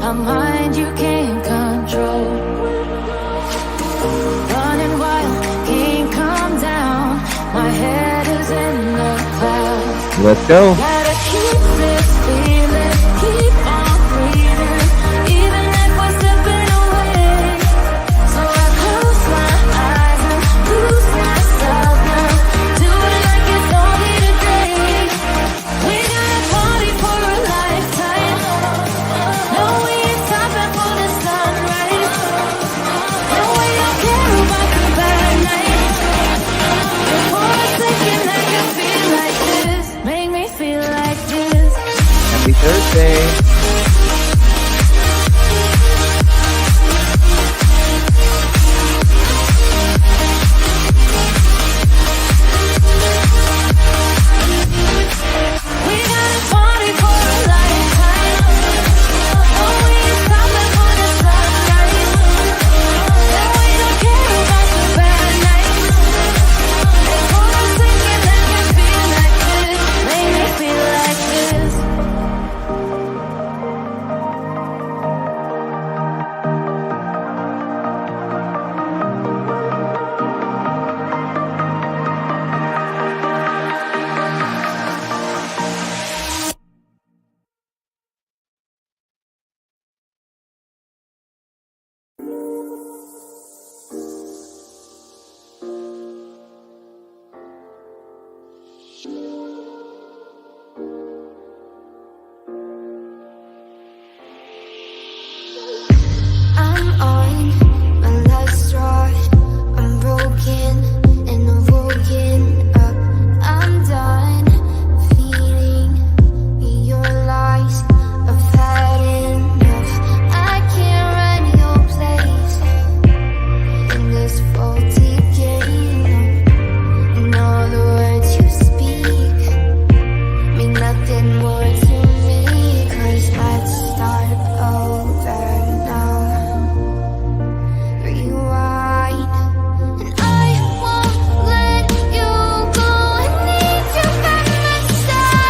a mind you can't control. Running wild, can't come down. My head is in the clouds. Let's go. Gotta keep this feeling, keep on breathing, even if we're slipping away. So I close my eyes and lose myself now. Do it like it's only today. We got a party for a lifetime. No, we ain't stopping for the sunrise. No, we don't care about the bad nights. For a second I can feel like this. Make me feel like this. Happy Thursday. We got a party for a lifetime. Oh, we ain't stopping for the sunrise. No, we don't care about the bad nights. For a second I can feel like this. Make me feel like this. I'm on my last straw. I'm broken and I'm woken up. I'm done feeling your lies. I've had enough. I can't run your place in this faulty game. And all the words you speak mean nothing more to me. 'Cause let's start over now. Rewind. And I won't let you go. I need you by my side.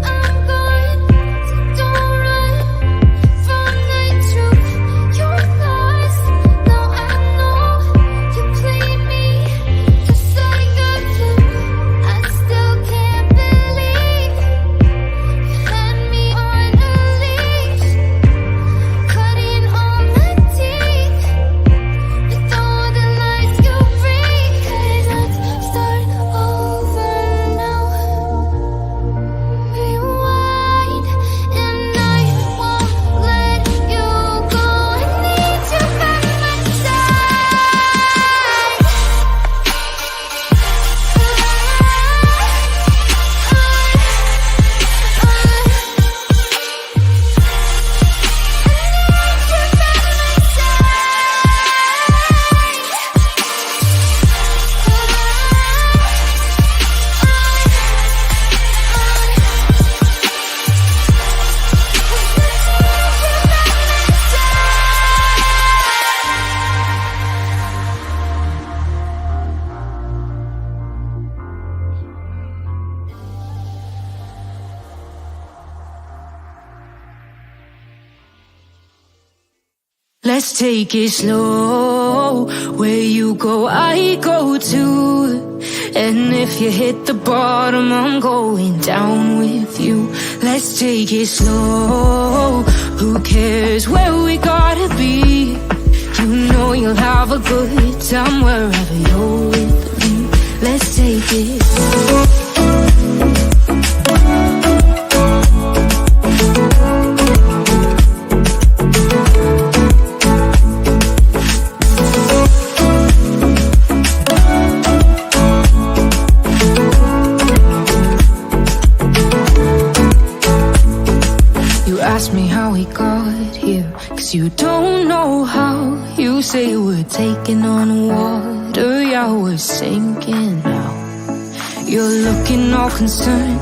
I'm gone, so don't run from the truth. You're lost, now I know you played me just like a flute. I still can't believe you had me on a leash, cutting all my teeth with all the lies you bring. 'Cause let's start over now. Rewind, and I won't let you go. I need you by my side. Let's take it slow. Where you go, I go too. And if you hit the bottom, I'm going down with you. Let's take it slow. Who cares where we gotta be? You know you'll have a good time wherever you're with me. Let's take it slow. right here. Cause you don't know how. You say we're taking on water, yeah, we're sinking now. You're looking all concerned,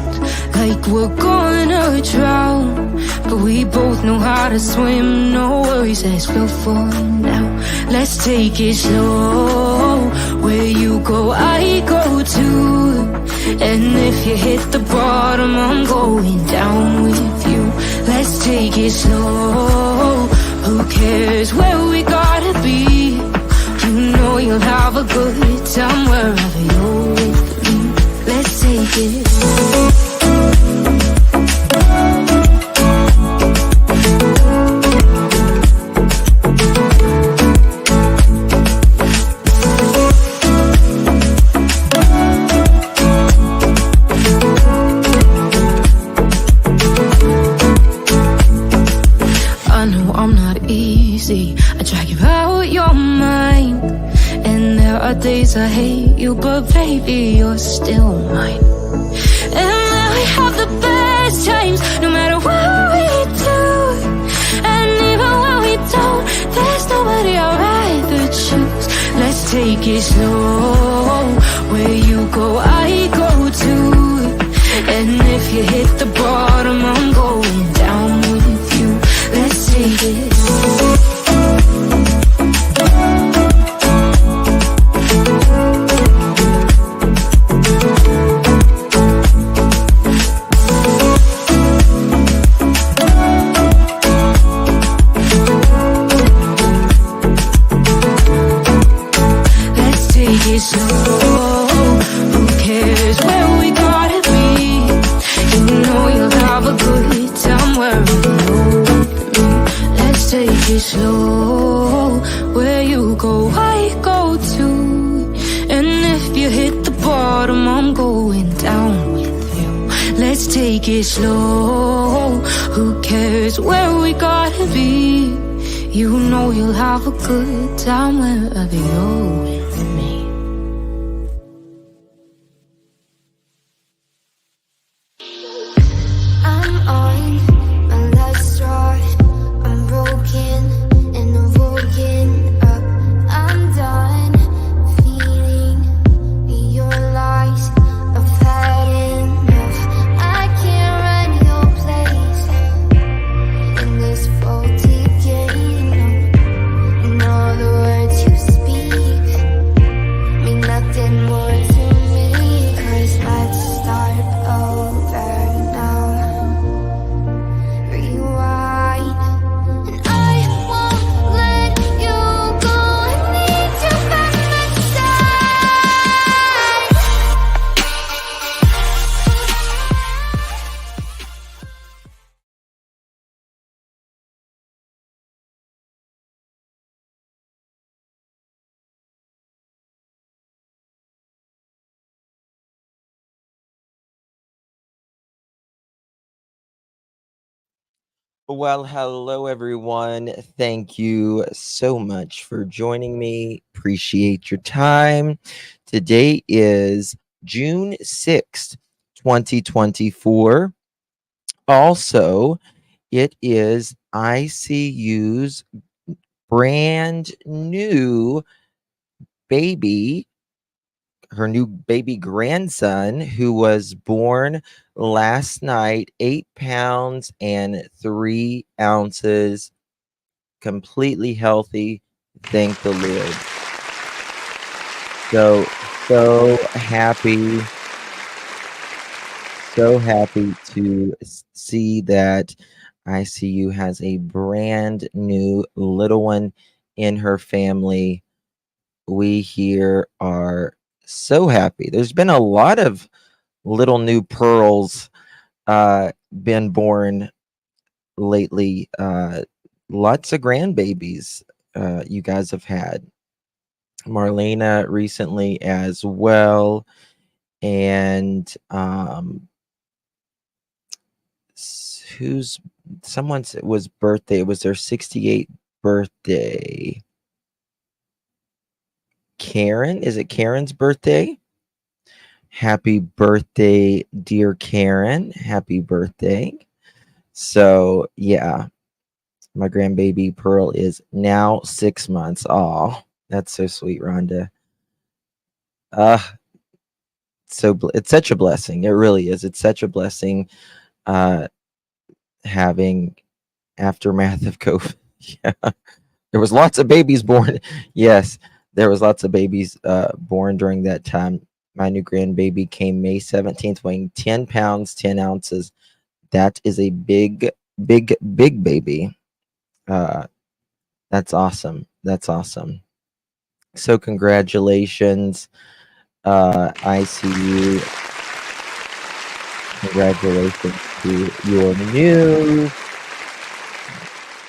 like we're gonna drown. But we both know how to swim, no worries, let's flow for now. Let's take it slow, where you go, I go too. And if you hit the bottom, I'm going down with you. Let's take it slow, who cares where we gotta be? You know you'll have a good time wherever you're with me. Let's take it slow. I drag you out your mind, and there are days I hate you, but baby, you're still mine. And now we have the best times, no matter what we do. And even when we don't, there's nobody I'd rather choose. Let's take it slow, where you go, I go too. And if you hit the bottom, I'm going down with you. Let's take it slow. Slow, who cares where we gotta be? You know you'll have a good time wherever you're with me. Let's take it slow, where you go, I go too. And if you hit the bottom, I'm going down with you. Let's take it slow, who cares where we gotta be? You know you'll have a good time wherever you're with me. Well, hello everyone. Thank you so much for joining me. Appreciate your time. Today is June 6th, 2024. Also, it is ICU's brand new baby, her new baby grandson, who was born last night, 8 pounds and 3 ounces, completely healthy. Thank the Lord. So happy. So happy to see that ICU has a brand new little one in her family. We here are so happy. There's been a lot of little new pearls been born lately. Lots of grandbabies you guys have had. Marlena recently as well. And someone's was birthday. It was their 68th birthday. Karen, is it Karen's birthday? Happy birthday, dear Karen. Happy birthday. So, yeah, My grandbaby Pearl is now 6 months. Oh, that's so sweet, Rhonda. It's such a blessing. It really is. It's such a blessing uh having aftermath of COVID. Yeah. There was lots of babies born. Yes, there was lots of babies born during that time. My new grandbaby came May 17th, weighing 10 pounds, 10 ounces. That is a big, big, big baby. That's awesome. That's awesome. So congratulations. I see you. Congratulations to your new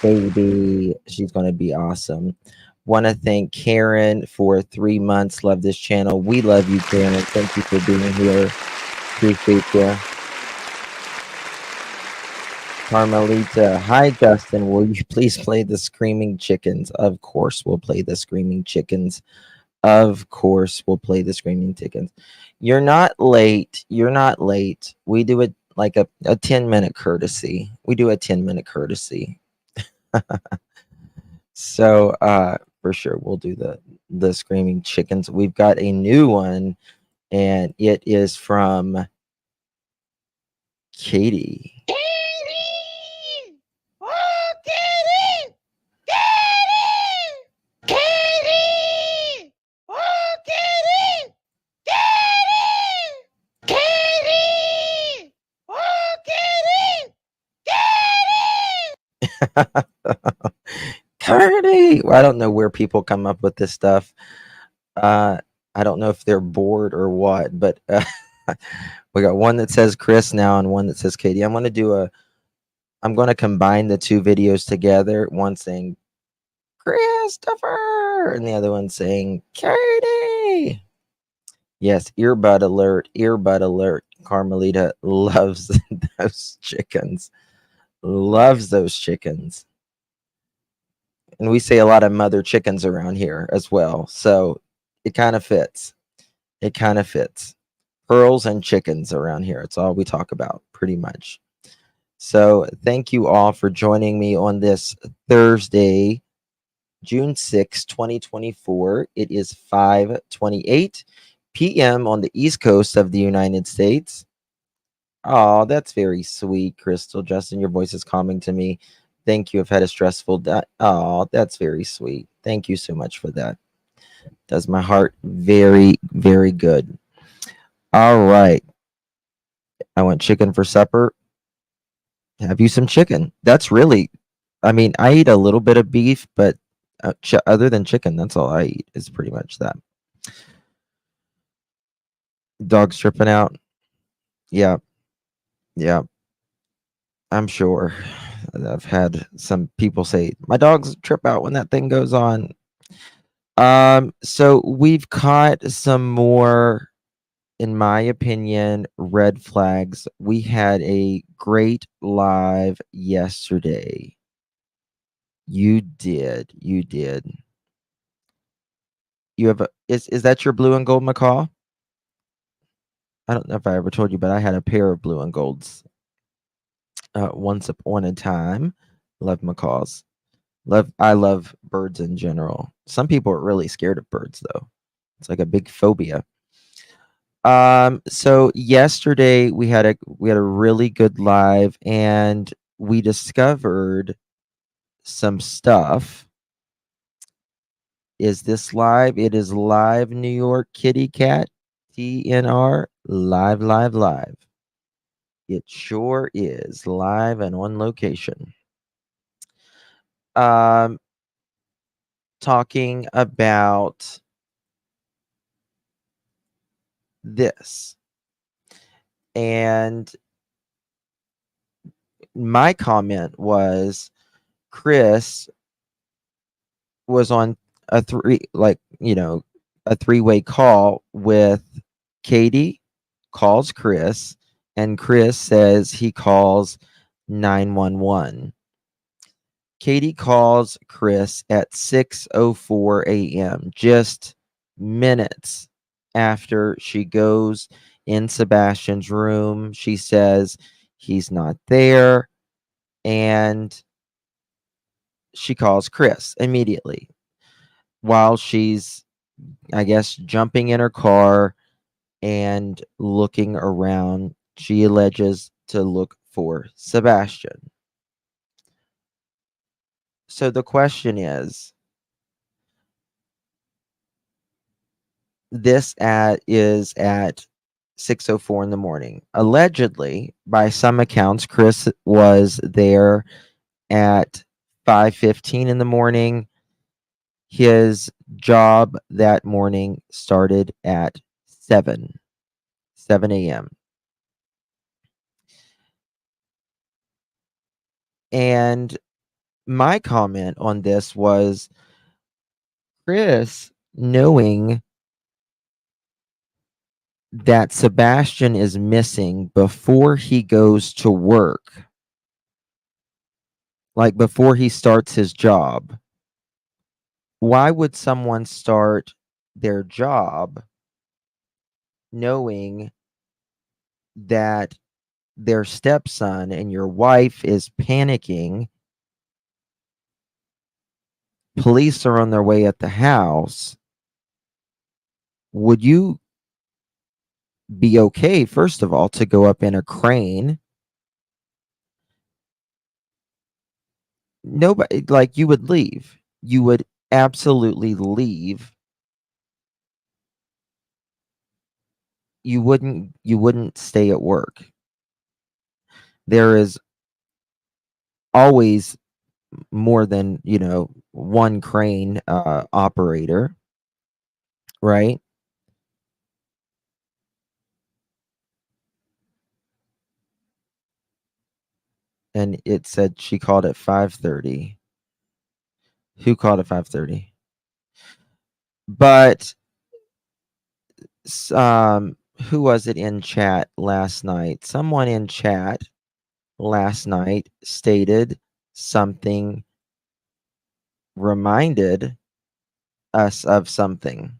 baby. She's going to be awesome. Want to thank Karen for 3 months. Love this channel. We love you, Karen. Thank you for being here. Appreciate you. Carmelita. Hi, Justin. Will you please play the Screaming Chickens? Of course, we'll play the Screaming Chickens. Of course, we'll play the Screaming Chickens. You're not late. You're not late. We do it like a 10-minute courtesy. We do a 10-minute courtesy. So for sure we'll do the Screaming Chickens. We've got a new one, and it is from Katie. Katie! Oh, Katie! Katie! Katie! Oh, Katie! Katie! Katie! Oh, Katie! Katie! Katie! Well, I don't know where people come up with this stuff. I don't know if they're bored or what, but we got one that says Chris now and one that says Katie. I'm going to combine the two videos together. One saying Christopher and the other one saying Katie. Yes, earbud alert, earbud alert. Carmelita loves those chickens. Loves those chickens. And we say a lot of mother chickens around here as well. So it kind of fits. It kind of fits. Pearls and chickens around here. It's all we talk about pretty much. So thank you all for joining me on this Thursday, June 6, 2024. It is 5:28 p.m. on the East Coast of the United States. Oh, that's very sweet, Crystal. Justin, your voice is calming to me. Thank you. I've had a stressful day. Oh, that's very sweet. Thank you so much for that. Does my heart very, very good. All right. I want chicken for supper. Have you some chicken? That's really, I mean, I eat a little bit of beef, but other than chicken, that's all I eat is pretty much that. Dog's tripping out. Yeah. Yeah. I'm sure. I've had some people say my dogs trip out when that thing goes on. So we've caught some more, in my opinion, red flags. We had a great live yesterday. You did. You did. You have is that your blue and gold macaw? I don't know if I ever told you, but I had a pair of blue and golds once upon a time. Love macaws. I love birds in general. Some people are really scared of birds though. It's like a big phobia. So yesterday we had a really good live, and we discovered some stuff. Is this live? It is live, New York Kitty Cat TNR, live, live, live. It sure is live and on location. Talking about this, and my comment was Chris was on a three-way call with Katie, calls Chris, and Chris says he calls 911. Katie calls Chris at 6:04 a.m., just minutes after she goes in Sebastian's room. She says he's not there, and she calls Chris immediately while she's, I guess, jumping in her car and looking around. She alleges to look for Sebastian. So the question is, this is at 6:04 in the morning. Allegedly, by some accounts, Chris was there at 5:15 in the morning. His job that morning started at 7 a.m. And my comment on this was, Chris, knowing that Sebastian is missing before he goes to work, like before he starts his job, why would someone start their job knowing that their stepson and your wife is panicking? Police are on their way at the house. Would you be okay, first of all, to go up in a crane? Nobody, like, you would leave. You would absolutely leave. You wouldn't stay at work. There is always more than, one crane operator, right? And it said she called at 5:30. Who called at 5:30? But who was it in chat last night? Someone in chat last night stated something, reminded us of something.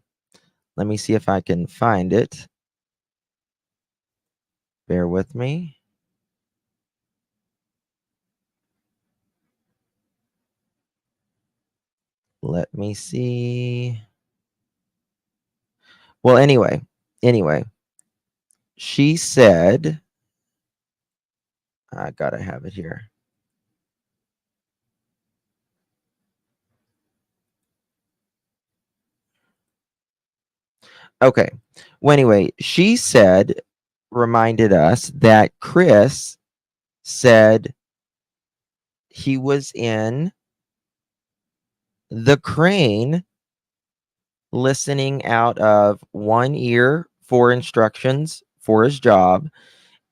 Let me see if I can find it. Bear with me. Let me see. Well, anyway, she said, I gotta have it here. Okay. Well, anyway, she said, reminded us that Chris said he was in the crane listening out of one ear for instructions for his job,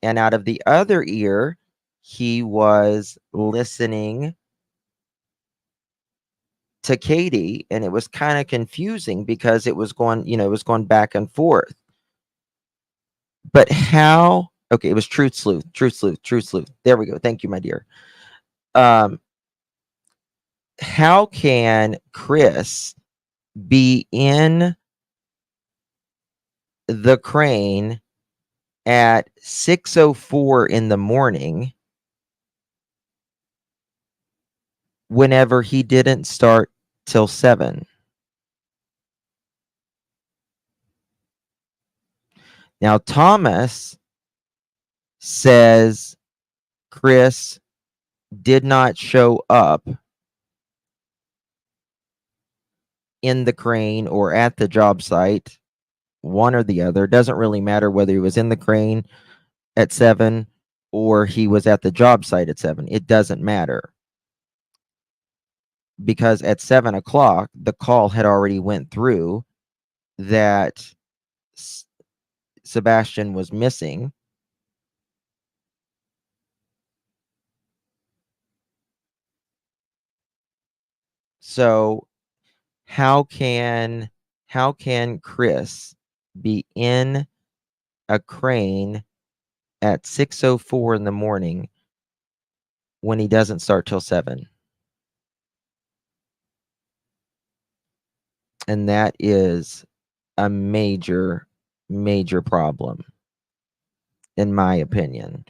and out of the other ear, he was listening to Katie, and it was kind of confusing because it was going, it was going back and forth. But how? Okay, it was truth sleuth. There we go. Thank you, my dear. How can Chris be in the crane at 6:04 in the morning whenever he didn't start till 7? Now, Thomas says Chris did not show up in the crane or at the job site, one or the other. Doesn't really matter whether he was in the crane at 7 or he was at the job site at 7. It doesn't matter, because at 7 o'clock the call had already went through that Sebastian was missing. So how can Chris be in a crane at 6:04 in the morning when he doesn't start till 7? And that is a major problem, in my opinion.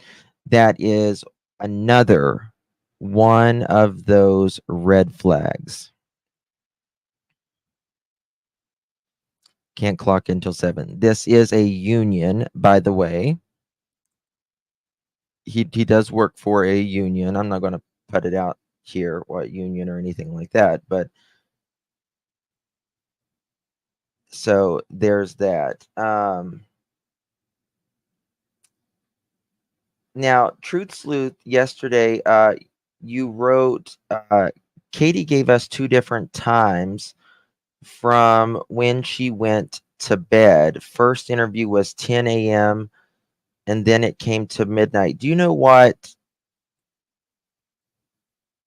That is another one of those red flags. Can't clock until 7. This is a union, by the way. He does work for a union. I'm not going to put it out here, what union or anything like that, but so there's that. Now, Truth Sleuth, yesterday, you wrote, Katie gave us 2 different times from when she went to bed. First interview was 10 a.m. and then it came to midnight. Do you know what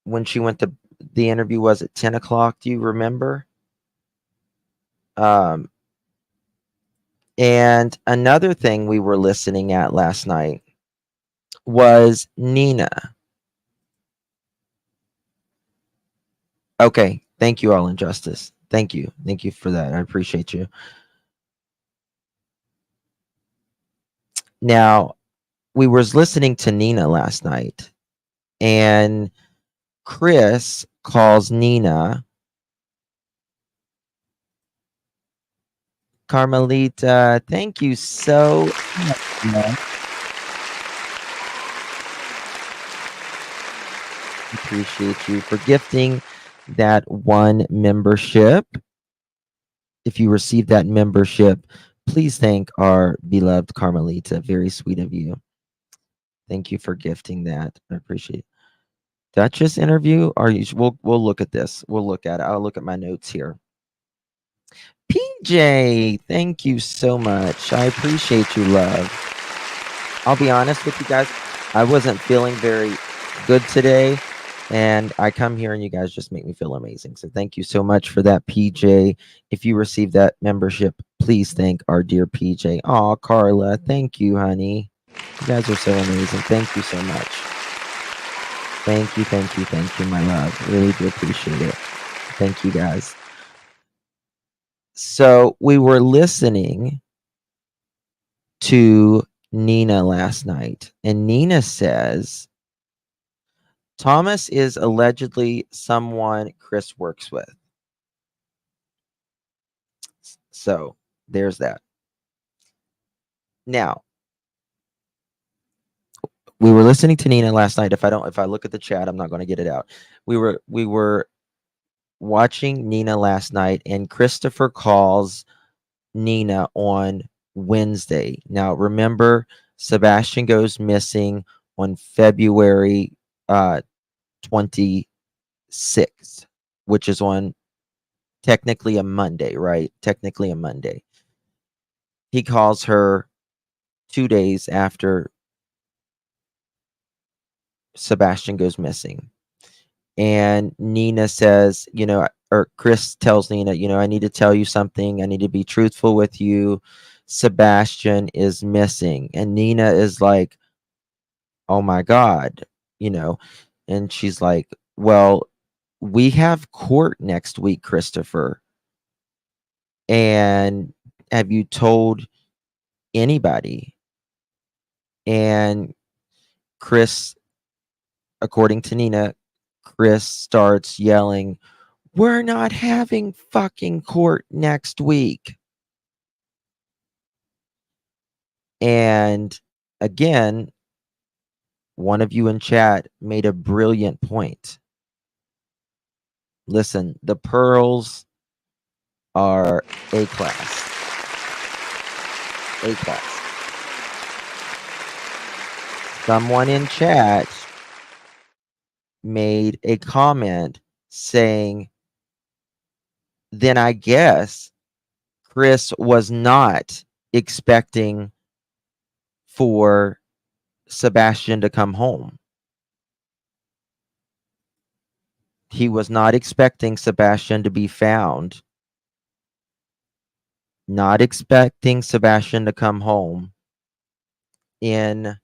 when she went to the interview was at 10 o'clock? Do you remember? And another thing we were listening at last night was Nina. Okay, thank you, All Injustice. Thank you for that. I appreciate you. Now, we was listening to Nina last night, and Chris calls Nina Carmelita. Thank you so much. Appreciate you for gifting that 1 membership. If you receive that membership, please thank our beloved Carmelita. Very sweet of you. Thank you for gifting that. I appreciate it. Duchess interview? Are you? We'll look at this. We'll look at it. I'll look at my notes here. PJ, thank you so much. I appreciate you, love. I'll be honest with you guys. I wasn't feeling very good today, and I come here and you guys just make me feel amazing. So thank you so much for that, PJ. If you receive that membership, please thank our dear PJ. Aw, Carla, thank you, honey. You guys are so amazing. Thank you so much. Thank you, my love. Really do appreciate it. Thank you, guys. So we were listening to Nina last night, and Nina says Thomas is allegedly someone Chris works with. So there's that. Now, we were listening to Nina last night. If I look at the chat, I'm not going to get it out. We were watching Nina last night, and Christopher calls Nina on Wednesday. Now, remember, Sebastian goes missing on February 26th, which is on technically a Monday, right? Technically a Monday. He calls her 2 days after Sebastian goes missing. And Nina says, or Chris tells Nina, I need to tell you something. I need to be truthful with you. Sebastian is missing. And Nina is like, oh my God, and she's like, well, we have court next week, Christopher. And have you told anybody? And Chris, according to Nina, Chris starts yelling, we're not having fucking court next week. And again, one of you in chat made a brilliant point. Listen, the pearls are A class. A class. Someone in chat made a comment saying, then I guess Chris was not expecting for Sebastian to come home. He was not expecting Sebastian to be found. Not expecting Sebastian to come home in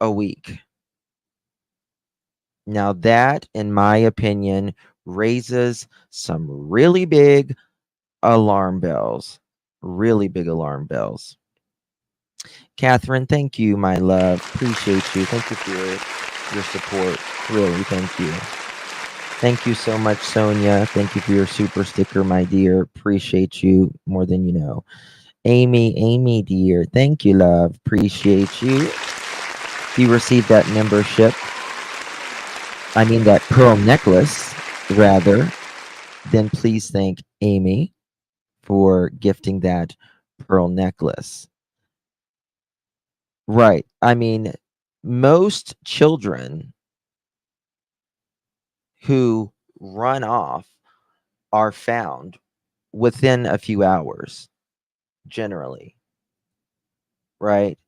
a week. Now that, in my opinion, raises some really big alarm bells. Really big alarm bells. Catherine, thank you, my love. Appreciate you. Thank you for your support. Really, thank you. Thank you so much, Sonia. Thank you for your super sticker, my dear. Appreciate you more than you know. Amy, dear. Thank you, love. Appreciate you. If you received that membership, I mean that pearl necklace, rather, then please thank Amy for gifting that pearl necklace. Right. I mean, most children who run off are found within a few hours, generally. Right.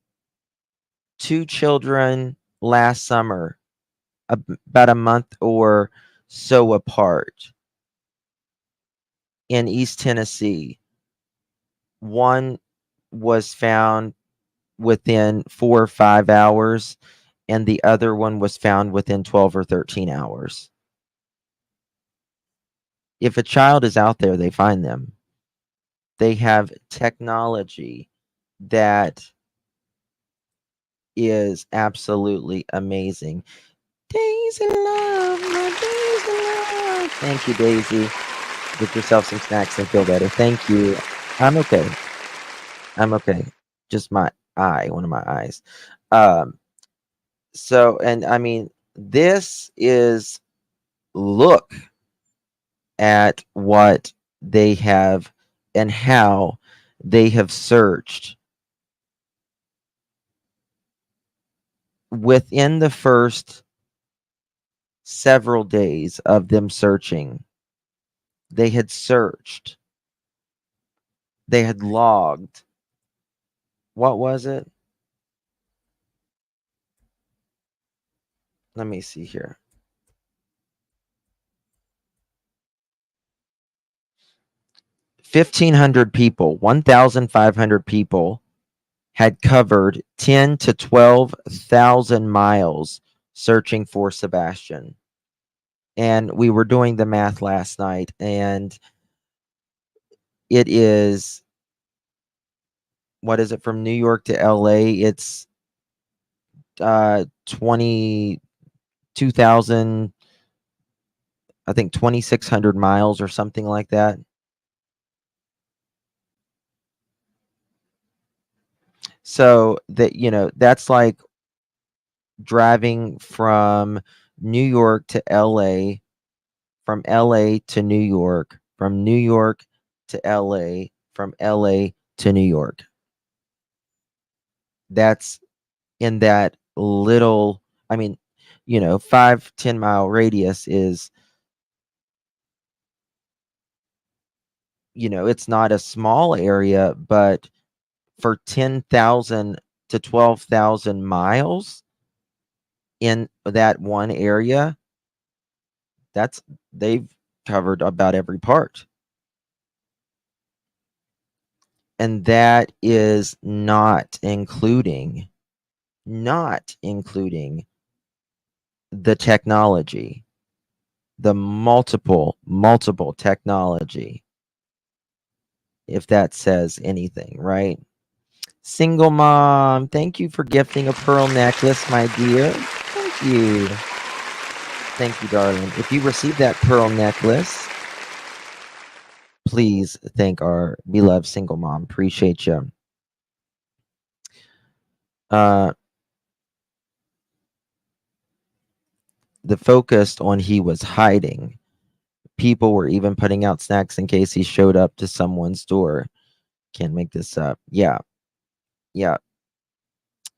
2 children last summer, about a month or so apart, in East Tennessee. One was found within 4 or 5 hours, and the other one was found within 12 or 13 hours. If a child is out there, they find them. They have technology that is absolutely amazing. Daisy love, my Daisy love. Thank you, Daisy. Get yourself some snacks and feel better. Thank you. I'm okay. I'm okay. Just my eye, one of my eyes. So, and I mean, this is, look at what they have and how they have searched within the first several days of them searching. They had searched, they had logged. What was it? Let me see here. 1,500 people, 1,500 people had covered 10 to 12,000 miles searching for Sebastian. And we were doing the math last night, and it is, what is it, from New York to LA? It's 22,000, I think 2,600 miles or something like that. So that, that's like driving from New York to LA, from LA to New York, from New York to LA, from LA to New York. That's in that little, I mean, 5-10 mile radius is, it's not a small area, but for 10,000 to 12,000 miles in that one area, they've covered about every part. And that is not including the technology, the multiple technology, if that says anything, right? Single mom, thank you for gifting a pearl necklace, my dear. Thank you. Thank you, darling. If you received that pearl necklace, please thank our beloved single mom. Appreciate you. The focus on he was hiding. People were even putting out snacks in case he showed up to someone's door. Can't make this up. Yeah.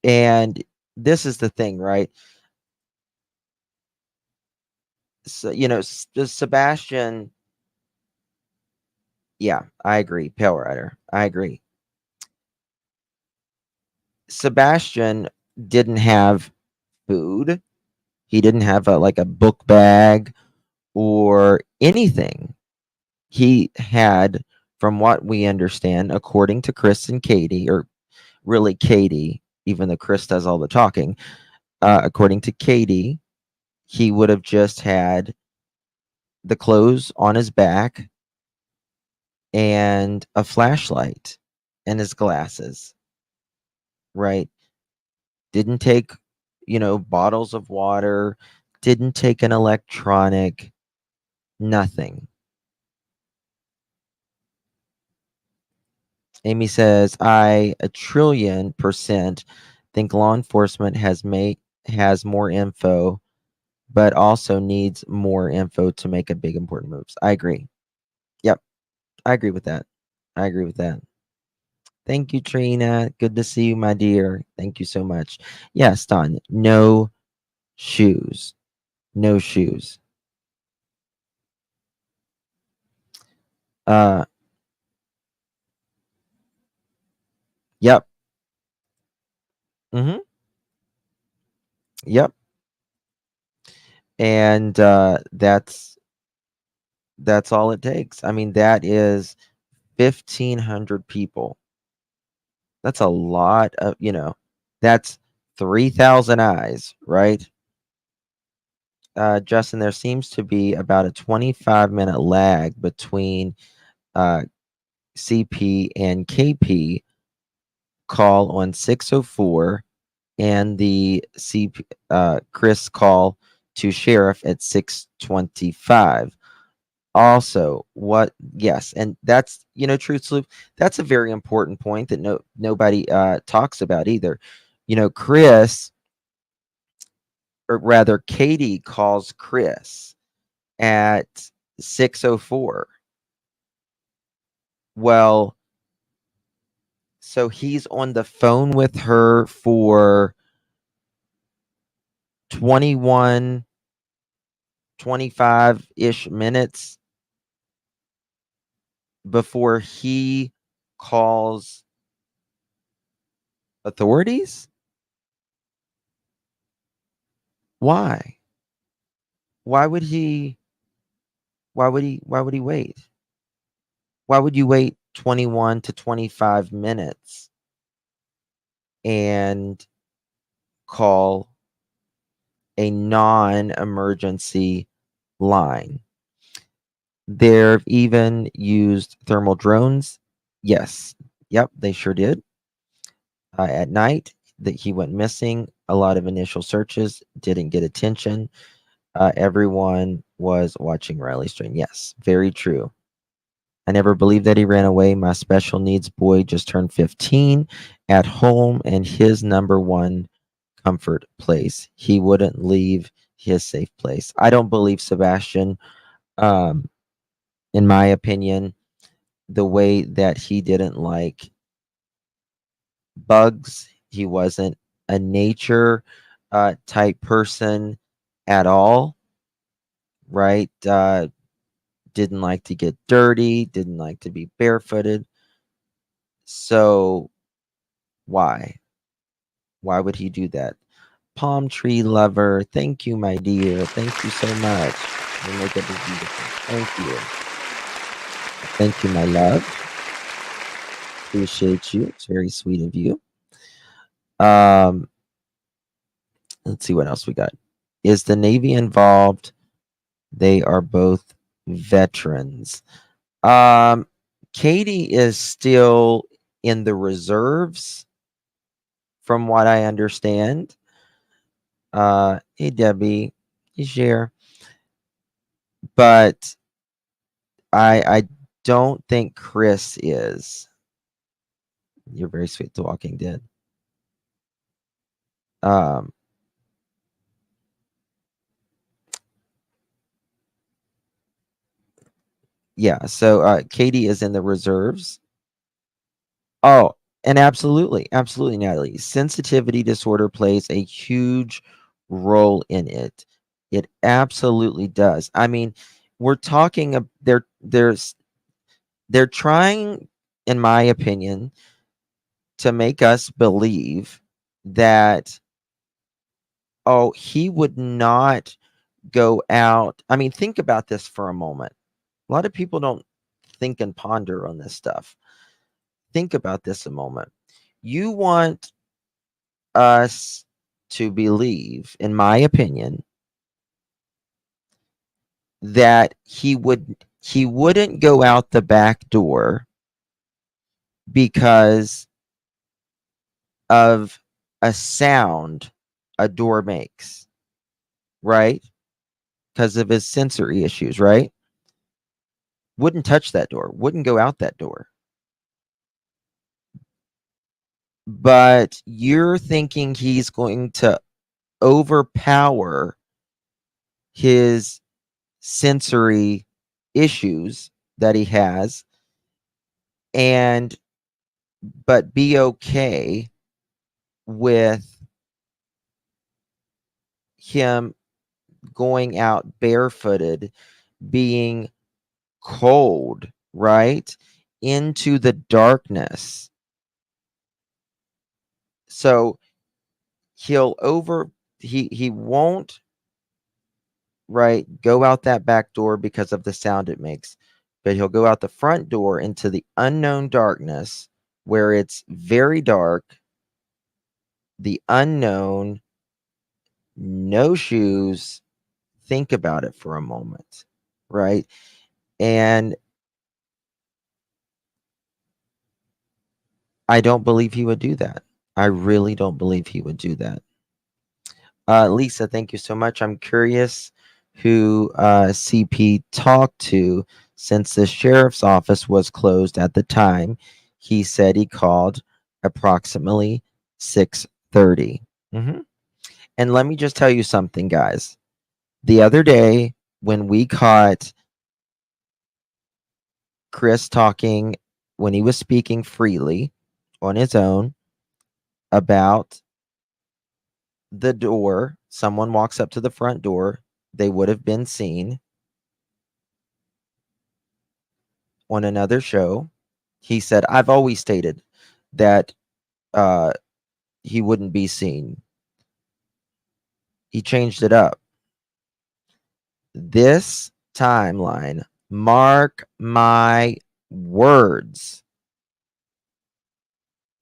And this is the thing, right? So, Sebastian. Yeah, I agree. Pale Rider. I agree. Sebastian didn't have food. He didn't have a book bag or anything. He had, from what we understand, according to Chris and Katie, or really Katie, even though Chris does all the talking, according to Katie, he would have just had the clothes on his back and a flashlight and his glasses, right? Didn't take, bottles of water, didn't take an electronic, nothing. Amy says, I 1,000,000,000% think law enforcement has more info, but also needs more info to make a big important moves. I agree. Yep. I agree with that. I agree with that. Thank you, Trina. Good to see you, my dear. Thank you so much. Yes, Don. No shoes. No shoes. Yep. Mm-hmm. Yep. And that's all it takes. I mean, that is 1,500 people. That's a lot of, that's 3,000 eyes, right? Justin, there seems to be about a 25-minute lag between CP and KP call on 604 and the CP Chris call to sheriff at 625. Also, yes, and that's, truth sloop, that's a very important point that nobody talks about either. Chris, or rather Katie, calls Chris at 604. Well, so he's on the phone with her for 21, 25-ish minutes before he calls authorities. Why? Why would he wait? Why would you wait 21 to 25 minutes and call a non-emergency line? They've even used thermal drones. Yes. Yep, they sure did. At night, that he went missing. A lot of initial searches didn't get attention. Everyone was watching Riley Strain. Yes, very true. I never believed that he ran away. My special needs boy just turned 15 at home and his number one comfort place. He wouldn't leave his safe place. I don't believe Sebastian. In my opinion, the way that he didn't like bugs, he wasn't a nature type person at all, right? Didn't like to get dirty, didn't like to be barefooted. So why would he do that? Palm tree lover, thank you, my dear. Thank you so much. You make it beautiful. Thank you. Thank you, my love. Appreciate you. It's very sweet of you. Let's see what else we got. Is the Navy involved? They are both veterans. Katie is still in the reserves, from what I understand. Hey Debbie, hey Cher. But I don't think Chris is. You're very sweet to Walking Dead. Yeah, so Katie is in the reserves. Oh, and absolutely, Natalie. Sensitivity disorder plays a huge role in it. It absolutely does. I mean, we're talking they're trying, in my opinion, to make us believe that, oh, he would not go out. I mean, think about this for a moment. A lot of people don't think and ponder on this stuff. Think about this a moment. You want us to believe, in my opinion, that he wouldn't go out the back door because of a sound a door makes, right? Because of his sensory issues, right? Wouldn't touch that door, wouldn't go out that door. But you're thinking he's going to overpower his sensory issues that he has and but be okay with him going out barefooted, being cold, right? Into the darkness. So he won't, right, go out that back door because of the sound it makes, but he'll go out the front door into the unknown darkness where it's very dark, the unknown, no shoes. Think about it for a moment, right? And I don't believe he would do that. I really don't believe he would do that. Lisa, thank you so much. I'm curious who CP talked to since the sheriff's office was closed at the time. He said he called approximately 6:30. And let me just tell you something, guys. The other day when we caught Chris talking, when he was speaking freely on his own about the door, someone walks up to the front door, they would have been seen. On another show, he said, I've always stated that he wouldn't be seen. He changed it up. This timeline, mark my words,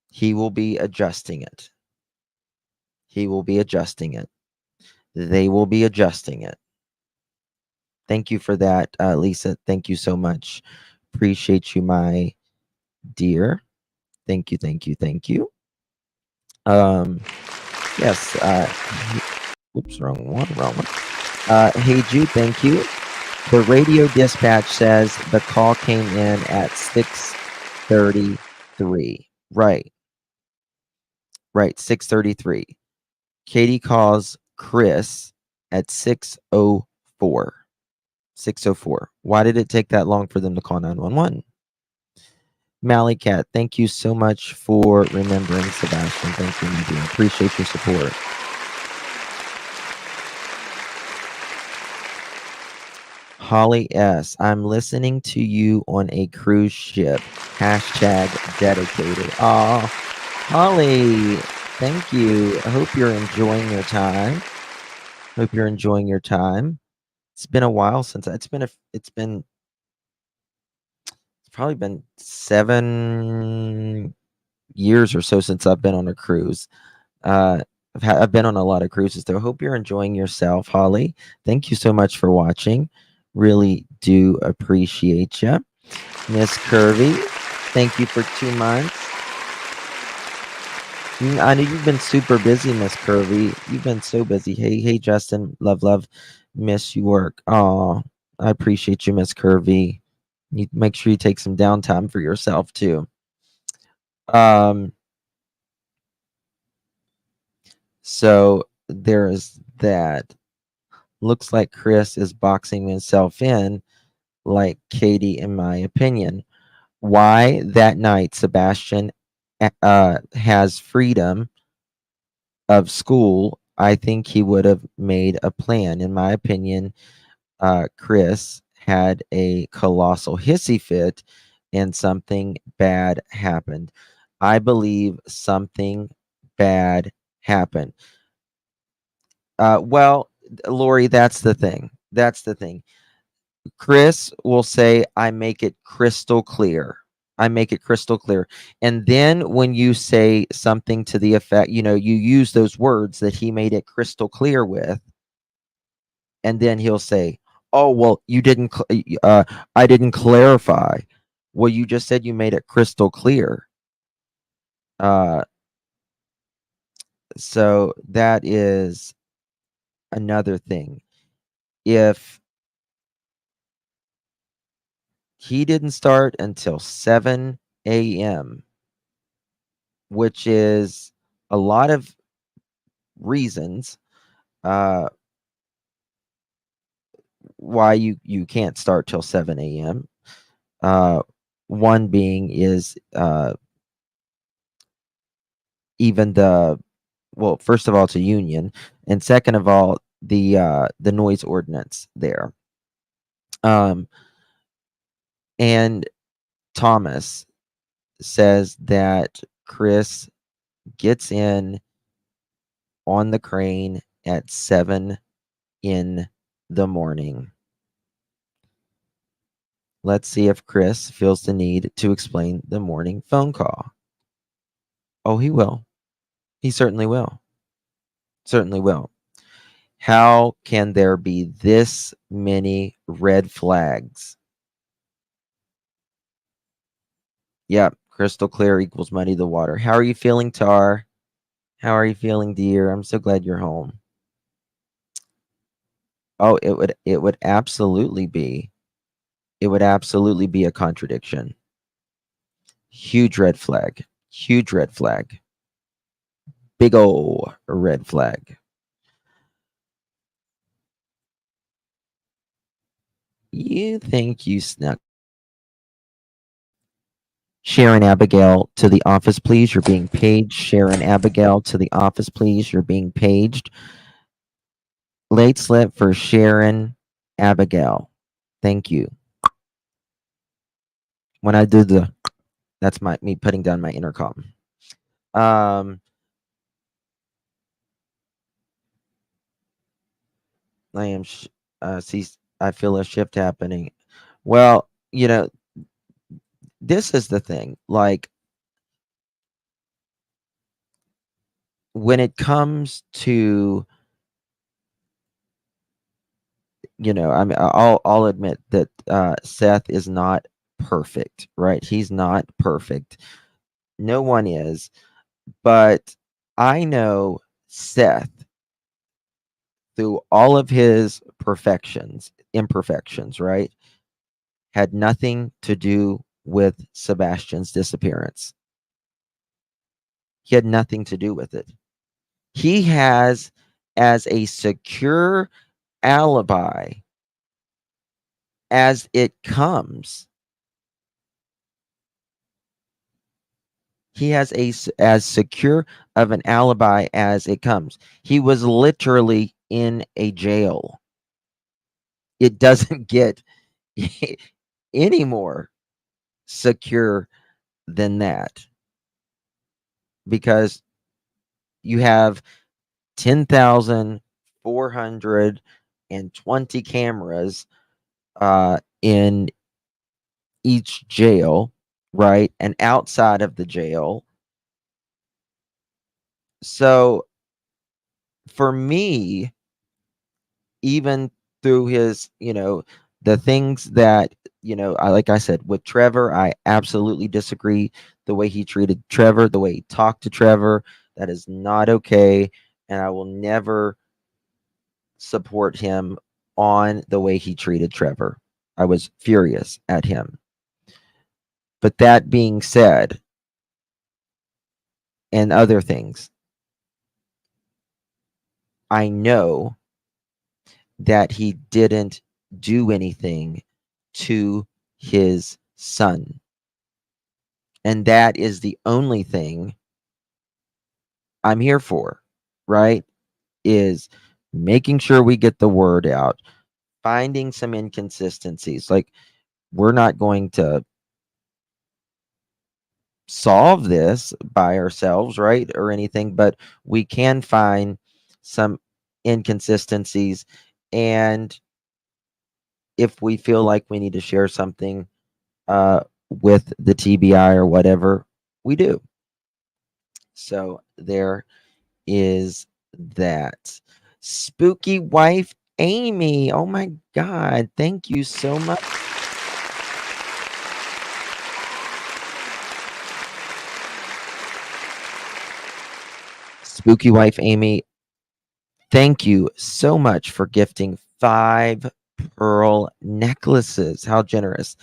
he will be adjusting it. He will be adjusting it. They will be adjusting it. Thank you for that, Lisa. Thank you so much. Appreciate you, my dear. Thank you, thank you, thank you. Yes. Oops, wrong one. Hey, Jude, thank you. The radio dispatch says the call came in at 6:33. Right. 6:33. Katie calls Chris at 6:04. 6:04. Why did it take that long for them to call 911? Mally Cat, thank you so much for remembering Sebastian. Thank you, my dear. Appreciate your support. Holly S. I'm listening to you on a cruise ship. Hashtag dedicated. Aw, Holly, thank you. I hope you're enjoying your time. It's been a while since it's probably been 7 years or so since I've been on a cruise. I've been on a lot of cruises though. Hope you're enjoying yourself, Holly. Thank you so much for watching. Really do appreciate you. Miss Curvy, thank you for 2 months. I know you've been super busy, Miss Curvy. You've been so busy. Hey, Justin, love, miss you work. Oh, I appreciate you, Miss Curvy. You make sure you take some downtime for yourself too. So there is that. Looks like Chris is boxing himself in, like Katie, in my opinion. Why that night Sebastian has freedom of school, I think he would have made a plan. In my opinion, Chris had a colossal hissy fit and something bad happened. I believe something bad happened. Well, Lori, that's the thing. Chris will say, I make it crystal clear. And then when you say something to the effect, you use those words that he made it crystal clear with. And then he'll say, oh, well, I didn't clarify. Well, you just said you made it crystal clear. So that is another thing. If he didn't start until 7 a.m., which is a lot of reasons uh, why you can't start till 7 a.m. One being is even well, first of all, it's a union, and second of all, the noise ordinance there. And Thomas says that Chris gets in on the crane at 7 in the morning. Let's see if Chris feels the need to explain the morning phone call. Oh, he will. He certainly will. Certainly will. How can there be this many red flags? Yep, crystal clear equals muddy the water. How are you feeling, Tar? How are you feeling, dear? I'm so glad you're home. Oh, it would absolutely be. It would absolutely be a contradiction. Huge red flag. Huge red flag. Big ol' red flag. You think you snuck. Sharon Abigail to the office, please. You're being paged. Sharon Abigail to the office, please. You're being paged. Late slip for Sharon Abigail. Thank you. When I do that's me putting down my intercom. I am see I feel a shift happening. Well, this is the thing. Like when it comes to I mean, I'll admit that Seth is not perfect, right? He's not perfect. No one is, but I know Seth through all of his imperfections, right? Had nothing to do with Sebastian's disappearance. He had nothing to do with it. He has as a secure alibi as it comes. He has as secure of an alibi as it comes. He was literally in a jail. It doesn't get any more secure than that, because you have 10,420 cameras in each jail, right? And outside of the jail. So for me, even through his, the things that, like I said, with Trevor, I absolutely disagree. The way he treated Trevor, the way he talked to Trevor, that is not okay. And I will never support him on the way he treated Trevor. I was furious at him. But that being said, and other things, I know that he didn't do anything to his son. And that is the only thing I'm here for, right? Is making sure we get the word out, finding some inconsistencies. Like, we're not going to solve this by ourselves, right? Or anything, but we can find some inconsistencies. And if we feel like we need to share something with the TBI or whatever, we do. So there is that. Spooky wife Amy. Oh my God. Thank you so much. Spooky Wife Amy, thank you so much for gifting 5 pearl necklaces. How generous.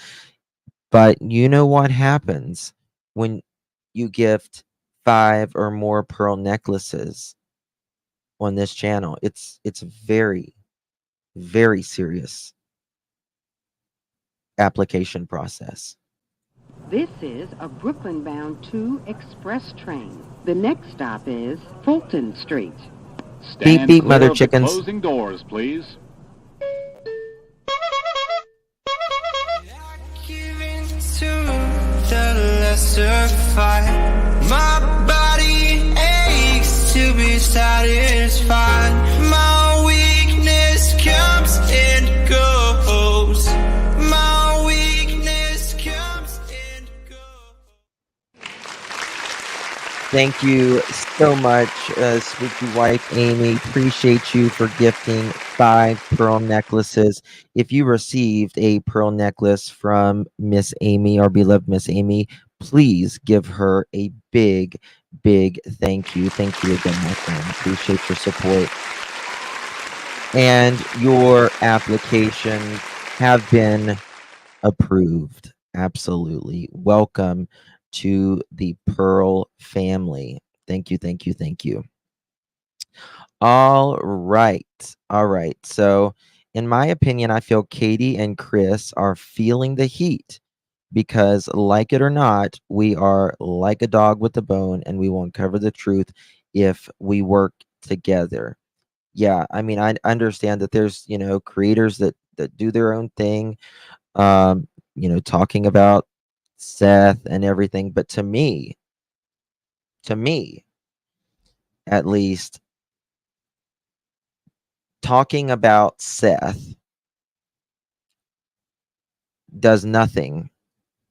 But you know what happens when you gift 5 or more pearl necklaces on this channel? It's very, very serious application process. This is a Brooklyn-bound 2 express train. The next stop is Fulton Street. Stand beep, clear mother of the chickens. closing doors, please. Giving to the lesser fight. My body aches to be satisfied. My weakness comes and goes. My weakness comes and goes. Thank you so much, Spooky Wife Amy. Appreciate you for gifting 5 pearl necklaces. If you received a pearl necklace from Miss Amy, our beloved Miss Amy, please give her a big, big thank you. Thank you again, my friend. Appreciate your support. And your applications have been approved. Absolutely. Welcome to the Pearl family. Thank you, thank you, thank you. All right. All right. So, in my opinion, I feel Katie and Chris are feeling the heat because, like it or not, we are like a dog with a bone and we will uncover the truth if we work together. Yeah, I mean, I understand that there's, creators that do their own thing, talking about Seth and everything, but to me, at least, talking about Seth does nothing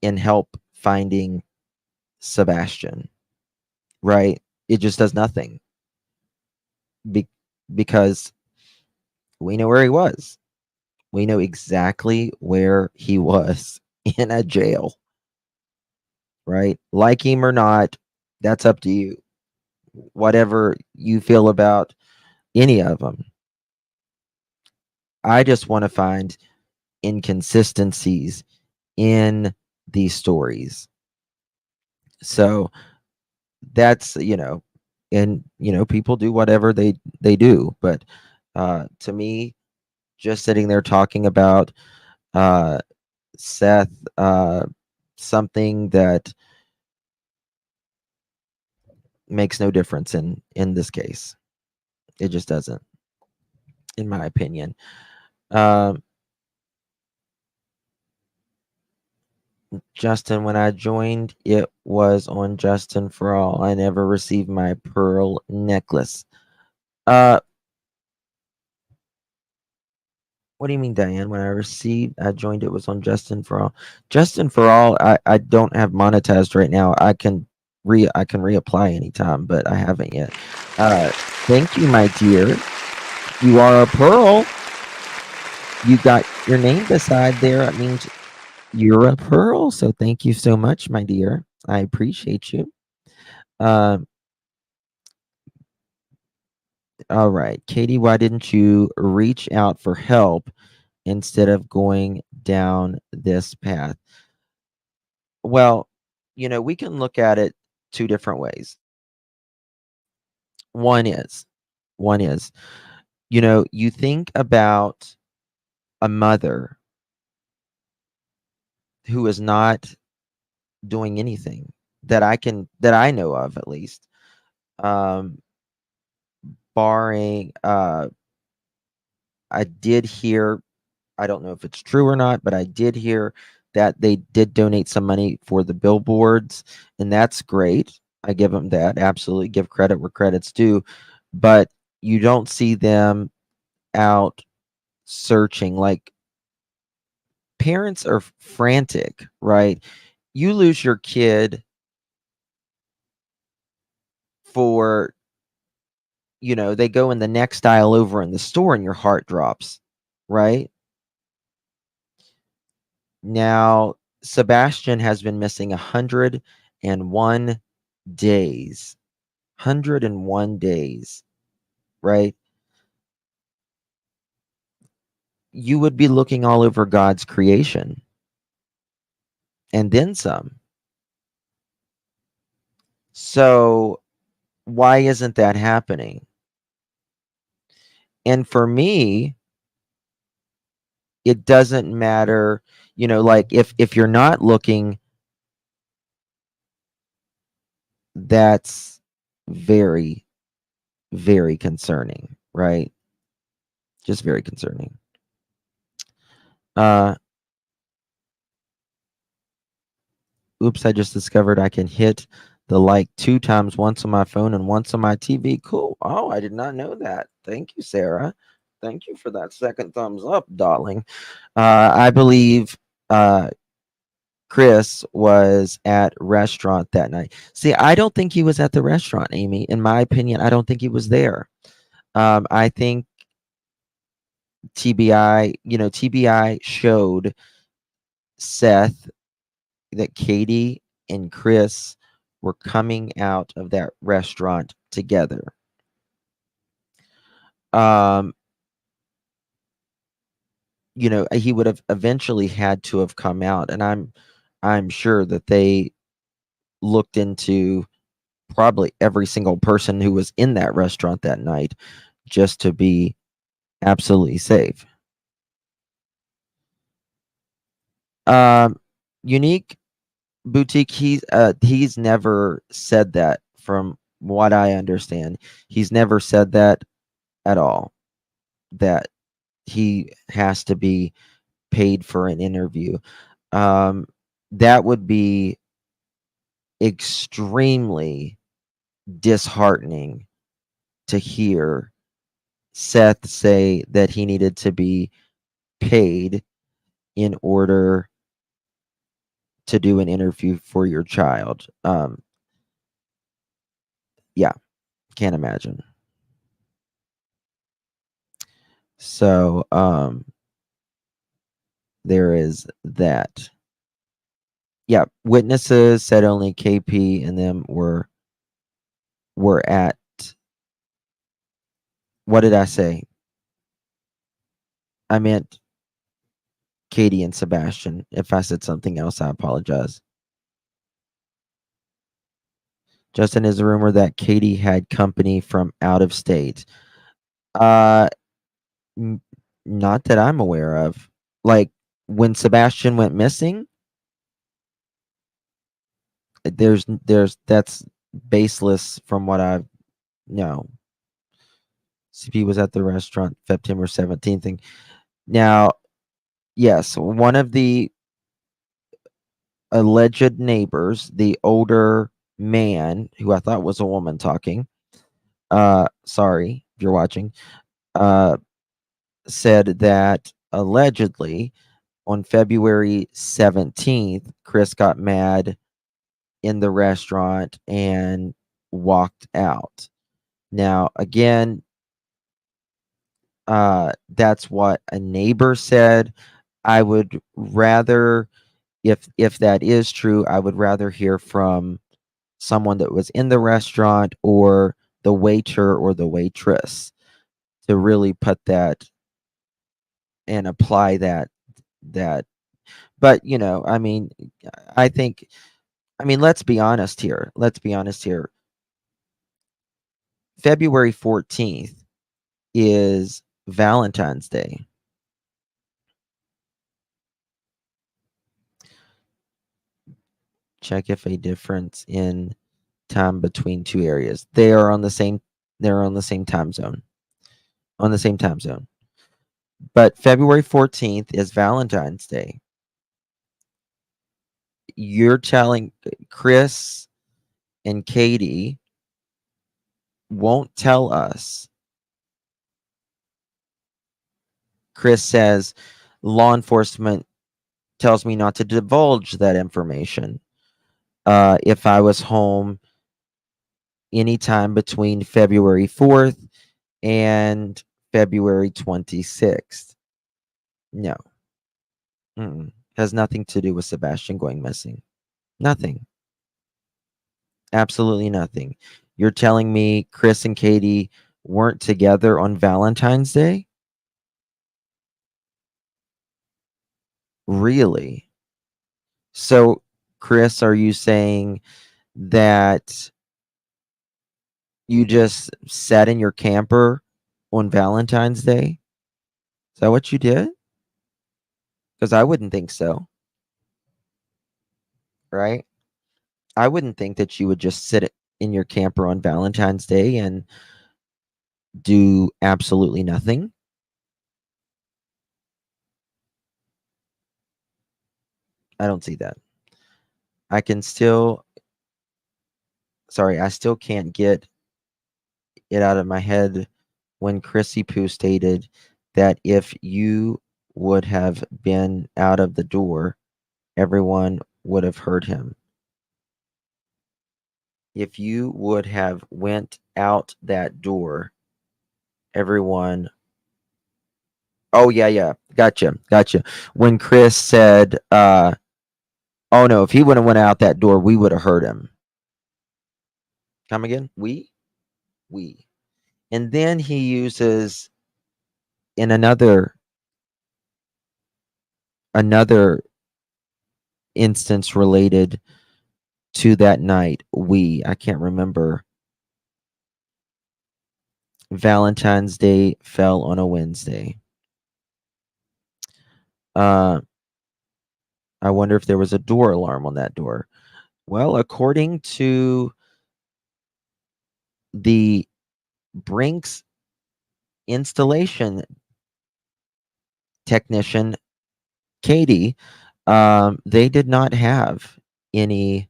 in help finding Sebastian, right? It just does nothing because we know where he was. We know exactly where he was in a jail, right? Like him or not, that's up to you. Whatever you feel about any of them. I just want to find inconsistencies in these stories. So that's, and people do whatever they do, but to me, just sitting there talking about Seth, something that makes no difference in this case. It just doesn't, in my opinion. Justin, when I joined, it was on Justin for All. I never received my pearl necklace. What do you mean, Diane? When I joined, it was on Justin for All. Justin for All, I don't have monetized right now. I can reapply anytime, but I haven't yet. Thank you, my dear. You are a pearl. You got your name beside there. It means you're a pearl. So thank you so much, my dear. I appreciate you. All right, Katie, why didn't you reach out for help instead of going down this path? Well, we can look at it 2 different ways. One is, you think about a mother who is not doing anything that I know of, at least, barring I did hear, I don't know if it's true or not, but I did hear that they did donate some money for the billboards, and that's great. I give them that. Absolutely, give credit where credit's due, but you don't see them out searching. Like, parents are frantic, right? You lose your kid for, they go in the next aisle over in the store and your heart drops, right? Now, Sebastian has been missing 101 days. 101 days, right? You would be looking all over God's creation and then some. So why isn't that happening? And for me, it doesn't matter, like if you're not looking, that's very, very concerning, right? Just very concerning. Oops, I just discovered I can hit the like 2 times, once on my phone and once on my TV. Cool. Oh, I did not know that. Thank you, Sarah. Thank you for that second thumbs up, darling. I believe Chris was at restaurant that night. See, I don't think he was at the restaurant, Amy. In my opinion, I don't think he was there. I think TBI showed Seth that Katie and Chris were coming out of that restaurant together. He would have eventually had to have come out, and I'm sure that they looked into probably every single person who was in that restaurant that night just to be absolutely safe. Unique Boutique, he's never said that, from what I understand. He's never said that at all, that he has to be paid for an interview. That would be extremely disheartening to hear Seth say that he needed to be paid in order to do an interview for your child. Yeah, can't imagine. So, there is that. Yeah, witnesses said only KP and them were at, what did I say? I meant Katie and Sebastian. If I said something else, I apologize. Justin, is a rumor that Katie had company from out of state. Not that I'm aware of. Like when Sebastian went missing, there's that's baseless from what I've no. CP was at the restaurant September 17th. And now, yes, one of the alleged neighbors, the older man who I thought was a woman talking, sorry if you're watching, said that allegedly on February 17th, Chris got mad in the restaurant and walked out. Now, again, that's what a neighbor said. I would rather, if that is true, I would rather hear from someone that was in the restaurant or the waiter or the waitress to really put that and apply that. But I mean, I think, let's be honest here. February 14th is Valentine's Day. Check if a difference in time between two areas. They're on the same time zone. On the same time zone. But February 14th is Valentine's Day. You're telling Chris and Katie won't tell us. Chris says law enforcement tells me not to divulge that information. If I was home anytime between February 4th and February 26th. No. Has nothing to do with Sebastian going missing. Nothing. Absolutely nothing. You're telling me Chris and Katie weren't together on Valentine's Day? Really? So, Chris, are you saying that you just sat in your camper on Valentine's Day? Is that what you did? Because I wouldn't think so, right? I wouldn't think that you would just sit in your camper on Valentine's Day and do absolutely nothing. I don't see that. I still can't get it out of my head when Chrissy Poo stated that if you would have been out of the door, everyone would have heard him. If you would have went out that door, everyone. Oh yeah, gotcha. When Chris said, "Oh no, if he would have went out that door, we would have heard him." Come again? We, and then he uses in another instance related to that night. I can't remember. Valentine's Day fell on a Wednesday. I wonder if there was a door alarm on that door. Well, according to the Brinks installation technician, Katie, they did not have any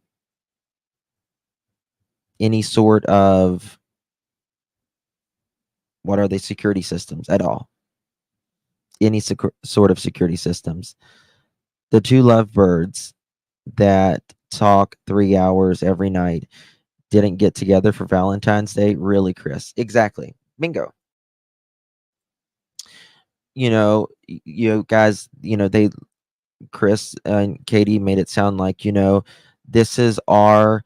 sort of, what are they, security systems at all. Any sort of security systems. The two lovebirds that talk 3 hours every night didn't get together for Valentine's Day. Really, Chris? Exactly. Bingo. You guys, Chris and Katie made it sound like, this is our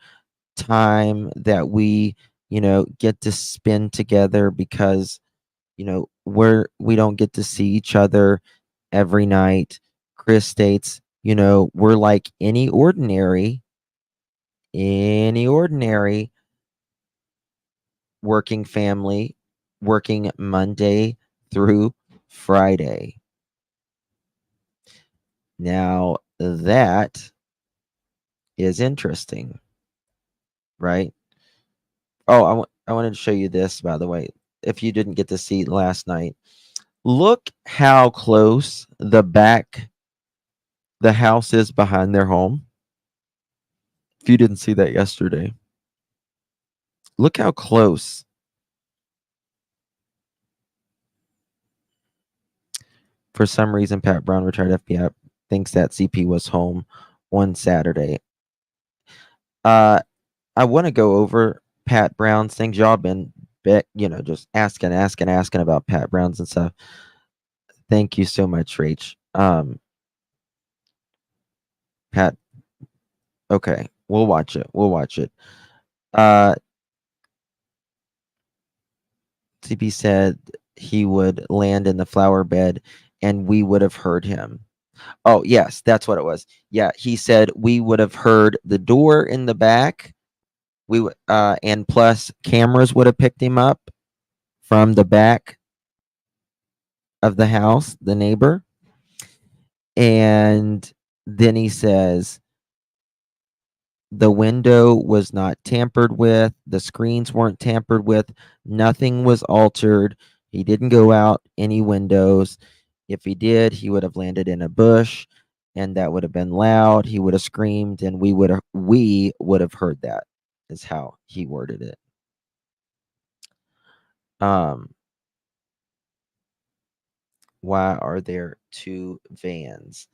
time that we, get to spend together because, we don't get to see each other every night. Chris states, we're like any ordinary working family, working Monday through Friday. Now that is interesting, right? Oh, I wanted to show you this, by the way. If you didn't get to see last night, look how close the house is behind their home. If you didn't see that yesterday, look how close. For some reason, Pat Brown, retired FBI, thinks that CP was home on Saturday. I want to go over Pat Brown's things. Y'all been just asking about Pat Brown's and stuff. Thank you so much, Rach. Pat. Okay, we'll watch it. CP said he would land in the flower bed and we would have heard him. Oh, yes, that's what it was. Yeah, he said we would have heard the door in the back. And plus cameras would have picked him up from the back of the house, the neighbor. And then he says the window was not tampered with, the screens weren't tampered with, nothing was altered. He didn't go out any windows. If he did, he would have landed in a bush, and that would have been loud. He would have screamed, and we would have heard that, is how he worded it. Why are there two vans?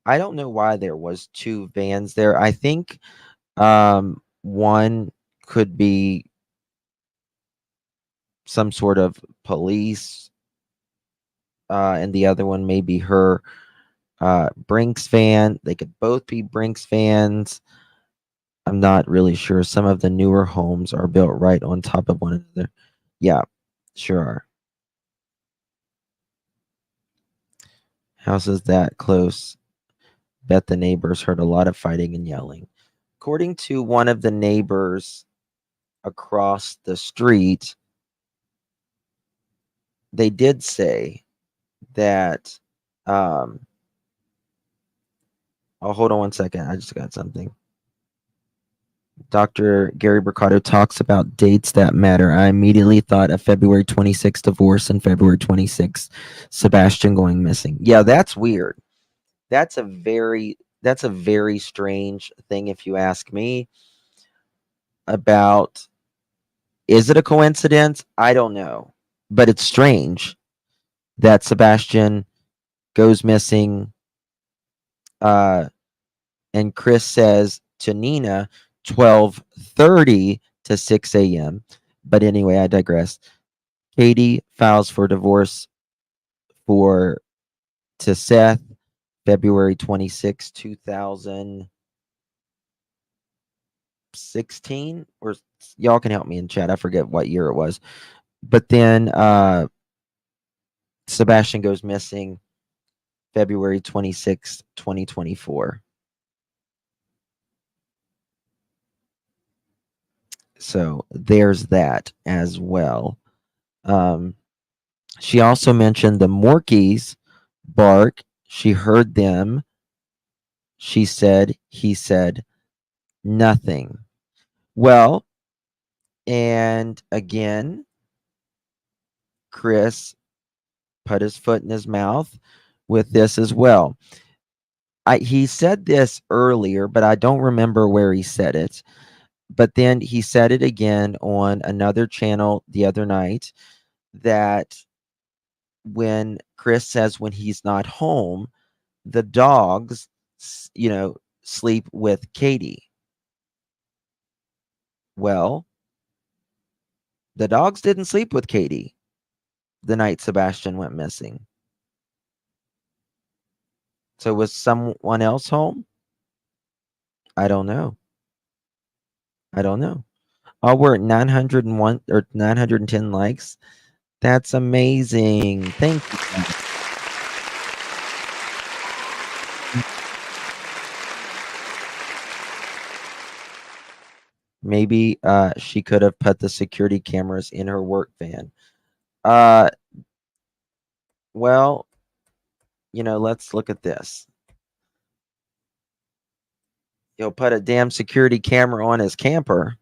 I don't know why there was two vans there. I think one could be some sort of police, and the other one may be her Brinks van. They could both be Brinks vans. I'm not really sure. Some of the newer homes are built right on top of one another. Yeah, sure are. Houses that close, bet the neighbors heard a lot of fighting and yelling. According to one of the neighbors across the street, they did say that oh, hold on one second. I just got something. Dr. Gary Mercado talks about dates that matter. I immediately thought of February 26th divorce and February 26th Sebastian going missing. Yeah, that's weird. That's a very strange thing if you ask me. About, is it a coincidence? I don't know. But it's strange that Sebastian goes missing, and Chris says to Nina 12:30 to 6 a.m. But anyway, I digress. Katie files for divorce to Seth February 26, 2016, or y'all can help me in chat. I forget what year it was. But then Sebastian goes missing February 26, 2024. So there's that as well. She also mentioned the Morkies bark. She heard them. She said, he said, nothing. Well, and again, Chris put his foot in his mouth with this as well. He said this earlier, but I don't remember where he said it. But then he said it again on another channel the other night, that when Chris says when he's not home, the dogs, sleep with Katie. Well, the dogs didn't sleep with Katie the night Sebastian went missing. So was someone else home? I don't know. Oh, we're at 901 or 910 likes. That's amazing. Thank you. Maybe she could have put the security cameras in her work van. Well, let's look at this. He'll put a damn security camera on his camper.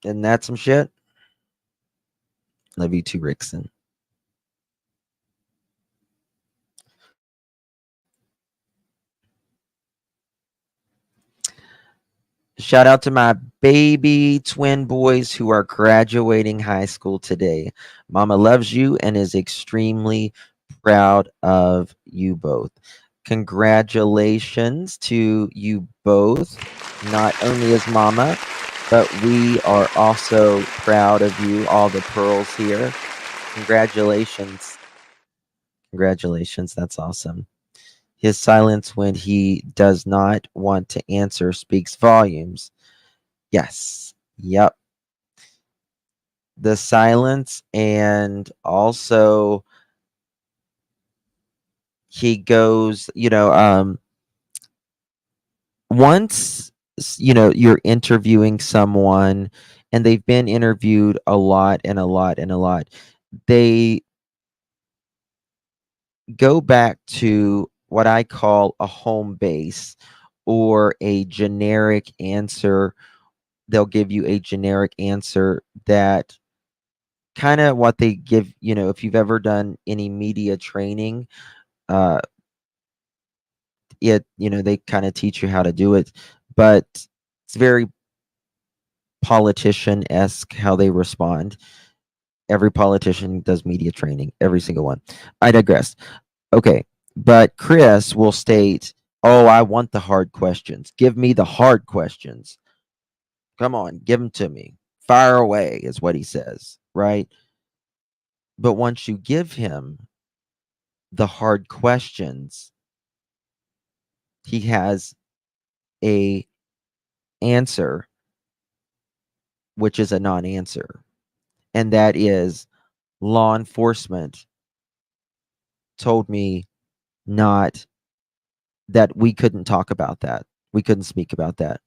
Isn't that some shit? Love you too, Rickson. Shout out to my baby twin boys who are graduating high school today. Mama loves you and is extremely proud of you both. Congratulations to you both. Not only is Mama, but we are also proud of you, all the pearls here. Congratulations. Congratulations. That's awesome. His silence when he does not want to answer speaks volumes. Yes. Yep. The silence, and also he goes, once you're interviewing someone and they've been interviewed a lot and a lot and a lot, they go back to what I call a home base or a generic answer. They'll give you a generic answer that kind of what they give, if you've ever done any media training, they kind of teach you how to do it, but it's very politician-esque how they respond. Every politician does media training, every single one. I digress. Okay, but Chris will state, oh, I want the hard questions. Give me the hard questions. Come on, give them to me. Fire away is what he says, right? But once you give him the hard questions, he has a answer, which is a non-answer, and that is law enforcement told me not that we couldn't talk about that. We couldn't speak about that.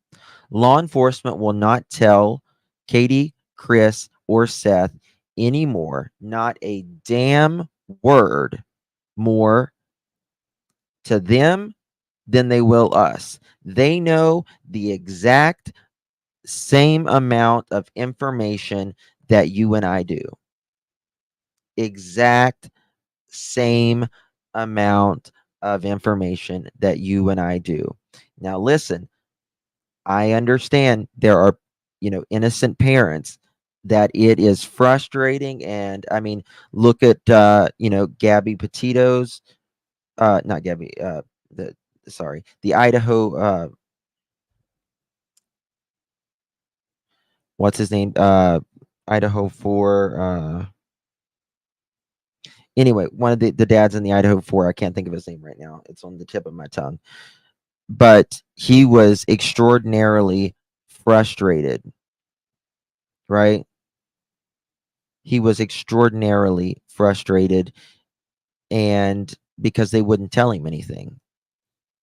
Law enforcement will not tell Katie, Chris, or Seth anymore, not a damn word more to them than they will us. They know the exact same amount of information that you and I do. Exact same amount of information that you and I do. Now, listen, I understand there are, innocent parents that it is frustrating. And I mean, look at, Gabby Petito's, not Gabby, the Idaho, what's his name? Idaho 4, anyway, one of the dads in the Idaho 4, I can't think of his name right now. It's on the tip of my tongue. But he was extraordinarily frustrated, right? He was extraordinarily frustrated, and because they wouldn't tell him anything.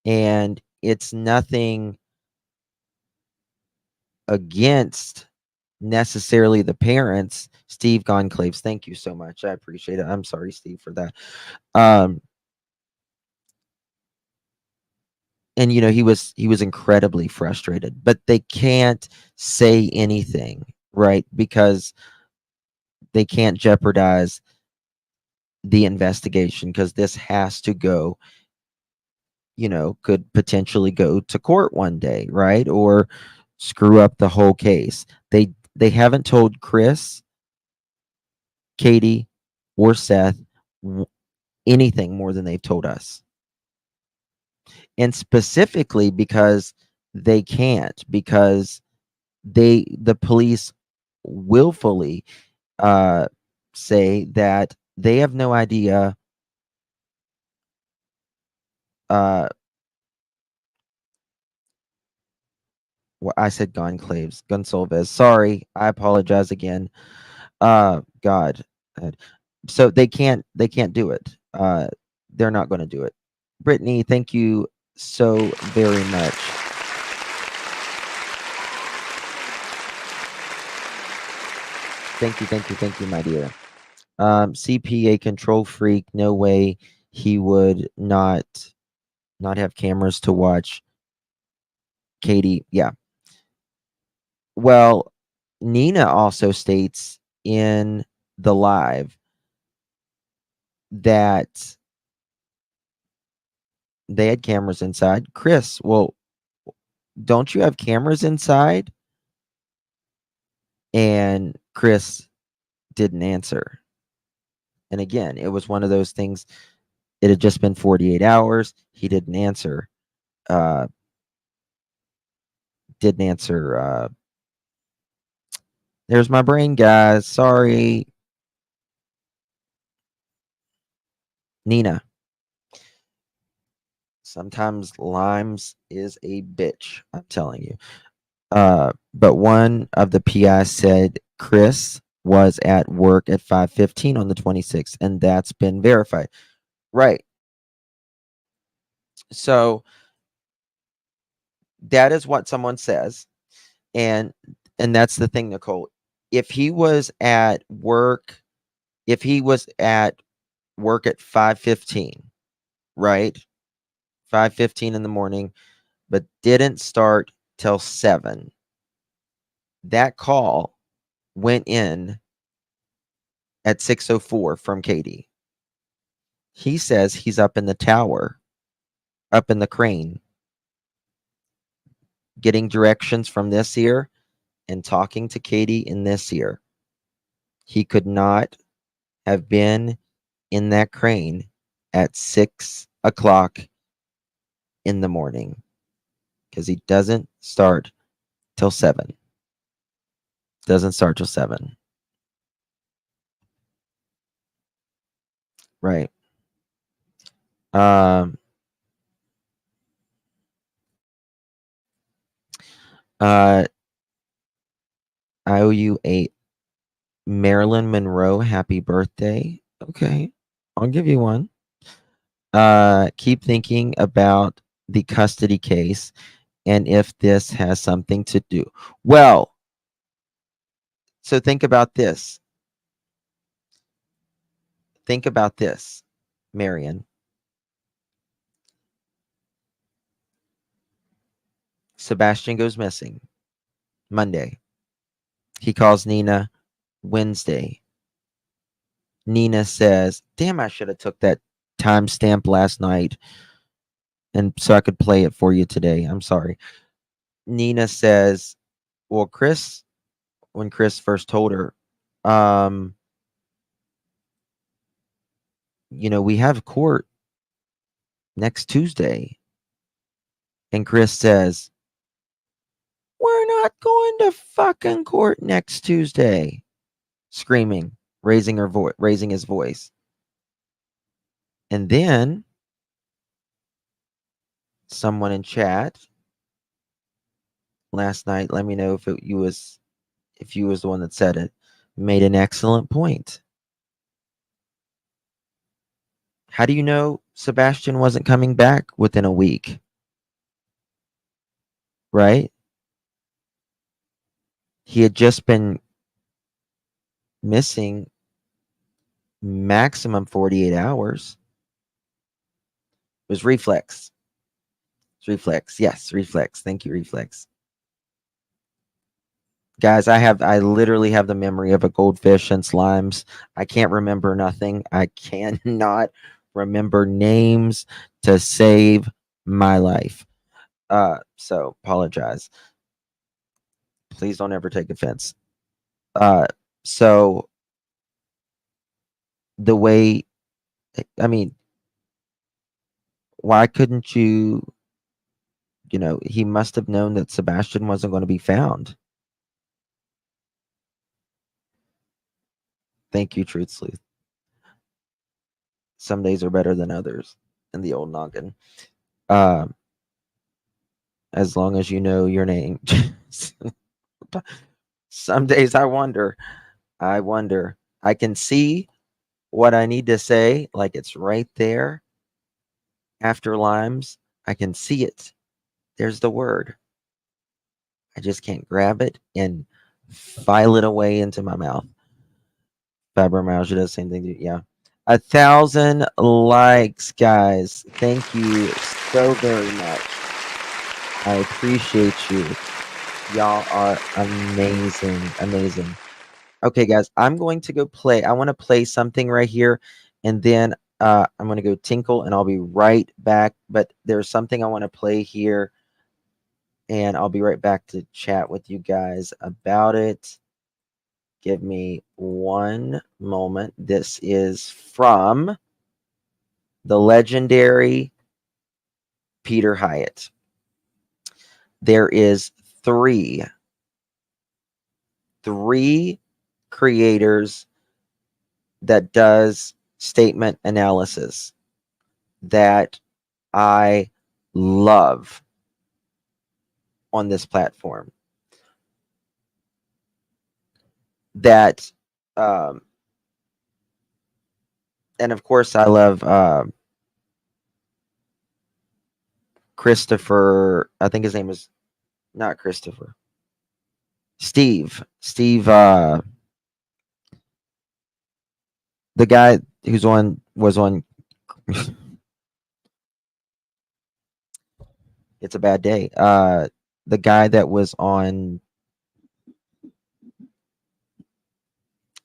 And it's nothing against necessarily the parents. Steve Gonclaves, thank you so much. I appreciate it. I'm sorry, Steve, for that. And he was incredibly frustrated, but they can't say anything, right? Because they can't jeopardize the investigation, because this has to go, could potentially go to court one day, right? Or screw up the whole case. They haven't told Chris, Katie, or Seth anything more than they've told us. And specifically because they can't, because the police willfully say that they have no idea well, I said Gonclaves, Gonsalves. Sorry, I apologize again. God. So they can't do it. They're not going to do it. Brittany, thank you so very much. Thank you, my dear. CPA control freak. No way he would not have cameras to watch Katie. Yeah. Well, Nina also states in the live that they had cameras inside. Chris, well, don't you have cameras inside? And Chris didn't answer. And again, it was one of those things. It had just been 48 hours. He didn't answer. Didn't answer. There's my brain, guys. Sorry. Nina. Sometimes Limes is a bitch. I'm telling you. But one of the PIs said Chris was at work at 5:15 on the 26th, and that's been verified. Right. So that is what someone says. And that's the thing, Nicole. If he was at work, at 5:15, right? 5:15 in the morning, but didn't start till 7. That call went in at 6:04 from Katie. He says he's up in the tower, up in the crane, getting directions from this ear and talking to Katie in this ear. He could not have been in that crane at 6:00 in the morning, because he doesn't start till 7. Doesn't start till 7. Right. I owe you a Marilyn Monroe happy birthday. Okay, I'll give you one. Keep thinking about the custody case and if this has something to do. Well, so think about this. Think about this, Marion. Sebastian goes missing Monday. He calls Nina Wednesday. Nina says, damn, I should have took that timestamp last night and so I could play it for you today. I'm sorry. Nina says, well, Chris, when Chris first told her, we have court next Tuesday. And Chris says, we're not going to fucking court next Tuesday. Screaming, raising his voice. And then someone in chat last night, let me know if you was the one that said it, made an excellent point. How do you know Sebastian wasn't coming back within a week? Right? He had just been missing maximum 48 hours. It was reflex. It's reflex. Yes, reflex. Thank you, reflex. Guys, I literally have the memory of a goldfish and slimes. I can't remember nothing. I cannot remember names to save my life. So apologize. Please don't ever take offense. So the way, I mean, why couldn't you, he must have known that Sebastian wasn't going to be found. Thank you, Truth Sleuth. Some days are better than others in the old noggin. As long as you know your name. Some days I wonder. I can see what I need to say, like it's right there after limes. I can see it. There's the word. I just can't grab it and file it away into my mouth. Fibromyalgia does the same thing. Yeah. 1,000 likes, guys. Thank you so very much. I appreciate you. Y'all are amazing. Amazing. Okay, guys, I'm going to go play. I want to play something right here, and then I'm going to go tinkle, and I'll be right back. But there's something I want to play here, and I'll be right back to chat with you guys about it. Give me one moment. This is from the legendary Peter Hyatt. There is three creators that does statement analysis that I love on this platform. That and of course I love Christopher. I think his name is not Christopher. Steve, the guy who's was on It's a Bad Day. The guy that was on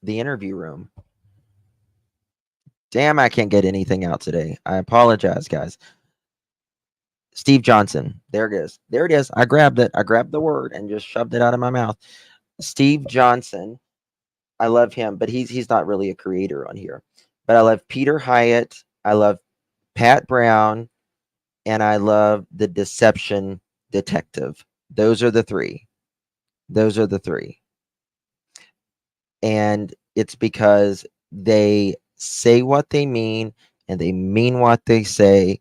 The Interview Room. Damn, I can't get anything out today. I apologize, guys. Steve Johnson. There it is. There it is. I grabbed it. I grabbed the word and just shoved it out of my mouth. Steve Johnson. I love him, but he's not really a creator on here. But I love Peter Hyatt. I love Pat Brown. And I love the Deception Detective. Those are the three. And it's because they say what they mean and they mean what they say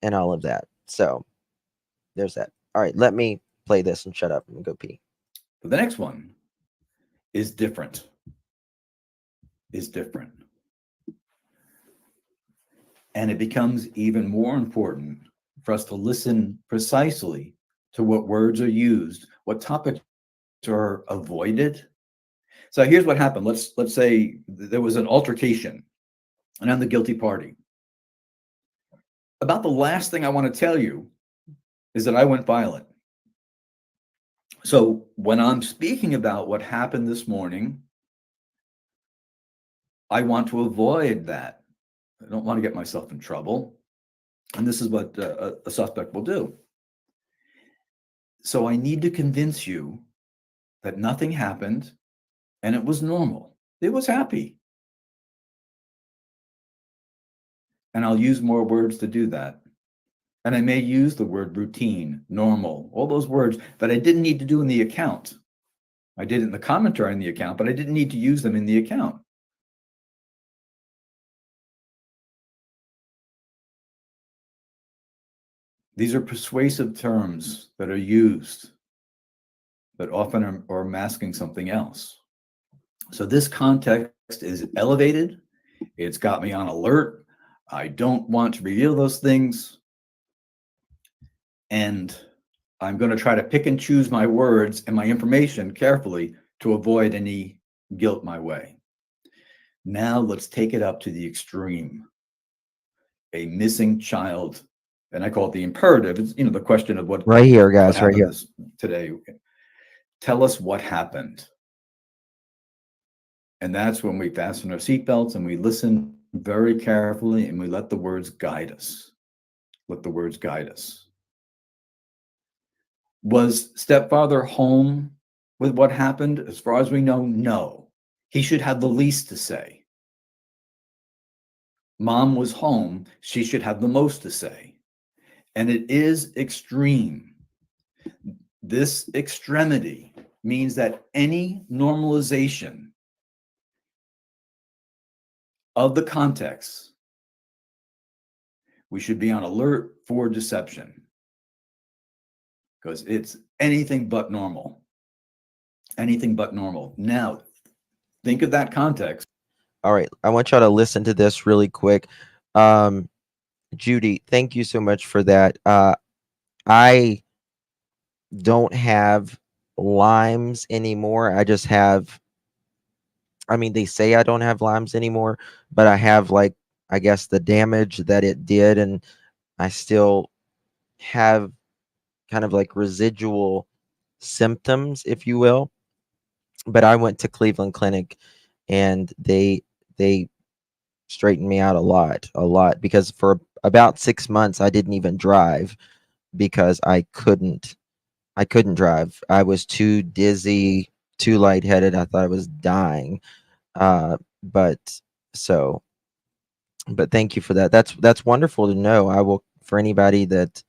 and all of that. So there's that. All right, let me play this and shut up and go pee. The next one is different. Is different. And it becomes even more important for us to listen precisely to what words are used, what topics are avoided. So here's what happened. Let's say there was an altercation and I'm the guilty party. About the last thing I want to tell you is that I went violent. So when I'm speaking about what happened this morning, I want to avoid that. I don't want to get myself in trouble. And this is what a suspect will do. So I need to convince you that nothing happened and it was normal. It was happy. And I'll use more words to do that. And I may use the word routine, normal, all those words that I didn't need to do in the account. I did it in the commentary in the account, but I didn't need to use them in the account. These are persuasive terms that are used, but often are masking something else. So this context is elevated. It's got me on alert. I don't want to reveal those things. And I'm going to try to pick and choose my words and my information carefully to avoid any guilt my way. Now let's take it up to the extreme. A missing child, and I call it the imperative. It's, the question of what Right here, guys, right here. Today. Tell us what happened. And that's when we fasten our seatbelts and we listen very carefully and we let the words guide us. Let the words guide us. Was stepfather home with what happened? As far as we know, no. He should have the least to say. Mom was home. She should have the most to say. And it is extreme. This extremity means that any normalization of the context, we should be on alert for deception. Because it's anything but normal. Anything but normal. Now, think of that context. All right, I want y'all to listen to this really quick. Judy, thank you so much for that. I don't have limes anymore. I just have, they say I don't have limes anymore, but I have, I guess, the damage that it did, and I still have kind of residual symptoms, if you will. But I went to Cleveland Clinic and they straightened me out a lot, because for about 6 months I didn't even drive because I couldn't drive. I was too dizzy, too lightheaded. I thought I was dying. But thank you for that. That's wonderful to know. I will, for anybody that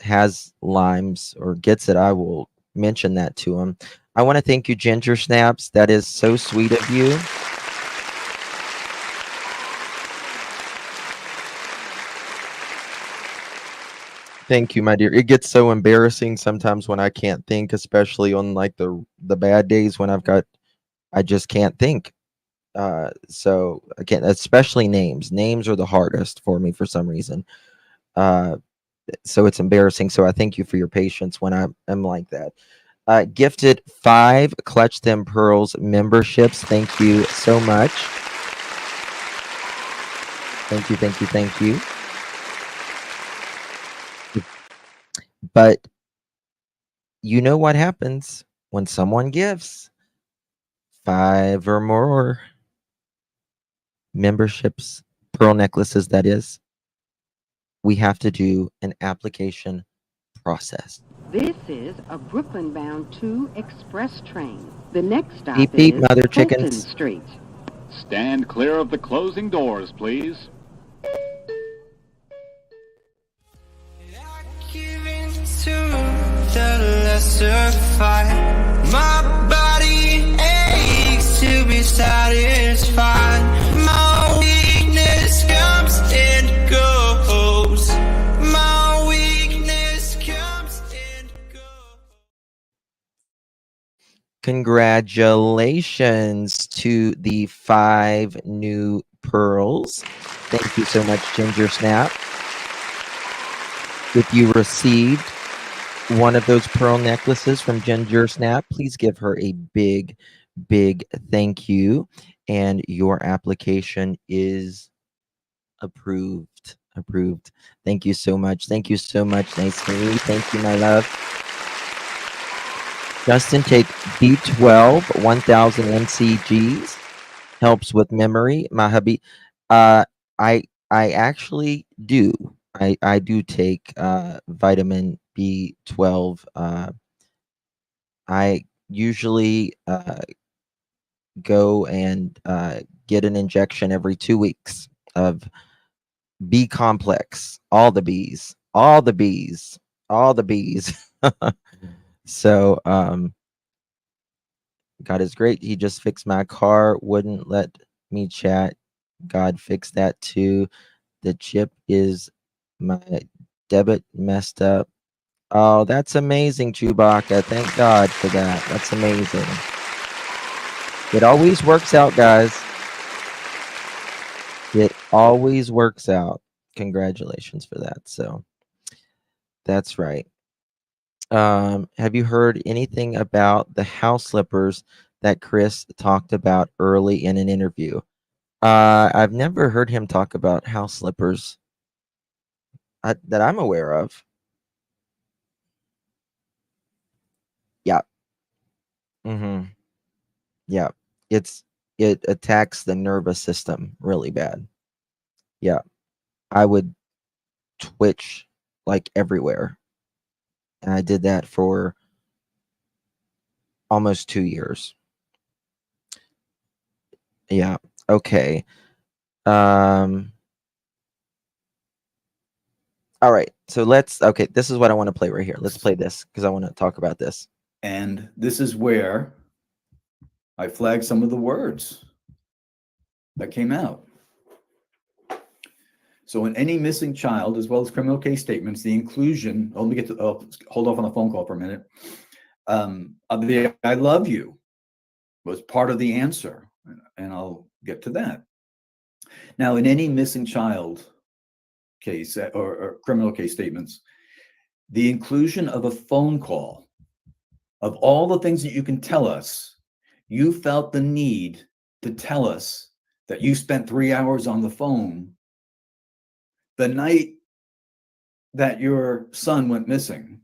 has limes or gets it, I will mention that to him. I want to thank you, Ginger Snaps. That is so sweet of you. Thank you, my dear. It gets so embarrassing sometimes when I can't think, especially on the bad days when I just can't think. So again, especially names. Names are the hardest for me for some reason. So it's embarrassing. So I thank you for your patience when I'm like that. Gifted 5 Clutch Them Pearls memberships. Thank you so much. Thank you. But you know what happens when someone gives 5 or more memberships, pearl necklaces, that is. We have to do an application process. This is a Brooklyn-bound 2 express train. The next stop Beep, beep, is mother Fulton chickens. Street. Stand clear of the closing doors, please. Giving to the lesser fight. My body aches to be satisfied. My weakness comes and goes. My weakness comes and Congratulations to the 5 new pearls. Thank you so much, Ginger Snap. If you received one of those pearl necklaces from Ginger Snap, please give her a big, big thank you. And your application is approved. Approved. Thank you so much. Thank you so much, Nice Marie. Thank you, my love. Justin, take B12, 1000 mcgs. Helps with memory. My hubby, I actually do. I do take vitamin B12. I usually go and get an injection every 2 weeks of B complex. All the B's. All the B's. All the B's. So God is great. He just fixed my car, wouldn't let me chat. God fixed that too. The chip is my debit messed up. Oh, that's amazing, Chewbacca. Thank God for that. That's amazing. It always works out, guys. It always works out. Congratulations for that. So that's right. Have you heard anything about the house slippers that Chris talked about early in an interview? I've never heard him talk about house slippers that I'm aware of. Yeah. Mm-hmm. Yeah. It attacks the nervous system really bad. Yeah. I would twitch like everywhere. And I did that for almost 2 years. Yeah. Okay. All right. So okay, this is what I want to play right here. Let's play this because I want to talk about this. And this is where I flagged some of the words that came out. So in any missing child, as well as criminal case statements, the inclusion, let me get to, hold off on the phone call for a minute. Of the I love you was part of the answer, and I'll get to that. Now, in any missing child case or criminal case statements, the inclusion of a phone call, of all the things that you can tell us, you felt the need to tell us that you spent 3 hours on the phone the night that your son went missing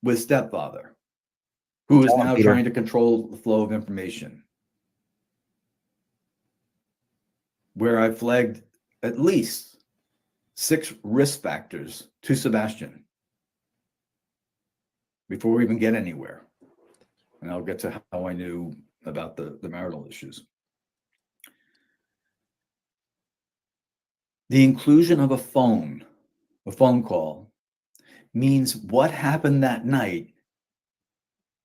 with Stepfather, who is now trying to control the flow of information. Where I flagged at least 6 risk factors to Sebastian before we even get anywhere. And I'll get to how I knew about the marital issues. The inclusion of a phone call, means what happened that night.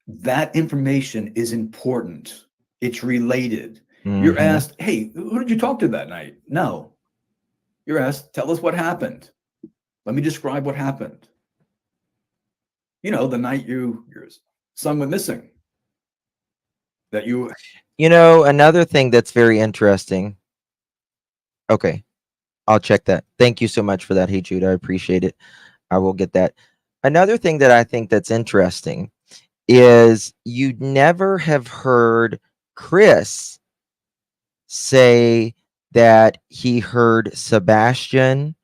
That information is important. It's related. You're asked, hey, who did you talk to that night? No. You're asked, tell us what happened. Let me describe what happened. You know, the night your son went missing. Another thing that's very interesting. Okay. I'll check that. Thank you so much for that. Hey, Jude, I appreciate it. I will get that. Another thing that I think that's interesting is you'd never have heard Chris say that he heard Sebastian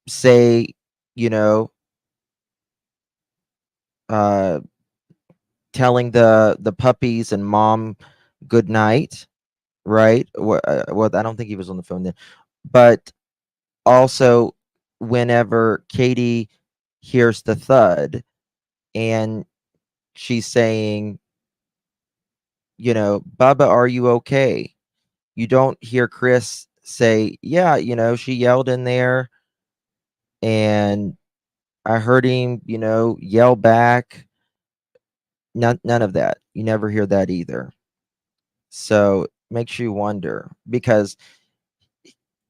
say, telling the puppies and mom good night, right? Well, I don't think he was on the phone then, but also whenever Katie hears the thud and she's saying, Bubba, are you okay? You don't hear Chris say, yeah, she yelled in there and I heard him, yell back. None of that. You never hear that either. So makes you wonder, because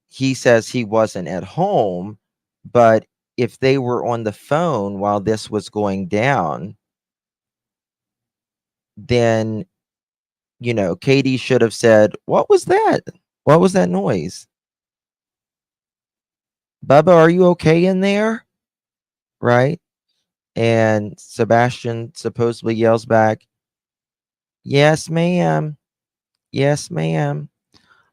he says he wasn't at home, but if they were on the phone while this was going down, then, Katie should have said, "What was that? What was that noise? Bubba, are you okay in there?" Right? And Sebastian supposedly yells back, "Yes, ma'am. Yes, ma'am."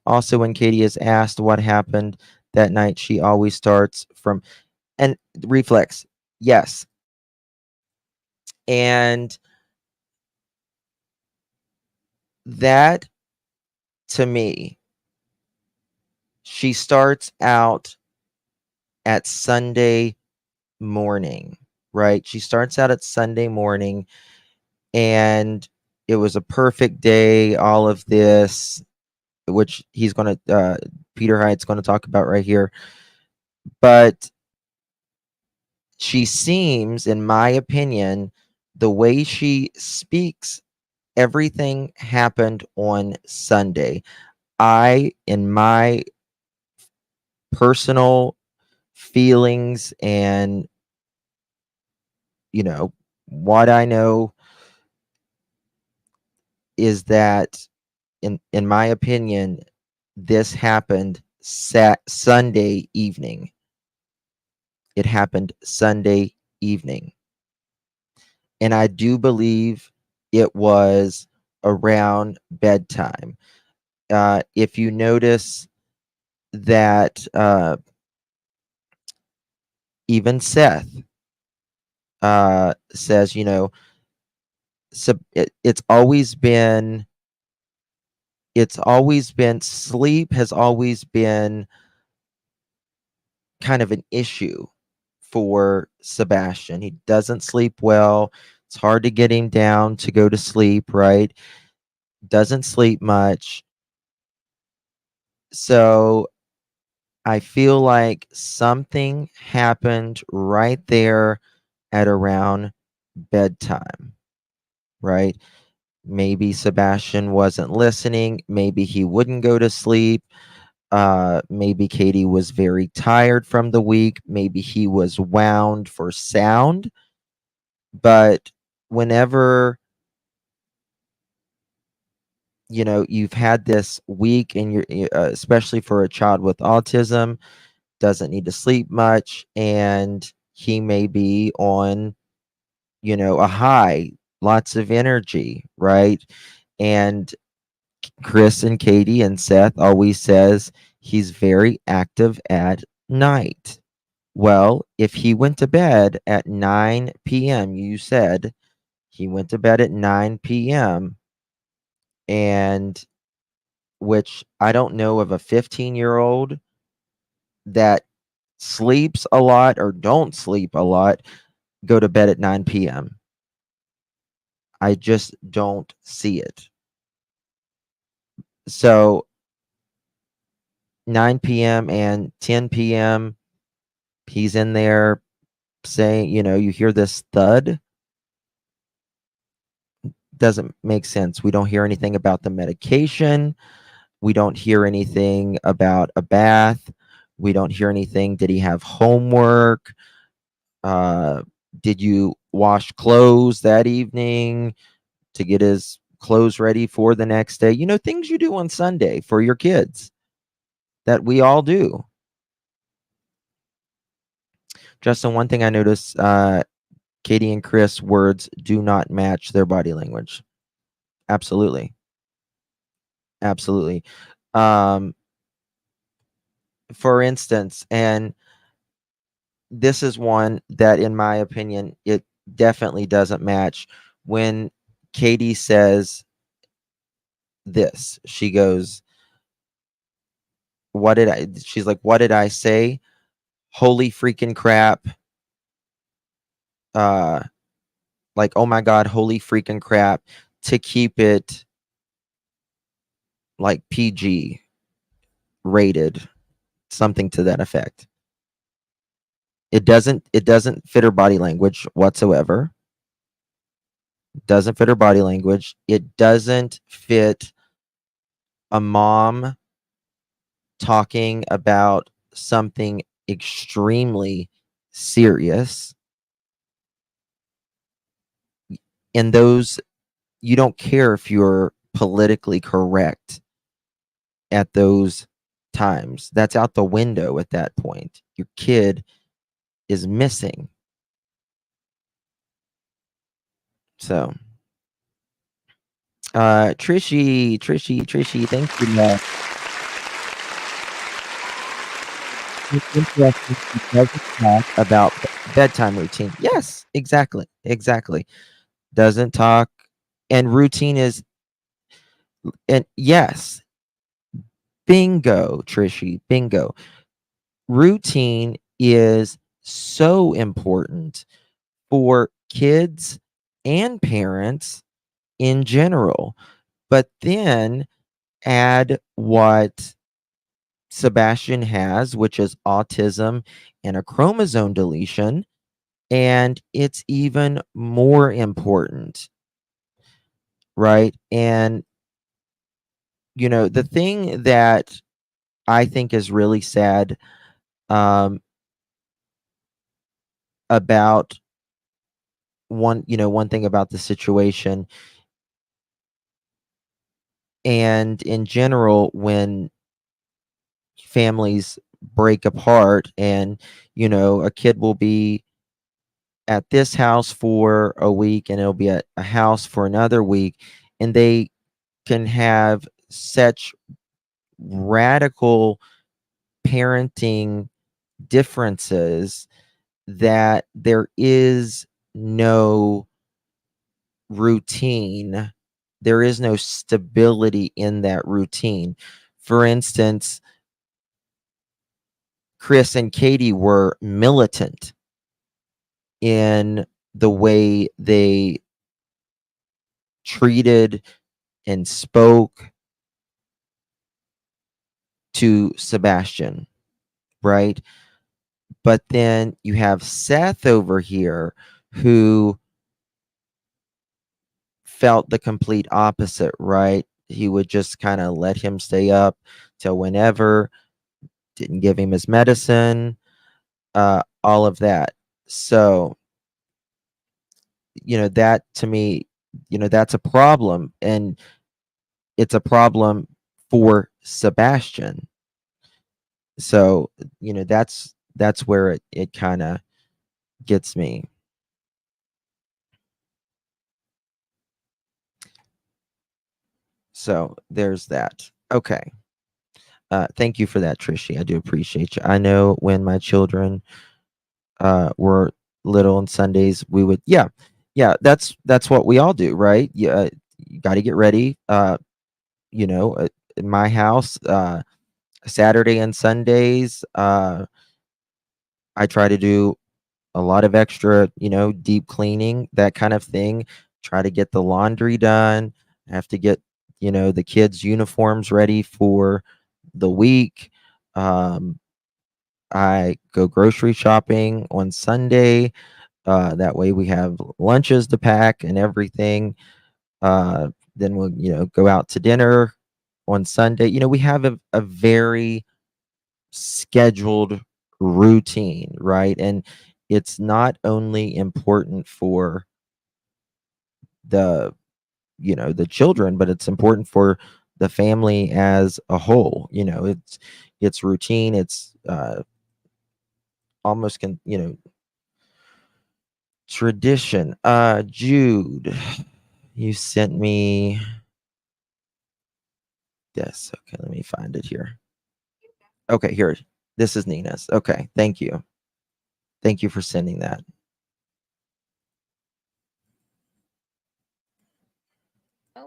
Also, when Katie is asked what happened that night, she always starts from, and reflex, yes. And that, to me, she starts out at Sunday morning, right? She starts out at Sunday morning, and it was a perfect day, all of this, which he's going to, Peter Hyde's going to talk about right here. But she seems, in my opinion, the way she speaks, everything happened on Sunday. In my personal feelings and, what I know is that, in my opinion, this happened Sunday evening. It happened Sunday evening. And I do believe it was around bedtime. If you notice that even Seth says, it's always been sleep has always been kind of an issue for Sebastian. He doesn't sleep well. It's hard to get him down to go to sleep, right? Doesn't sleep much. So I feel like something happened right there at around bedtime, right? Maybe Sebastian wasn't listening. Maybe he wouldn't go to sleep. Maybe Katie was very tired from the week. Maybe he was wound for sound. But whenever, you've had this week and especially for a child with autism, doesn't need to sleep much, and he may be on, a high, lots of energy, right? And Chris and Katie and Seth always says he's very active at night. Well, if he went to bed at 9 p.m., you said he went to bed at 9 p.m., and which I don't know of a 15-year-old that sleeps a lot or don't sleep a lot, go to bed at 9 p.m. I just don't see it. So 9 p.m. and 10 p.m., he's in there saying, you hear this thud. Doesn't make sense. We don't hear anything about the medication. We don't hear anything about a bath. We don't hear anything. Did he have homework? Did you wash clothes that evening to get his clothes ready for the next day? Things you do on Sunday for your kids that we all do. Justin, one thing I noticed, Katie and Chris' words do not match their body language. Absolutely. Absolutely. For instance, and this is one that, in my opinion, it definitely doesn't match. When Katie says this, she goes, she's like, "What did I say? Holy freaking crap." Like, "Oh my God, holy freaking crap," to keep it like PG rated, something to that effect. It doesn't fit her body language whatsoever. Doesn't fit her body language. It doesn't fit a mom talking about something extremely serious. And those you don't care if you're politically correct at those times. That's out the window at that point. Your kid is missing. So, Trishy, thank you. It's interesting she doesn't talk about bedtime routine. Yes, exactly. Doesn't talk, and routine is, and yes, bingo, Trishy, bingo. Routine is so important for kids and parents in general. But then add what Sebastian has, which is autism and a chromosome deletion, and it's even more important, right? And, the thing that I think is really sad, about one thing about the situation, and in general, when families break apart, and a kid will be at this house for a week and it'll be at a house for another week, and they can have such radical parenting differences that there is no routine, there is no stability in that routine. For instance, Chris and Katie were militant in the way they treated and spoke to Sebastian, right? But then you have Seth over here who felt the complete opposite, right? He would just kind of let him stay up till whenever, didn't give him his medicine, all of that. So, that to me, that's a problem. And it's a problem for Sebastian. So, that's where it kind of gets me. So there's that. Okay. Thank you for that, Trishy. I do appreciate you. I know when my children were little on Sundays, we would, yeah, that's what we all do, right? Yeah, you got to get ready. In my house, Saturday and Sundays, I try to do a lot of extra, deep cleaning, that kind of thing. Try to get the laundry done. I have to get, the kids' uniforms ready for the week. I go grocery shopping on Sunday. That way we have lunches to pack and everything. Then we'll, go out to dinner on Sunday. We have a very scheduled routine, right? And it's not only important for the the children, but it's important for the family as a whole. It's routine, it's almost tradition. Jude, you sent me this. Okay, let me find it here. Okay, here, this is Nina's. Okay, thank you for sending that.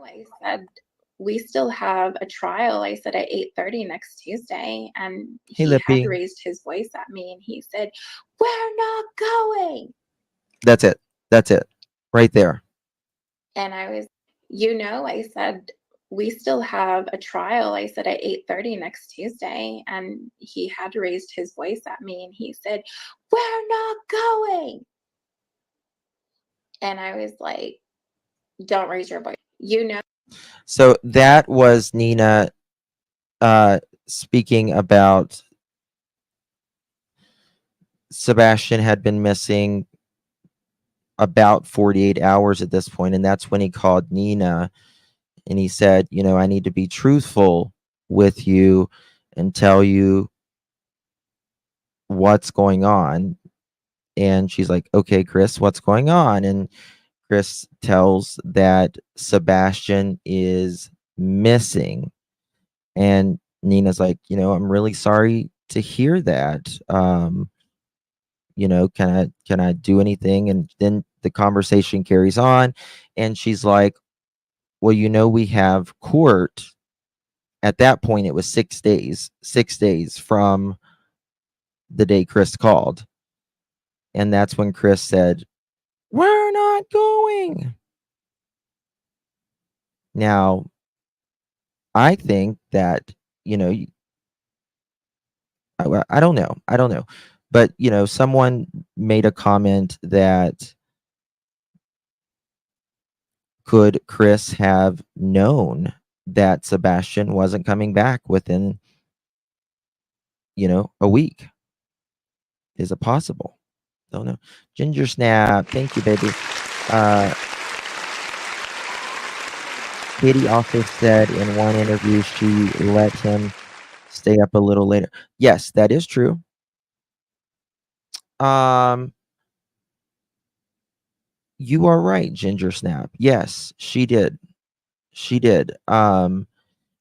I said, we still have a trial. I said at 8:30 next Tuesday, and Hey, he Lippy. had raised his voice at me and he said, "We're not going." That's it. Right there. And I was, I said, we still have a trial. I said at 8:30 next Tuesday, and he had raised his voice at me and he said, "We're not going." And I was like, don't raise your voice. So that was Nina speaking about Sebastian had been missing about 48 hours at this point, and that's when he called Nina and he said, you know, I need to be truthful with you and tell you what's going on. And she's like, okay, Chris, what's going on? And Chris tells that Sebastian is missing. And Nina's like, you know, I'm really sorry to hear that. You know, can I do anything? And then the conversation carries on, and she's like, well, you know, we have court. At that point, it was 6 days from the day Chris called. And that's when Chris said, we're not going. Now, I think that, you know, I don't know. I don't know. But, you know, someone made a comment that could Chris have known that Sebastian wasn't coming back within, you know, a week? Is it possible? Don't know. Ginger Snap, thank you, baby. Katie also said in one interview she let him stay up a little later. Yes, that is true. You are right, Ginger Snap. Yes, she did. She did.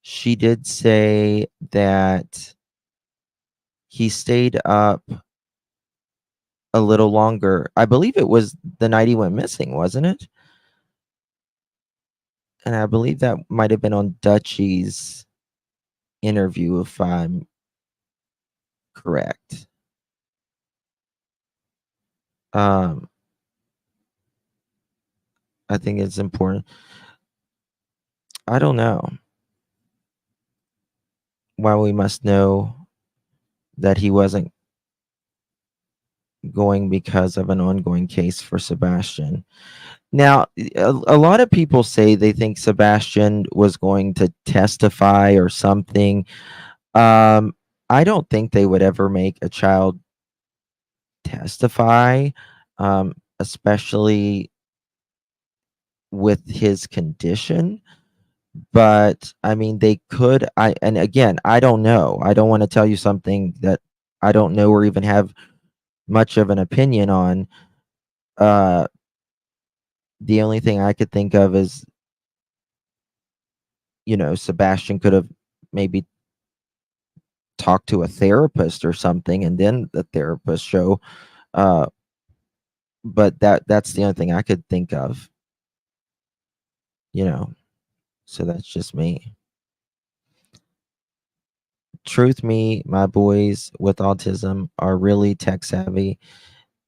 She did say that he stayed up a little longer. I believe it was the night he went missing, wasn't it? And I believe that might have been on Dutchie's interview, if I'm correct. I think it's important. I don't know why we must know that he wasn't going because of an ongoing case for Sebastian. Now, a lot of people say they think Sebastian was going to testify or something. I don't think they would ever make a child testify, especially with his condition. But I mean, they could. And again, I don't know. I don't want to tell you something that I don't know or even have much of an opinion on. The only thing I could think of is, you know, Sebastian could have maybe talked to a therapist or something, and then the therapist show. Uh, but that's the only thing I could think of. You know, so that's just me. Truth me, my boys with autism are really tech savvy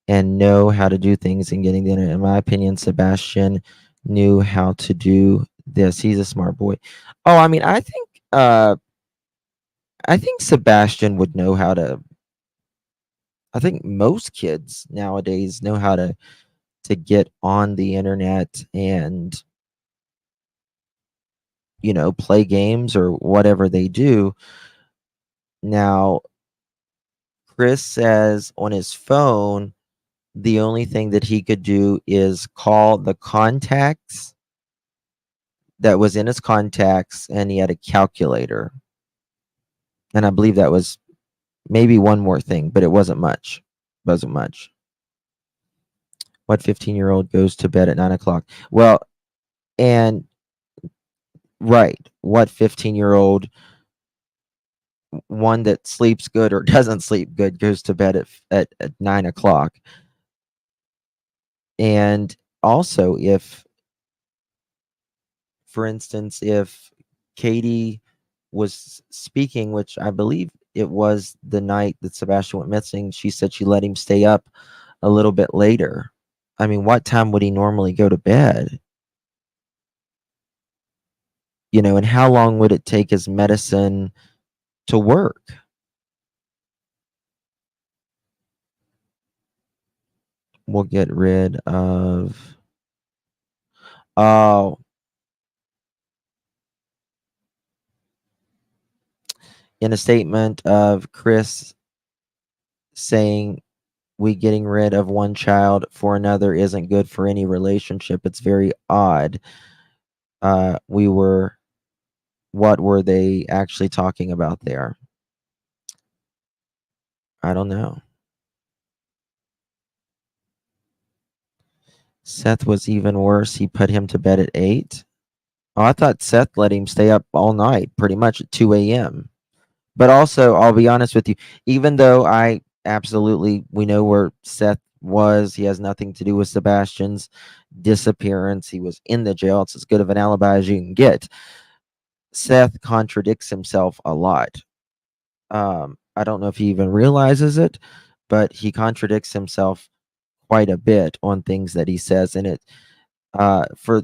and know how to do things and getting the internet. In my opinion, Sebastian knew how to do this. He's a smart boy. Oh, I mean, I think Sebastian would know how to. I think most kids nowadays know how to get on the internet and, you know, play games or whatever they do. Now, Chris says on his phone the only thing that he could do is call the contacts that was in his contacts, and he had a calculator. And I believe that was maybe one more thing, but it wasn't much. Wasn't much. What 15-year-old goes to bed at 9 o'clock? Well, and right, what 15-year-old, one that sleeps good or doesn't sleep good, goes to bed at 9 o'clock? And also, if, for instance, if Katie was speaking, which I believe it was the night that Sebastian went missing, she said she let him stay up a little bit later. I mean, what time would he normally go to bed? You know, and how long would it take his medicine to work? We'll get rid of. Oh, in a statement of Chris saying we getting rid of one child for another isn't good for any relationship. It's very odd. What were they actually talking about there? I don't know. Seth was even worse. He put him to bed at 8. Oh, I thought Seth let him stay up all night, pretty much at 2 a.m. But also, I'll be honest with you, even though we know where Seth was, he has nothing to do with Sebastian's disappearance. He was in the jail. It's as good of an alibi as you can get. Seth contradicts himself a lot. I don't know if he even realizes it, but he contradicts himself quite a bit on things that he says. And for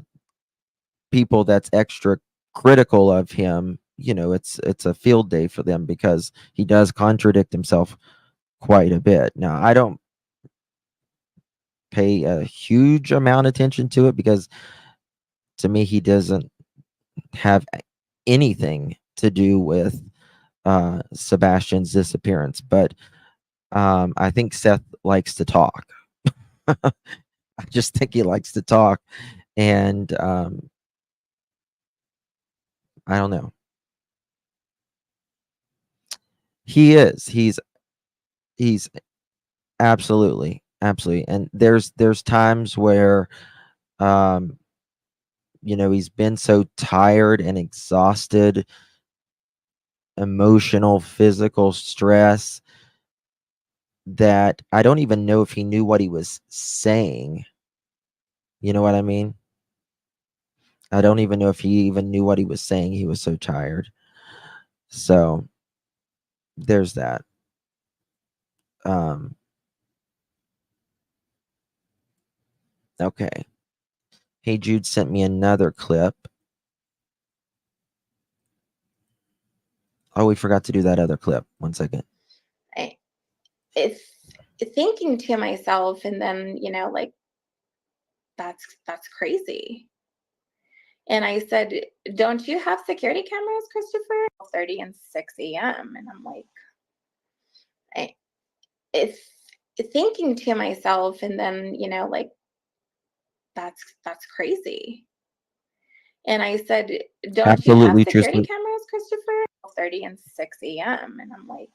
people that's extra critical of him, it's a field day for them because he does contradict himself quite a bit. Now, I don't pay a huge amount of attention to it because to me he doesn't have anything to do with Sebastian's disappearance, but I think Seth likes to talk. I just think he likes to talk, and I don't know. He is. He's absolutely, and there's times where he's been so tired and exhausted, emotional, physical stress, that I don't even know if he knew what he was saying. You know what I mean? I don't even know if he even knew what he was saying. He was so tired. So there's that. Okay. Hey Jude sent me another clip. Oh, we forgot to do that other clip. 1 second. It's thinking to myself, and then like, that's crazy. And I said, don't you have security cameras, Christopher? 30 and 6 a.m. And I'm like, it's thinking to myself, and then like, that's crazy. And I said, don't you have Absolutely, security Tristan. cameras, Christopher? 30 and 6 a.m. And I'm like,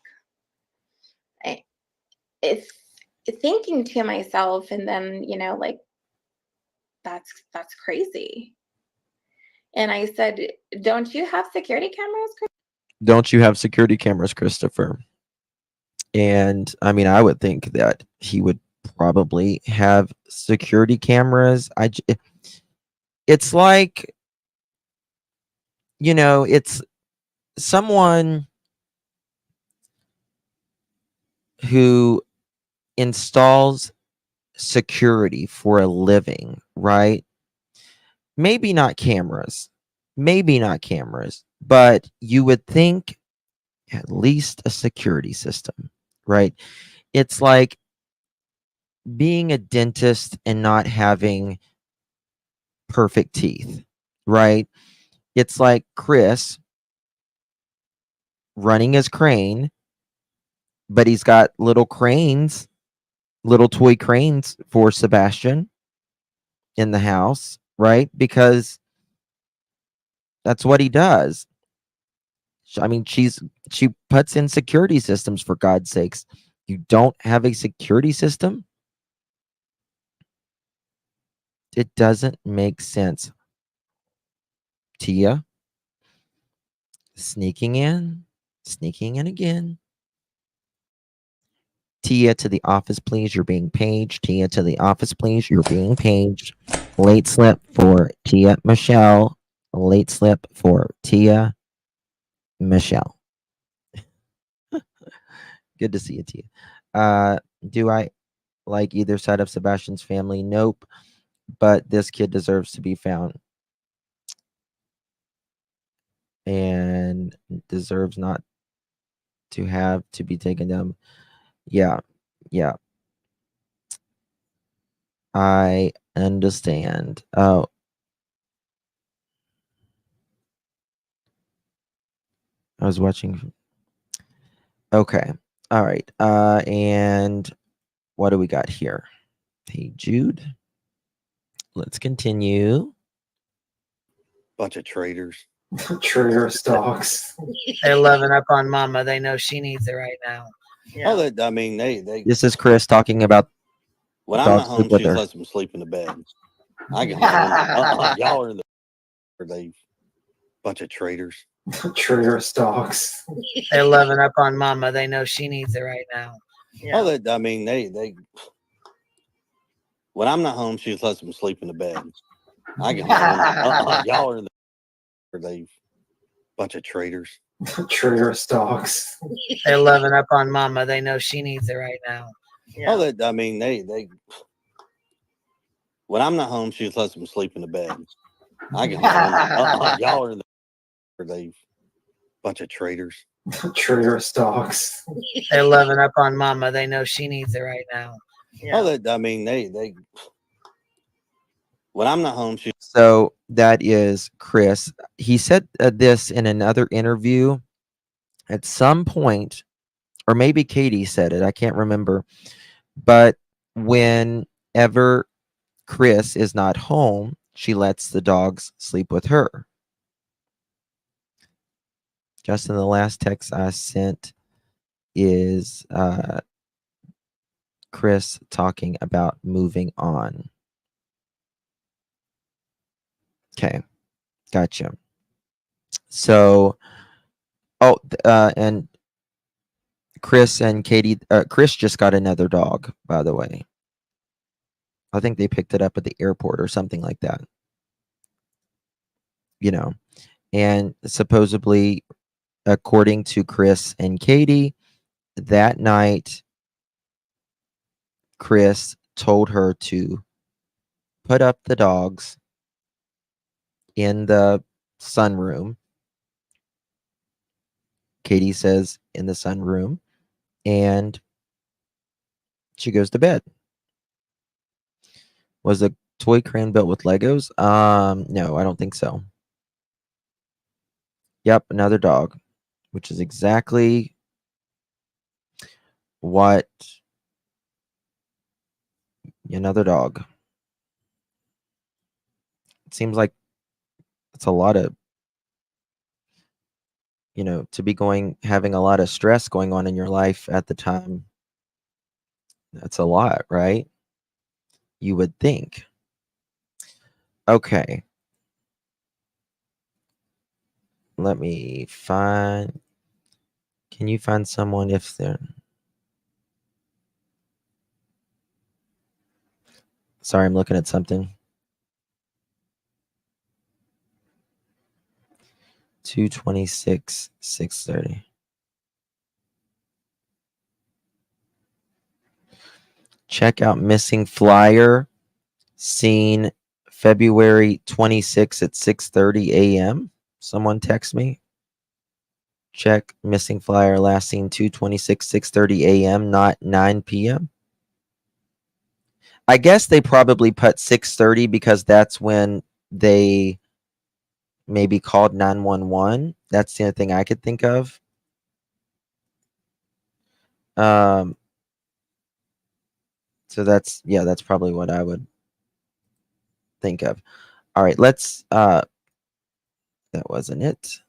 it's thinking to myself, and then like, that's crazy. And I said, don't you have security cameras, Don't you have security cameras, Christopher? And I mean, I would think that he would probably have security cameras. It's like, it's someone who installs security for a living, right? Maybe not cameras, but you would think at least a security system, right? It's like being a dentist and not having perfect teeth, right? It's like Chris running his crane, but he's got little cranes, little toy cranes for Sebastian in the house, right? Because that's what he does. I mean, she puts in security systems, for God's sakes. You don't have a security system? It doesn't make sense. Tia, sneaking in again. Tia, to the office, please. You're being paged. Tia, to the office, please. You're being paged. Late slip for Tia Michelle. Late slip for Tia Michelle. Good to see you, Tia. Do I like either side of Sebastian's family? Nope. But this kid deserves to be found and deserves not to have to be taken down. Yeah. I understand. Oh. I was watching. Okay. All right. And what do we got here? Hey, Jude. Let's continue. Bunch of traitors. Traitorous dogs. They're loving up on Mama. They know she needs it right now. Oh, that I mean, they. This is Chris talking about When I'm not dogs home, sleep with she her. lets them sleep in the bed. I can. Y'all are the. They bunch of traitors. Traitorous dogs. They're loving up on Mama. They know she needs it right now. Oh, that I mean, they. When I'm not home, she lets them sleep in the bed. I can. Y'all are the. They bunch of traitors. Traitorous dogs. They're loving up on Mama. They know she needs it right now. Oh, that I mean, they. When I'm not home, she lets them sleep in the bed. I can. Y'all are the. They bunch of traitors. Traitorous dogs. They're loving up on Mama. They know she needs it right now. Oh, that I mean, they. When I'm not home, she. So that is Chris. He said this in another interview at some point, or maybe Katie said it. I can't remember. But whenever Chris is not home, she lets the dogs sleep with her. Just in the last text I sent is Chris talking about moving on. Okay, gotcha. So, and Chris and Katie, Chris just got another dog, by the way. I think they picked it up at the airport or something like that. You know, and supposedly, according to Chris and Katie, that night, Chris told her to put up the dogs in the sunroom. Katie says in the sunroom, and she goes to bed. Was the toy crane built with Legos? No, I don't think so. Yep, another dog, which is exactly what another dog. It seems like it's a lot of, to be having a lot of stress going on in your life at the time. That's a lot, right? You would think. Okay. Let me find. Can you find someone if they're. Sorry, I'm looking at something. 226, 630. Check out missing flyer seen February 26 at 6:30 a.m. Someone text me. Check missing flyer last seen 226, 6:30 a.m., not 9 p.m. I guess they probably put 6:30 because that's when they maybe called 911. That's the only thing I could think of. So that's probably what I would think of. All right, let's that wasn't it.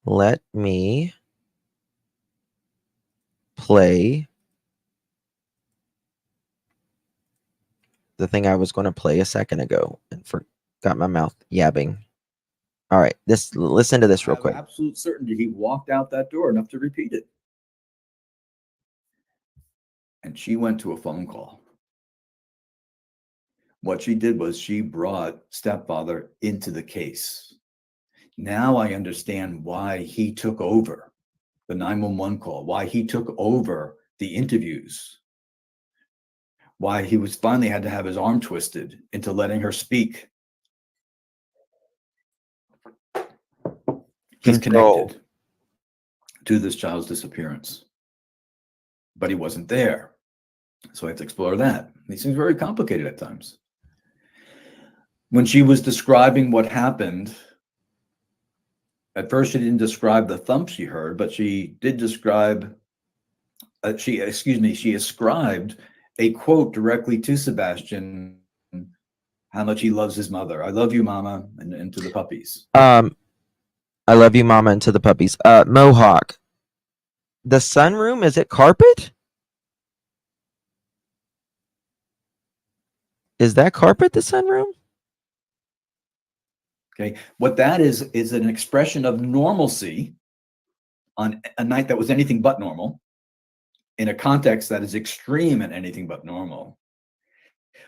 Let me play the thing I was going to play a second ago and got my mouth yabbing. All right, listen to this real quick. Absolute certainty he walked out that door enough to repeat it. And she went to a phone call. What she did was she brought Stepfather into the case. Now I understand why he took over the 911 call, why he took over the interviews, why he was finally had to have his arm twisted into letting her speak. He's connected to this child's disappearance, but he wasn't there. So I have to explore that. These things are very complicated at times. When she was describing what happened, at first she didn't describe the thump she heard, but she did describe she ascribed a quote directly to Sebastian, how much he loves his mother. I love you, Mama, and to the puppies. I love you, Mama, and to the puppies. Mohawk. The sunroom, is it carpet? Is that carpet the sunroom? Okay, what that is an expression of normalcy on a night that was anything but normal, in a context that is extreme and anything but normal.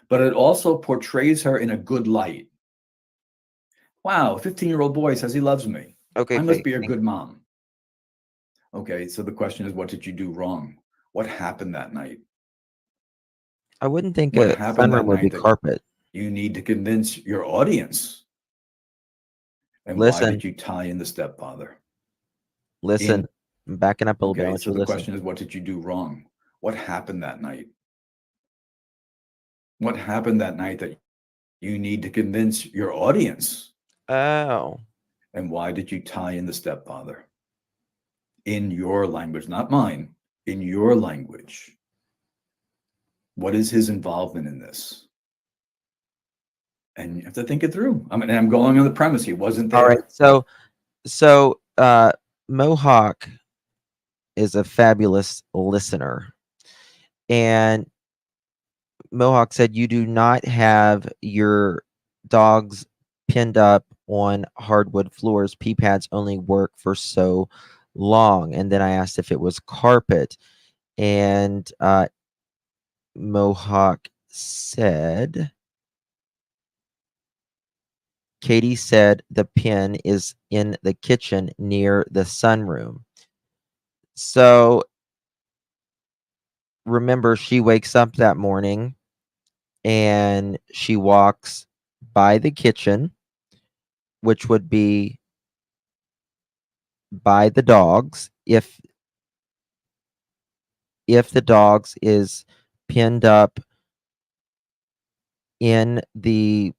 But it also portrays her in a good light. Wow, 15-year-old boy says he loves me. Okay, I must be a good mom. Okay, so the question is, what did you do wrong? What happened that night? I wouldn't think What a happened that sunroom would be night that carpet. you need to convince your audience? And why Listen, did you tie in the stepfather? listen, I'm backing up a little bit. I Okay, want so you to the listen. question is, what did you do wrong? What happened that night? What happened that night that you need to convince your audience? Oh, And why did you tie in the stepfather? In your language, not mine, in your language. What is his involvement in this? And you have to think it through. I mean, I'm going on the premise he wasn't there. all right. So Mohawk is a fabulous listener. And Mohawk said, you do not have your dogs pinned up on hardwood floors. Pee pads only work for so long. And then I asked if it was carpet. And Mohawk said, Katie said the pin is in the kitchen near the sunroom. So remember, she wakes up that morning and she walks by the kitchen, which would be by the dogs. If the dogs is pinned up in the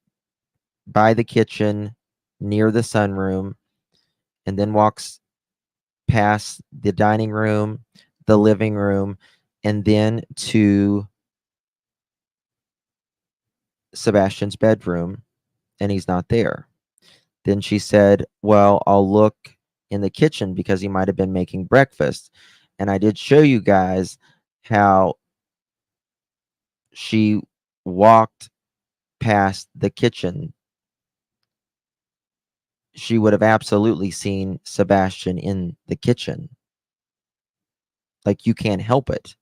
by the kitchen near the sunroom, and then walks past the dining room, the living room, and then to Sebastian's bedroom, and he's not there. Then she said, well, I'll look in the kitchen because he might have been making breakfast. And I did show you guys how she walked past the kitchen. She would have absolutely seen Sebastian in the kitchen. Like, you can't help it.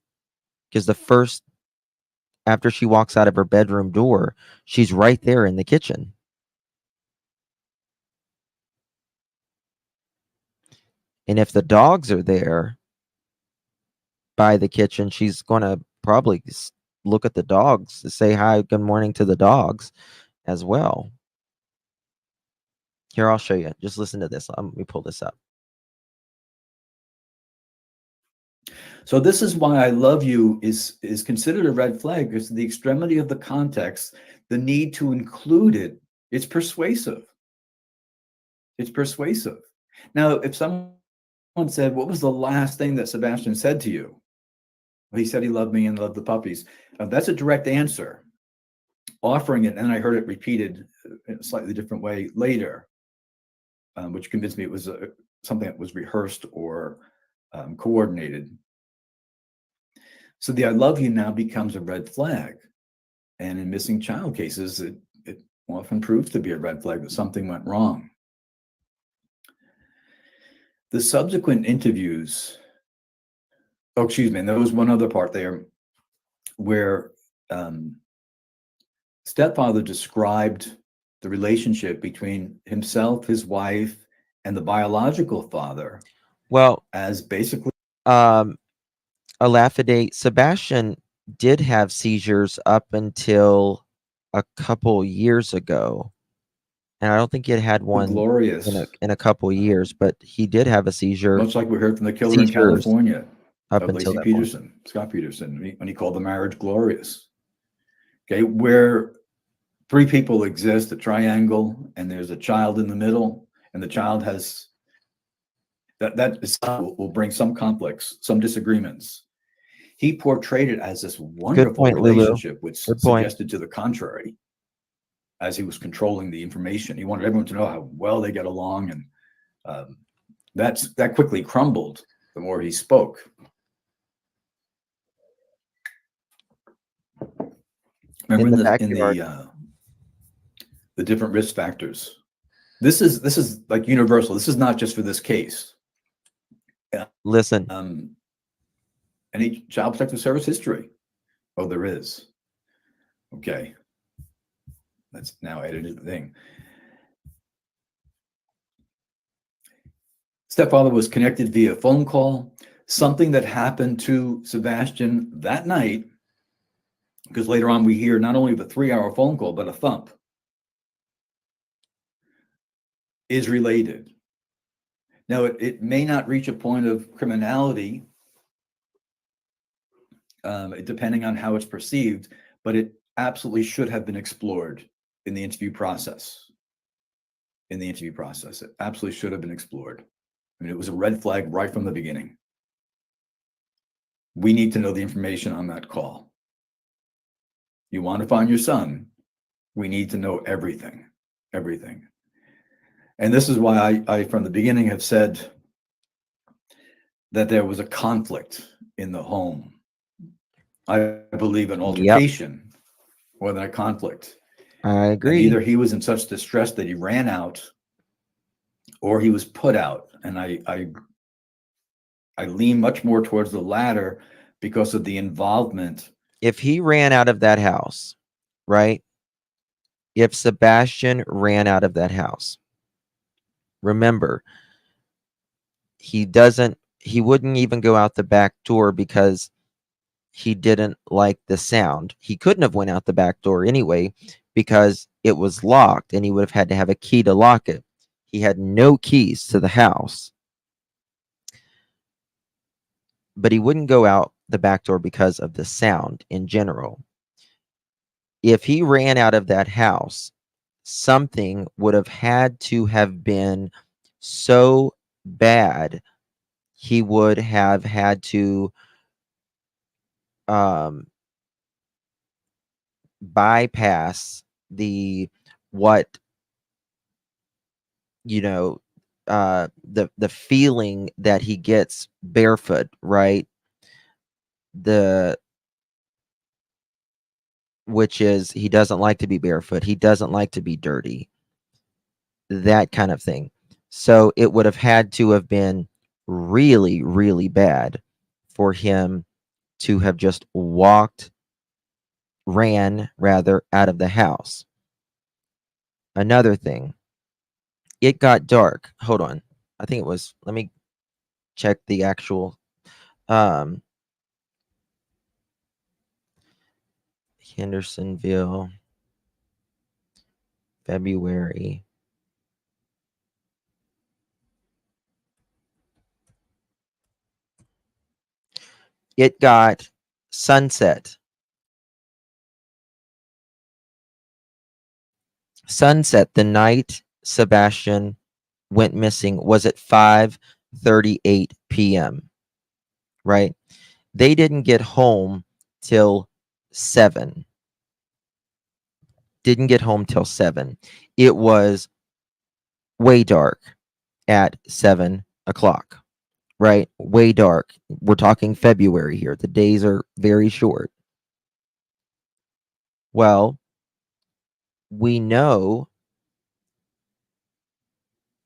Because after she walks out of her bedroom door, she's right there in the kitchen. And if the dogs are there by the kitchen, she's going to probably look at the dogs to say hi, good morning to the dogs as well. Here, I'll show you. Just listen to this. Let me pull this up. So this is why I love you is considered a red flag, because the extremity of the context, the need to include it, it's persuasive. It's persuasive. Now, if someone said, what was the last thing that Sebastian said to you? Well, he said he loved me and loved the puppies. That's a direct answer. Offering it, and I heard it repeated in a slightly different way later, which convinced me it was something that was rehearsed or coordinated. So the I love you now becomes a red flag. And in missing child cases, it often proves to be a red flag that something went wrong. The subsequent interviews, and there was one other part there where Stepfather described the relationship between himself, his wife, and the biological father. Well, as basically Alafide, Sebastian did have seizures up until a couple years ago. And I don't think he had one glorious in a couple years, but he did have a seizure. Much like we heard from the killer in California up of until Lacey that point. Peterson, Scott Peterson, when he called the marriage glorious. Okay, where three people exist, a triangle, and there's a child in the middle, and the child has that will bring some conflicts, some disagreements. He portrayed it as this wonderful point, Lulu. relationship, which Good point. suggested to the contrary, as he was controlling the information. He wanted everyone to know how well they get along, and that quickly crumbled the more he spoke. Remember the different risk factors. This is like universal. This is not just for this case. Listen. Any Child Protective Service history? Oh, there is. Okay. Let's now edit the thing. Stepfather was connected via phone call. Something that happened to Sebastian that night, because later on we hear not only the 3-hour phone call, but a thump, is related. Now, it may not reach a point of criminality, depending on how it's perceived, but it absolutely should have been explored in the interview process. It absolutely should have been explored. I mean, it was a red flag right from the beginning. We need to know the information on that call. You want to find your son, we need to know everything. And this is why I from the beginning have said that there was a conflict in the home. I believe an altercation more than a conflict. I agree. And either he was in such distress that he ran out, or he was put out. And I lean much more towards the latter because of the involvement. If he ran out of that house, right? If Sebastian ran out of that house, remember, he wouldn't even go out the back door because he didn't like the sound. He couldn't have went out the back door anyway because it was locked and he would have had to have a key to lock it. He had no keys to the house. But he wouldn't go out the back door because of the sound in general. If he ran out of that house, something would have had to have been so bad, he would have had to bypass the feeling that he gets barefoot, right? Which is he doesn't like to be barefoot. He doesn't like to be dirty. That kind of thing. So it would have had to have been really, really bad for him to have just ran out of the house. Another thing, it got dark. Hold on. I think it was, let me check the actual Hendersonville, February. It got sunset. Sunset the night Sebastian went missing was at 5:38 p.m. Right? They didn't get home till 7. Didn't get home till 7. It was way dark at 7 o'clock. Right? Way dark. We're talking February here. The days are very short. Well, we know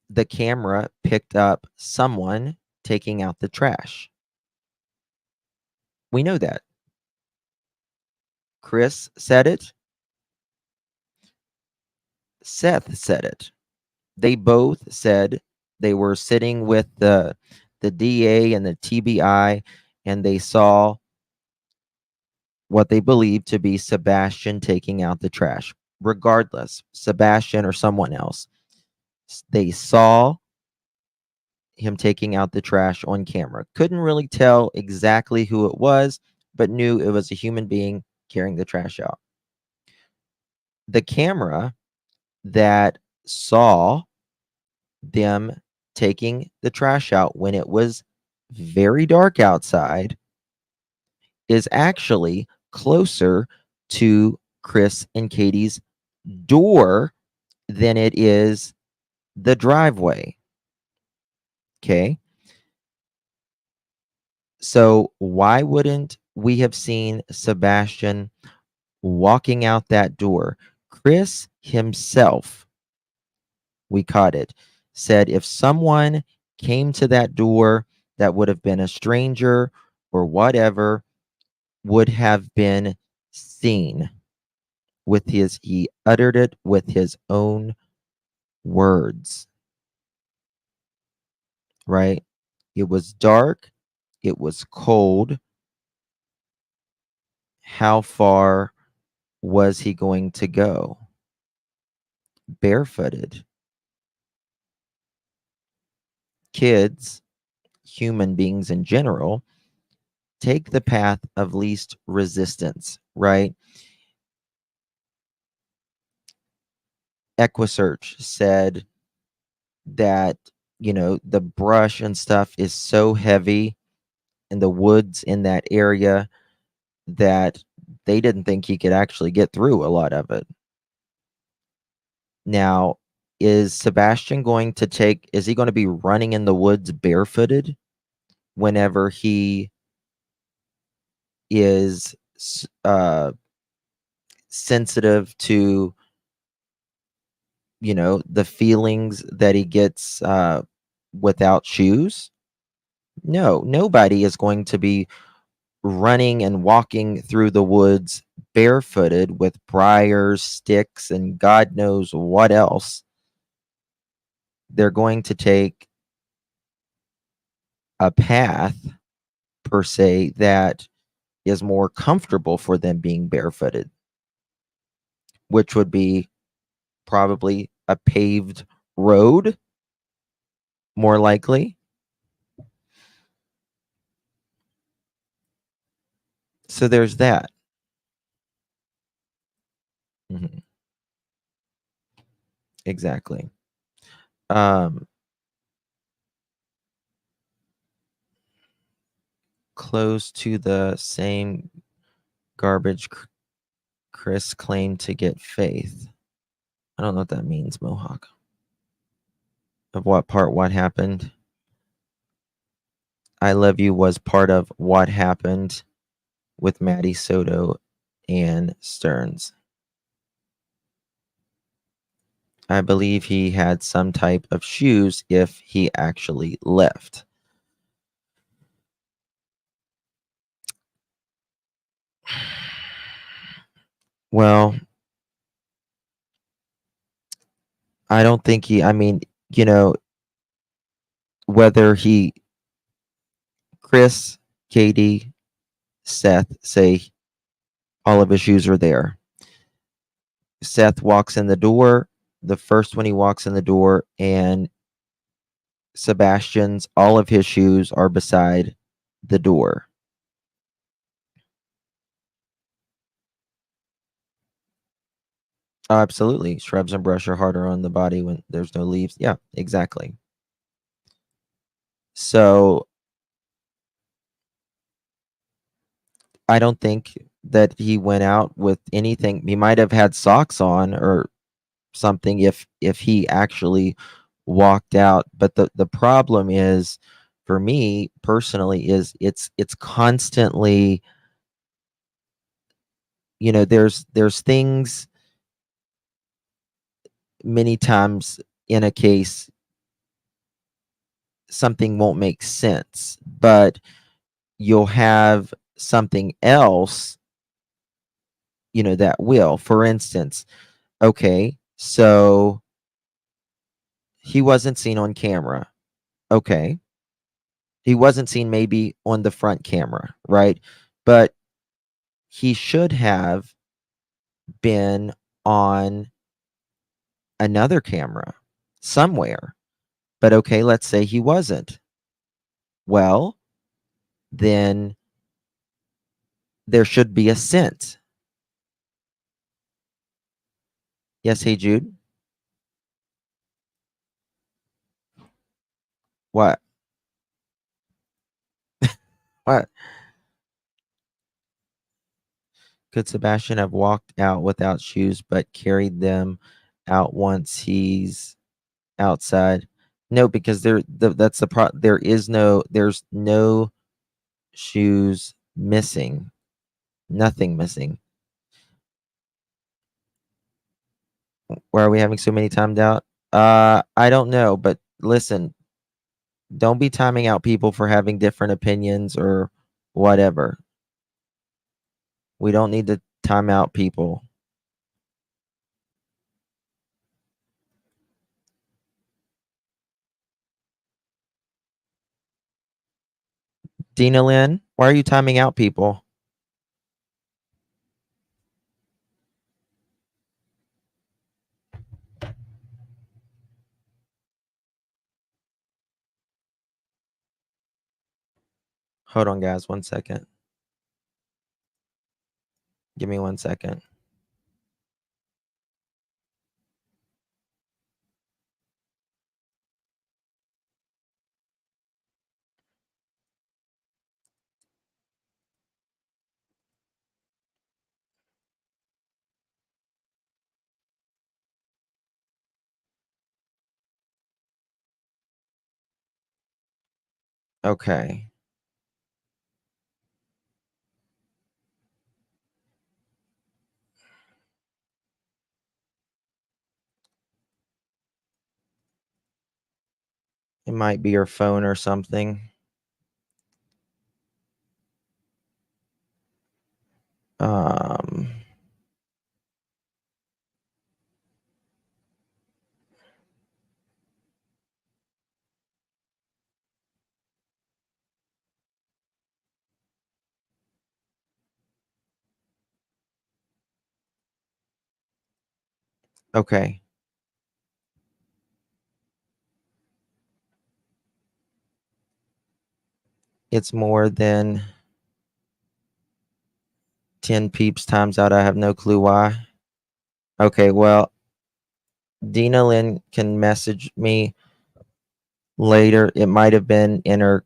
the camera picked up someone taking out the trash. We know that. Chris said it. Seth said it. They both said they were sitting with the DA and the TBI, and they saw what they believed to be Sebastian taking out the trash. Regardless, Sebastian or someone else, they saw him taking out the trash on camera. Couldn't really tell exactly who it was, but knew it was a human being carrying the trash out. The camera that saw them taking the trash out when it was very dark outside is actually closer to Chris and Katie's door than it is the driveway. Okay. So why wouldn't we have seen Sebastian walking out that door? Chris himself, we caught it, said if someone came to that door that would have been a stranger or whatever, would have been seen with his, he uttered it with his own words, right? It was dark, it was cold. How far was he going to go? Barefooted. Kids, human beings in general, take the path of least resistance, right? EquiSearch said that, you know, the brush and stuff is so heavy in the woods in that area that they didn't think he could actually get through a lot of it. Now, is Sebastian going to take, is he going to be running in the woods barefooted whenever he is sensitive to, you know, the feelings that he gets without shoes? No, nobody is going to be running and walking through the woods barefooted with briars, sticks, and God knows what else. They're going to take a path, per se, that is more comfortable for them being barefooted, which would be probably a paved road, more likely. So there's that. Mhm. Exactly. Close to the same garbage Chris claimed to get faith. I don't know what that means, Mohawk. Of what part, what happened? I Love You was part of what happened with Maddie Soto and Stearns. I believe he had some type of shoes if he actually left. Well, I don't think he, I mean, you know, whether he, Chris, Katie, Seth say all of his shoes are there. Seth walks in the door, the first one he walks in the door, and Sebastian's, all of his shoes are beside the door. Absolutely. Shrubs and brush are harder on the body when there's no leaves. Yeah, exactly. So I don't think that he went out with anything. He might have had socks on or something if he actually walked out. But the problem is, for me personally, is it's constantly, you know, there's things many times in a case something won't make sense, but you'll have something else, you know, that will. For instance, okay, so he wasn't seen on camera. Okay. He wasn't seen maybe on the front camera, right? But he should have been on another camera somewhere. But okay, let's say he wasn't. Well, then there should be a scent. Yes, hey Jude. What? What? Could Sebastian have walked out without shoes but carried them out once he's outside? No, because that's the there's no shoes missing. Nothing missing. Why are we having so many timed out? I don't know, but listen, don't be timing out people for having different opinions or whatever. We don't need to time out people. Dina Lynn, why are you timing out people? Hold on, guys, 1 second. Give me 1 second. Okay. It might be your phone or something. Um, okay. It's more than 10 peeps times out. I have no clue why. Okay, well, Dina Lynn can message me later. It might have been in her.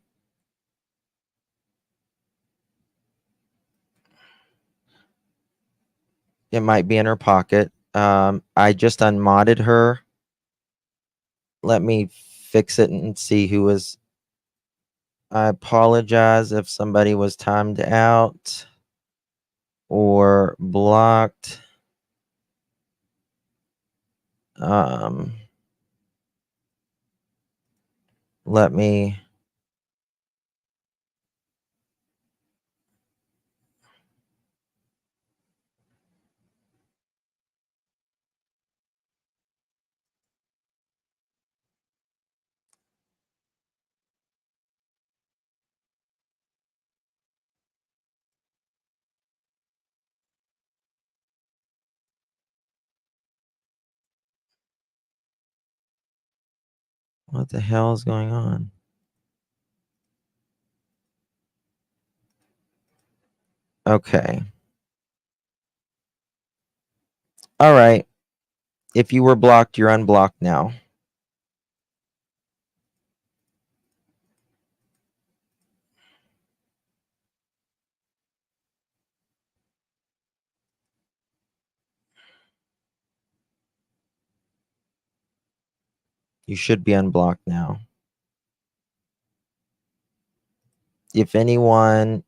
It might be in her pocket. I just unmodded her. Let me fix it and see who was. I apologize if somebody was timed out or blocked. Let me. What the hell is going on? Okay. All right. If you were blocked, you're unblocked now. You should be unblocked now. If anyone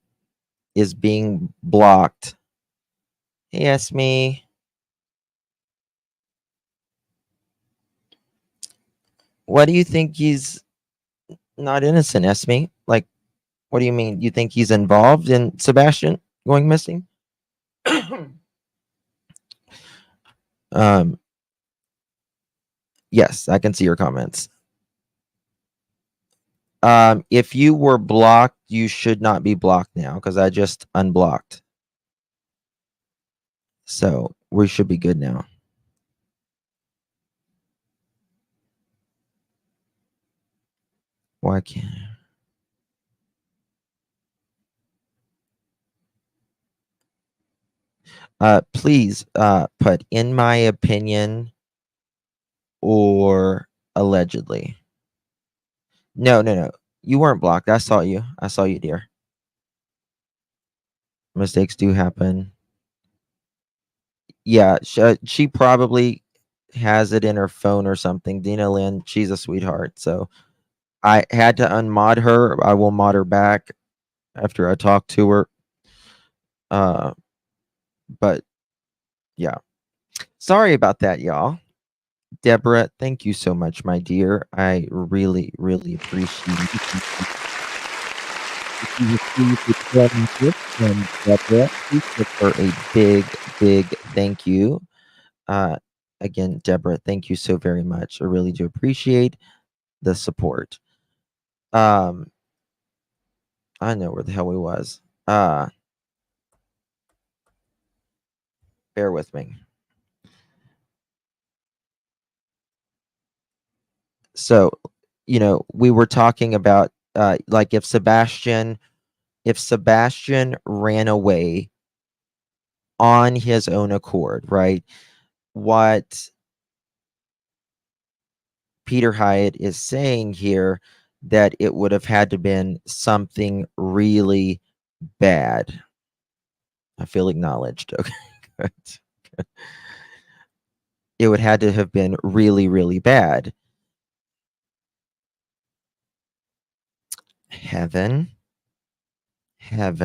is being blocked, yes, me. What do you think he's not innocent, Esme? Like, what do you mean? You think he's involved in Sebastian going missing? Yes, I can see your comments. If you were blocked, you should not be blocked now because I just unblocked. So we should be good now. Why can't please put in my opinion or allegedly. No. You weren't blocked. I saw you, dear. Mistakes do happen. Yeah, she probably has it in her phone or something. Dina Lynn, she's a sweetheart. So I had to unmod her. I will mod her back after I talk to her. But yeah. Sorry about that, y'all. Deborah, thank you so much, my dear. I really, really appreciate it. If you received a threatening gift from Deborah, please give her a big, big thank you. Again, Deborah, thank you so very much. I really do appreciate the support. I know where the hell we was. Bear with me. So, we were talking about like if Sebastian ran away on his own accord, right? What Peter Hyatt is saying here, that it would have had to been something really bad. I feel acknowledged. Okay, good. It would had to have been really, really bad. Heaven. I'm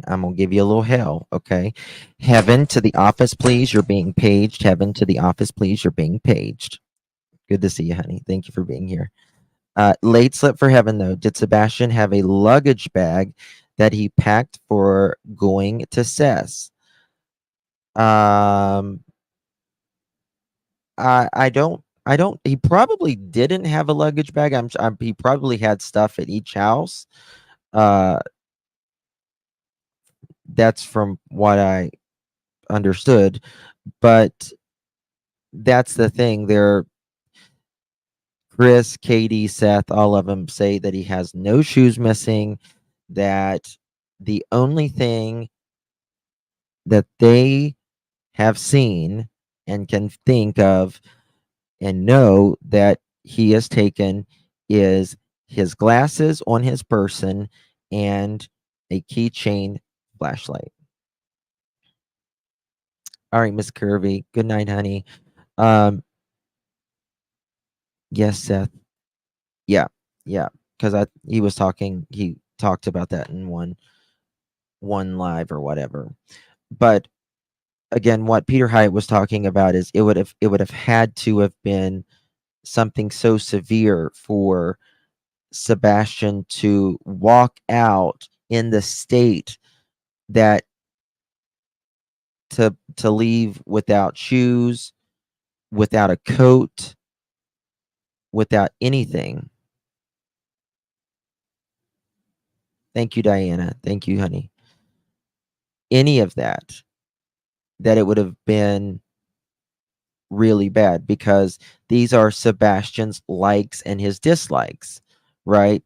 gonna give you a little hell, okay? Heaven, to the office, please. You're being paged. Heaven, to the office, please. You're being paged. Good to see you, honey. Thank you for being here. Late slip for heaven, though. Did Sebastian have a luggage bag that he packed for going to Seth? I don't. He probably didn't have a luggage bag. He probably had stuff at each house. That's from what I understood, but that's the thing. Chris, Katie, Seth, all of them say that he has no shoes missing. That the only thing that they have seen and can think of and know that he has taken is his glasses on his person and a keychain flashlight. All right, Miss Curvy. Good night, honey. Yes, Seth. Yeah, because he talked about that in one live or whatever. But again, what Peter Hyatt was talking about is it would have had to have been something so severe for Sebastian to walk out in the state that to leave without shoes, without a coat, without anything. Thank you, Diana. Thank you, honey. Any of that it would have been really bad, because these are Sebastian's likes and his dislikes, right?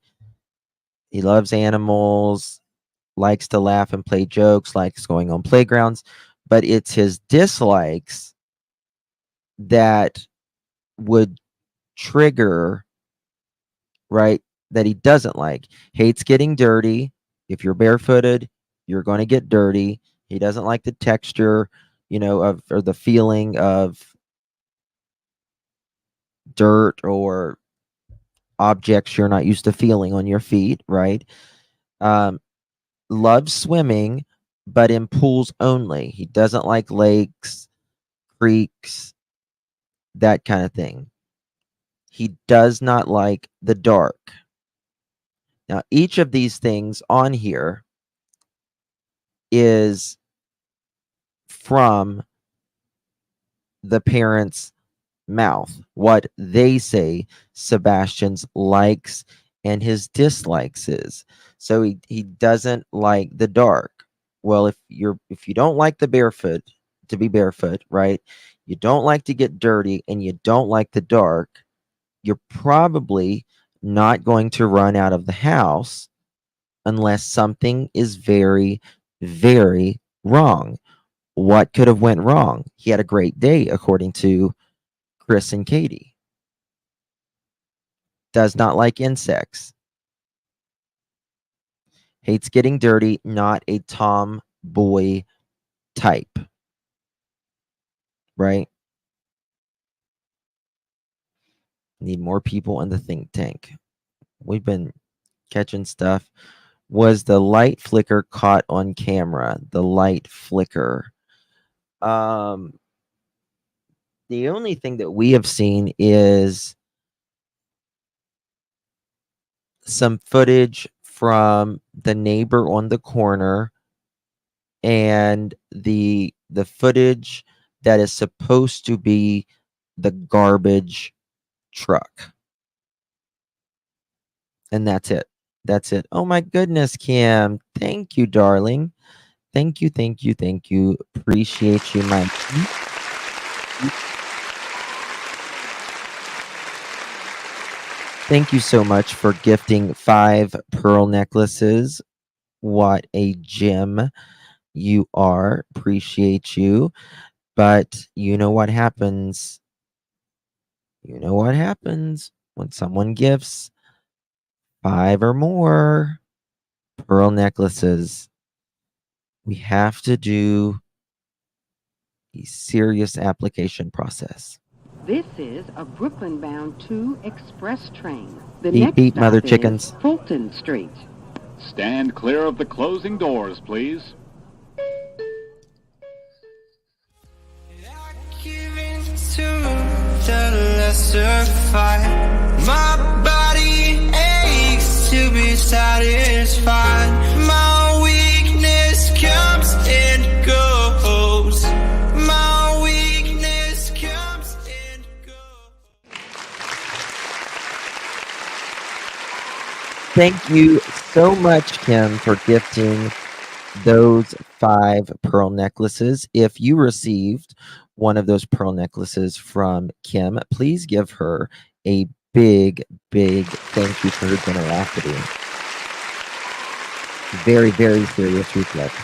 He loves animals, likes to laugh and play jokes, likes going on playgrounds, but it's his dislikes that would trigger, right? That he doesn't like. Hates getting dirty. If you're barefooted, you're going to get dirty. He doesn't like the texture, or the feeling of dirt or objects you're not used to feeling on your feet, right? Loves swimming, but in pools only. He doesn't like lakes, creeks, that kind of thing. He does not like the dark. Now, each of these things on here is from the parents' mouth, what they say Sebastian's likes and his dislikes is. So he doesn't like the dark. Well, if you don't like to be barefoot, right? You don't like to get dirty and you don't like the dark, you're probably not going to run out of the house unless something is very, very wrong. What could have went wrong? He had a great day, according to Chris and Katie. Does not like insects. Hates getting dirty. Not a Tom boy type, right? Need more people in the think tank. We've been catching stuff. Was the light flicker caught on camera? The light flicker. The only thing that we have seen is some footage from the neighbor on the corner and the footage that is supposed to be the garbage truck. And that's it. That's it. Oh my goodness, Kim. Thank you, darling. Thank you, thank you, thank you. Appreciate you, Mike. Thank you so much for gifting 5 pearl necklaces. What a gem you are. Appreciate you. But you know what happens? You know what happens when someone gifts 5 or more pearl necklaces. We have to do a serious application process. This is a Brooklyn-bound 2 express train. The Beep, next beep, mother stop chickens. is Fulton Street. Stand clear of the closing doors, please. Giving to the lesser fight. My body aches to be satisfied. My weakness comes and goes. My weakness comes and goes. Thank you so much, Kim, for gifting those 5 pearl necklaces. If you received one of those pearl necklaces from Kim, please give her a big, big thank you for her generosity. Very, very serious request.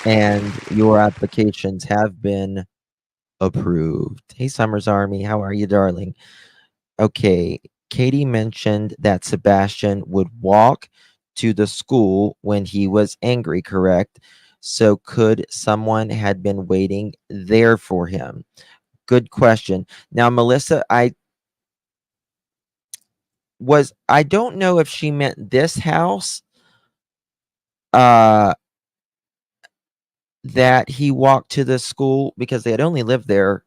And your applications have been approved. Hey, Summers Army, how are you, darling? Okay, Katie mentioned that Sebastian would walk to the school when he was angry, correct? So could someone had been waiting there for him? Good question. Now, Melissa, I don't know if she meant this house that he walked to the school, because they had only lived there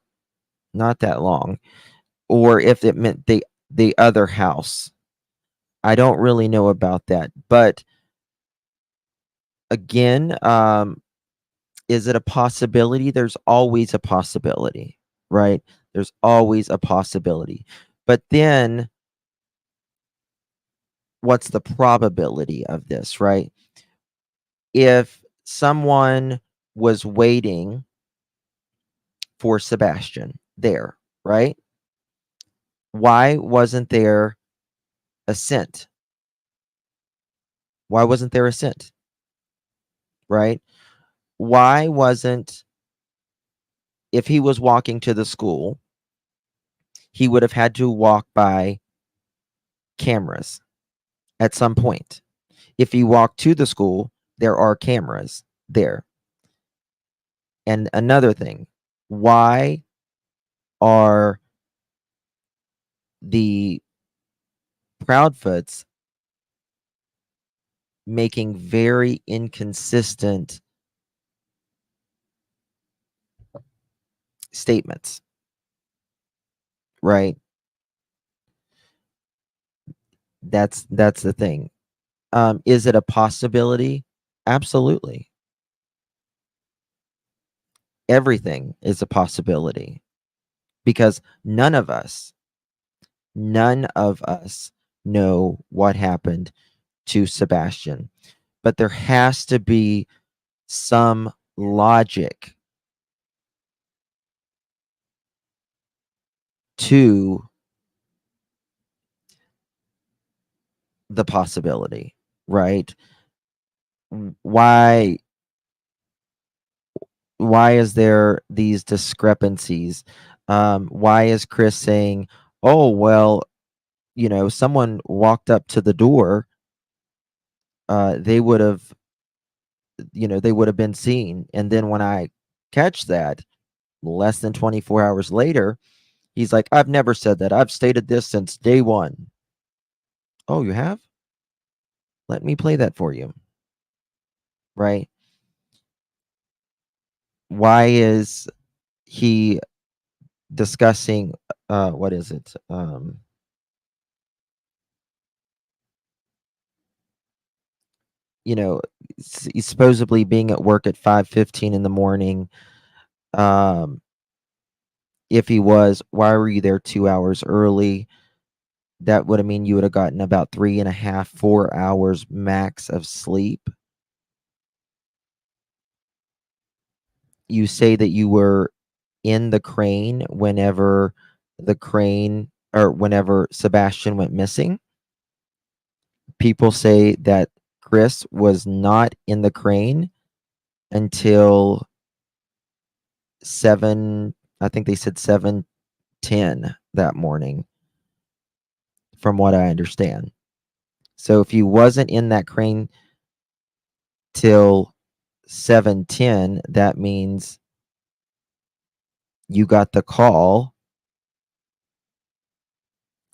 not that long, or if it meant the other house. I don't really know about that, but again, is it a possibility? There's always a possibility, right? There's always a possibility. But then what's the probability of this, right? If someone was waiting for Sebastian there, right? Why wasn't there a scent? Why wasn't there a scent? Right? Why wasn't, if he was walking to the school, he would have had to walk by cameras at some point. If he walked to the school, there are cameras there. And another thing, why are the Proudfoots making very inconsistent statements? Right? That's the thing. Is it a possibility? Absolutely. Everything is a possibility, because none of us know what happened to Sebastian. But there has to be some logic to the possibility, right? Why is there these discrepancies? Why is Chris saying, oh, well, someone walked up to the door, they would have they would have been seen. And then when I catch that less than 24 hours later, he's like, I've never said that. I've stated this since day one. Oh, you have? Let me play that for you. Right? Why is he discussing what is it? He's supposedly being at work at 5:15 in the morning. If he was, why were you there 2 hours early? That would have mean you would have gotten about 3.5, 4 hours max of sleep. You say that you were in the crane whenever Sebastian went missing. People say that Chris was not in the crane until 7, I think they said 7:10 that morning, from what I understand. So if he wasn't in that crane till 7:10, that means you got the call.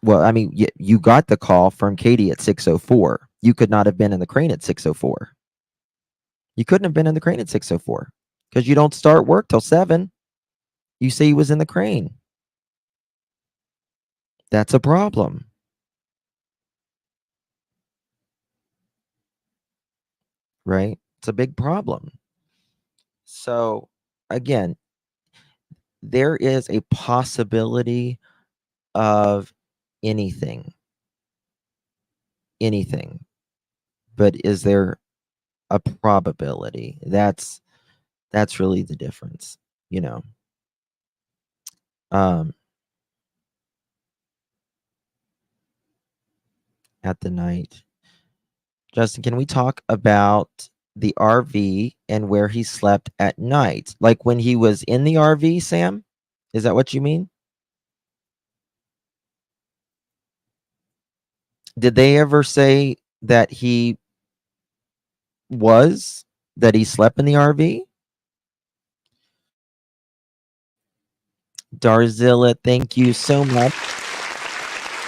Well, I mean, you got the call from Katie at 6:04. You could not have been in the crane at 6:04. You couldn't have been in the crane at 6:04 because you don't start work till 7. You say he was in the crane. That's a problem. Right? It's a big problem. So, again, there is a possibility of anything. Anything. But is there a probability? That's really the difference, at the night. Justin, can we talk about the RV and where he slept at night? Like when he was in the RV, Sam? Is that what you mean? Did they ever say that he slept in the RV? Darzilla, thank you so much.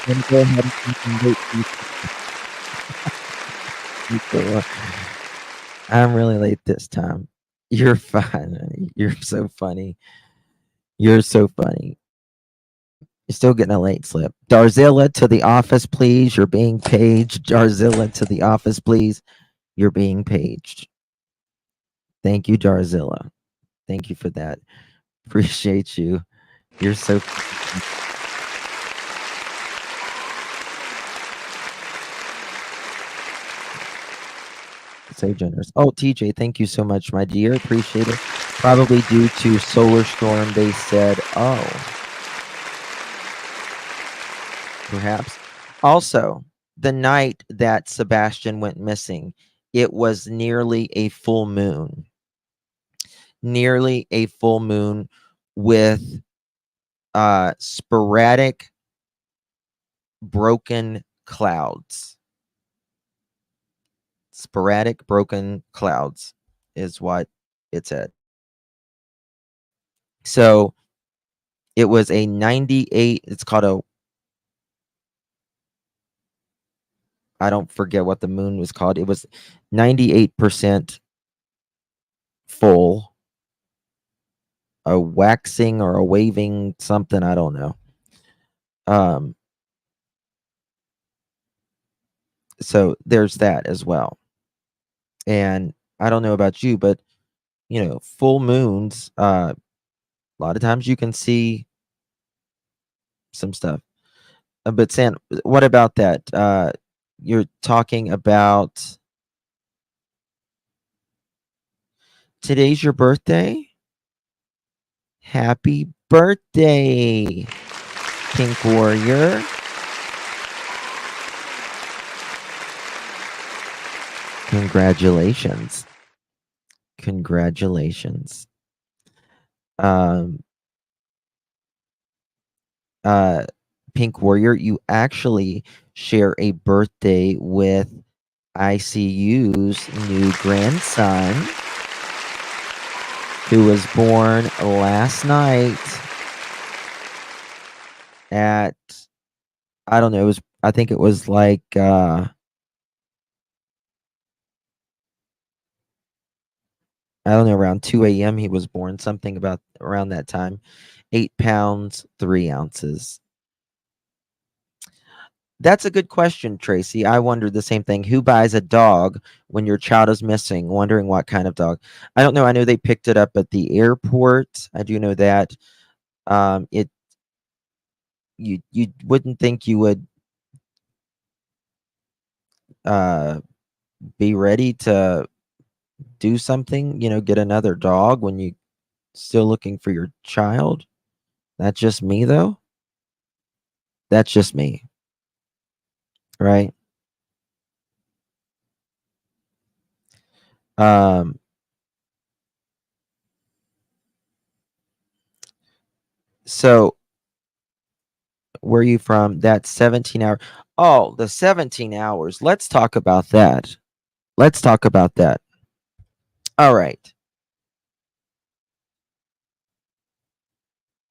Let me go ahead and I'm really late this time. You're fine. You're so funny. You're so funny. You're still getting a late slip. Darzilla to the office, please. You're being paged. Darzilla to the office, please. You're being paged. Thank you, Darzilla. Thank you for that. Appreciate you. You're so generous. Oh, TJ, thank you so much, my dear. Appreciate it. Probably due to solar storm, they said, oh. Perhaps. Also, the night that Sebastian went missing, it was nearly a full moon. Nearly a full moon with sporadic broken clouds. Sporadic broken clouds is what it said. So it was a 98, it's called a, I don't forget what the moon was called. It was 98% full, a waxing or a waving something, I don't know. So there's that as well. And I don't know about you, but full moons, a lot of times you can see some stuff. But Sam, what about that? You're talking about today's your birthday? Happy birthday, Pink Warrior. Congratulations. Congratulations. Pink Warrior, you actually share a birthday with ICU's new grandson, who was born last night at, I don't know, I think it was like I don't know, around 2 a.m. he was born, something about around that time. 8 pounds, 3 ounces. That's a good question, Tracy. I wondered the same thing. Who buys a dog when your child is missing? Wondering what kind of dog. I don't know. I know they picked it up at the airport. I do know that. You wouldn't think you would be ready to do something, get another dog when you still looking for your child. That's just me though. That's just me. Right? So where are you from? That's 17 hours. Oh, the 17 hours. Let's talk about that. Let's talk about that. All right.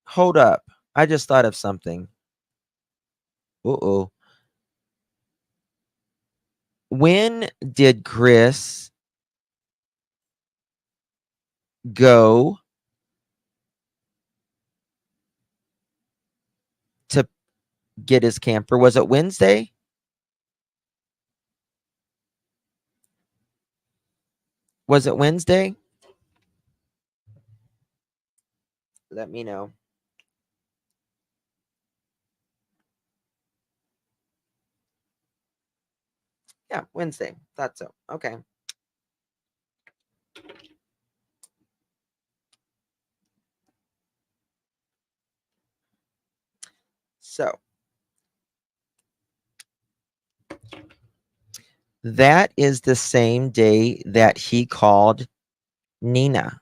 Hold up. I just thought of something. Uh-oh. When did Chris go to get his camper? Was it Wednesday? Was it Wednesday? Let me know. Yeah, Wednesday. Thought so. Okay. So that is the same day that he called Nina.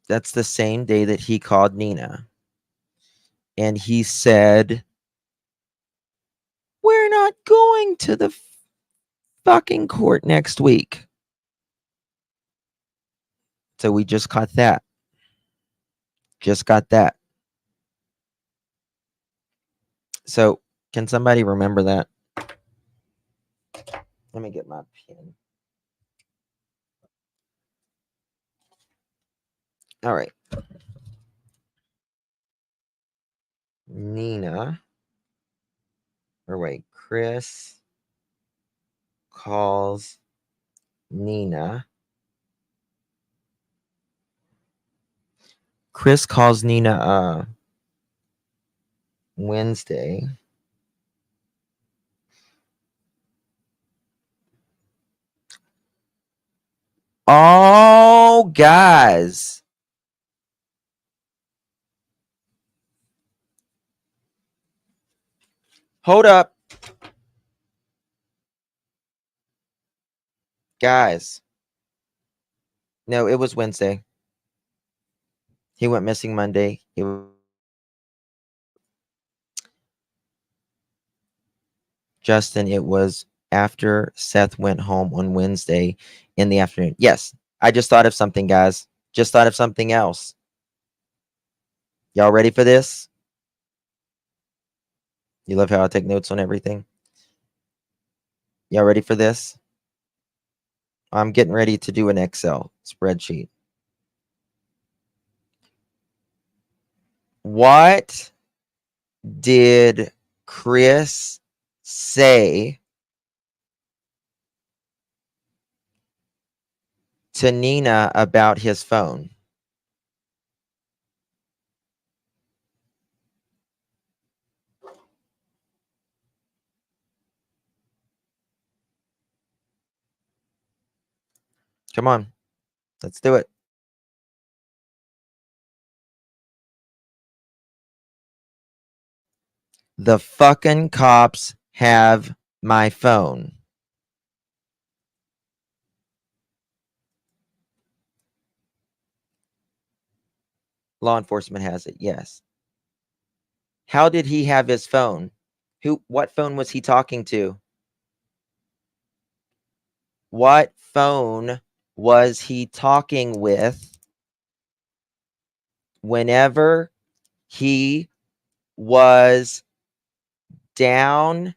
That's the same day that he called Nina. And he said, we're not going to the fucking court next week. So we just caught that. Just got that. So can somebody remember that? Let me get my pen. All right. Nina. Or wait, Chris calls Nina. Chris calls Nina Wednesday. Oh, guys. Hold up. Guys. No, it was Wednesday. He went missing Monday. Justin, it was after Seth went home on Wednesday in the afternoon. Yes, I just thought of something, guys. Just thought of something else. Y'all ready for this? You love how I take notes on everything? Y'all ready for this? I'm getting ready to do an Excel spreadsheet. What did Chris say to Nina about his phone? Come on. Let's do it. The fucking cops have my phone. Law enforcement has it, yes. How did he have his phone? What phone was he talking to? What phone was he talking with whenever he was down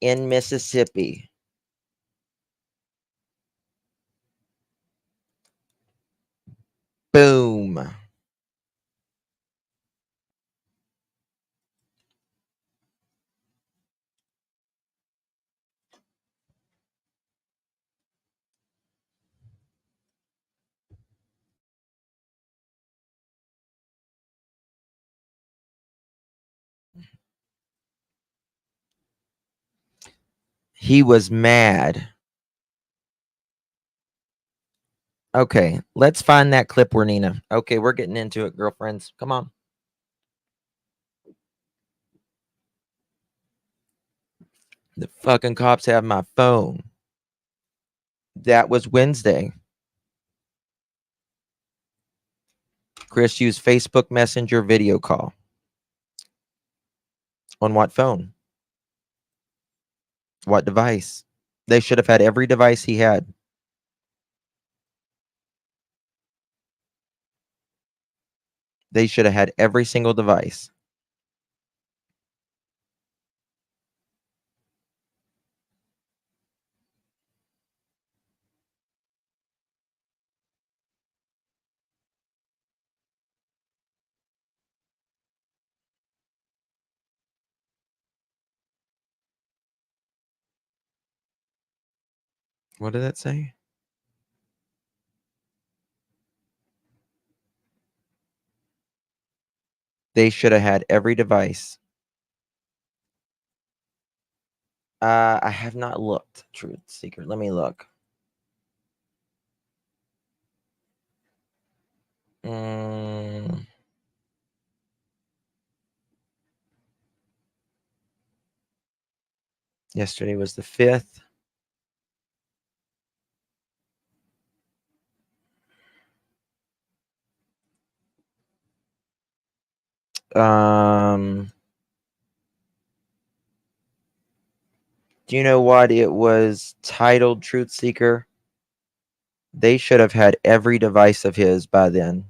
in Mississippi? Boom. He was mad. Okay, let's find that clip where Nina. Okay, we're getting into it, girlfriends. Come on. The fucking cops have my phone. That was Wednesday. Chris used Facebook Messenger video call. On what phone? What device? They should have had every device he had. They should have had every single device. What did that say? They should have had every device. I have not looked. Truth Seeker. Let me look. Yesterday was the 5th. Do you know what it was titled, Truth Seeker? They should have had every device of his by then.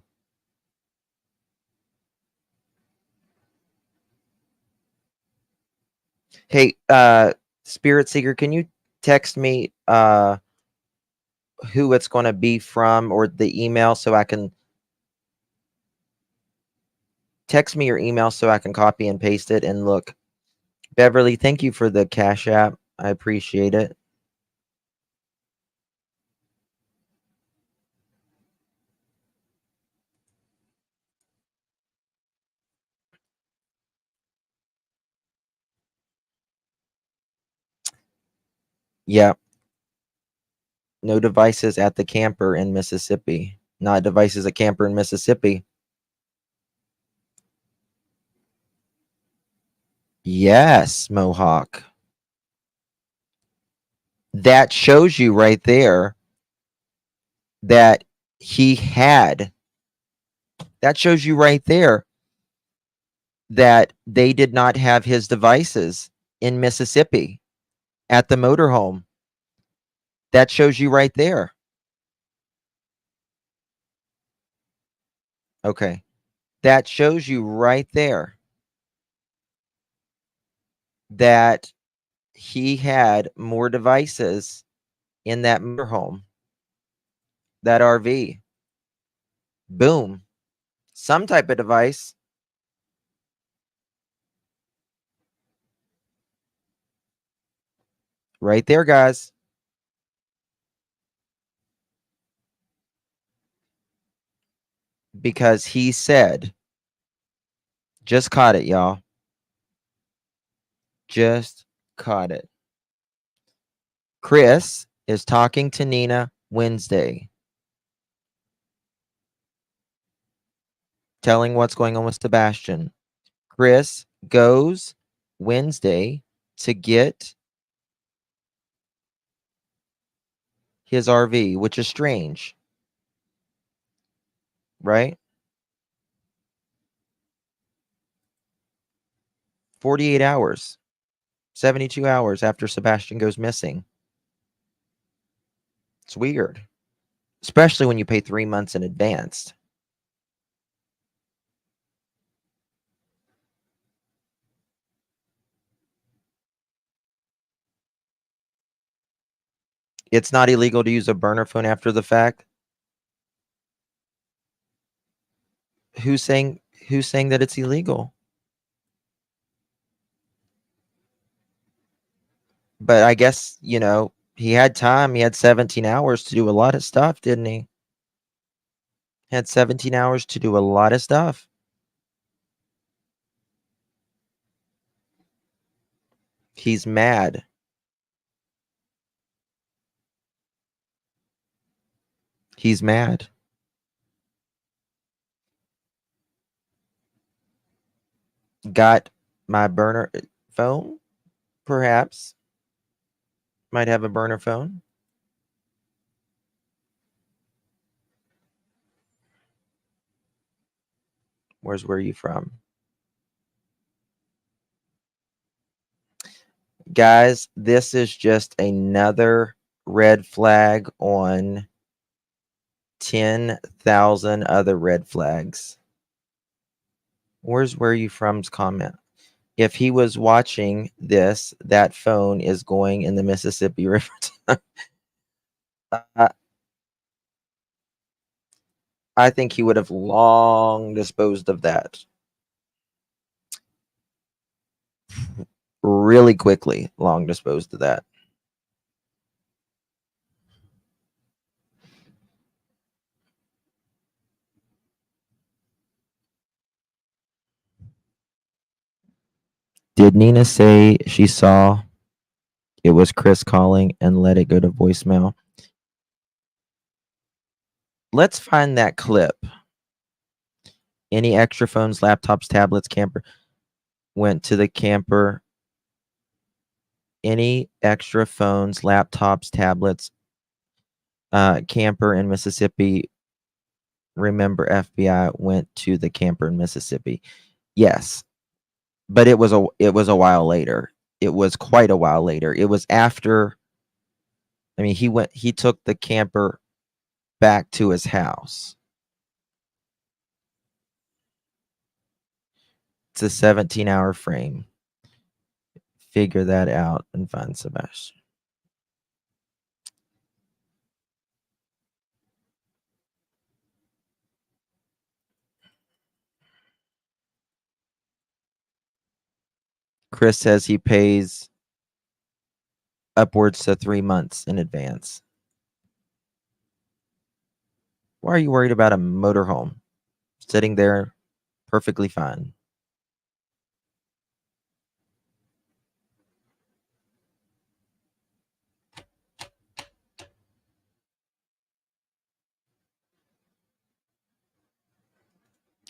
Hey, Spirit Seeker, can you text me who it's going to be from or the email so I can text me your email so I can copy and paste it and look. Beverly, thank you for the Cash App. I appreciate it. Yeah. No devices at the camper in Mississippi. Not devices at camper in Mississippi. Yes, Mohawk. That shows you right there that he had. That shows you right there that they did not have his devices in Mississippi at the motorhome. That shows you right there. Okay. That shows you right there that he had more devices in that motorhome, that RV. Boom. Some type of device. Right there, guys. Because he said, just caught it, y'all. Just caught it. Chris is talking to Nina Wednesday, telling what's going on with Sebastian. Chris goes Wednesday to get his RV, which is strange, right? 48 hours, 72 hours after Sebastian goes missing. It's weird, especially when you pay 3 months in advance. It's not illegal to use a burner phone after the fact. Who's saying that it's illegal? But I guess, he had time. He had 17 hours to do a lot of stuff, didn't he? He had 17 hours to do a lot of stuff. He's mad. He's mad. Got my burner phone? Perhaps. Might have a burner phone. Where are you from? Guys, this is just another red flag on 10,000 other red flags. Where's where you from's comment? If he was watching this, that phone is going in the Mississippi River. I think he would have long disposed of that. Really quickly, long disposed of that. Did Nina say she saw it was Chris calling and let it go to voicemail? Let's find that clip. Any extra phones, laptops, tablets, camper went to the camper. Any extra phones, laptops, tablets, camper in Mississippi. Remember, FBI went to the camper in Mississippi. Yes, but it was a while later. It was quite a while later. It was after. I mean, he took the camper back to his house. It's a 17-hour frame. Figure that out and find Sebastian. Chris says he pays upwards to 3 months in advance. Why are you worried about a motorhome? Sitting there perfectly fine.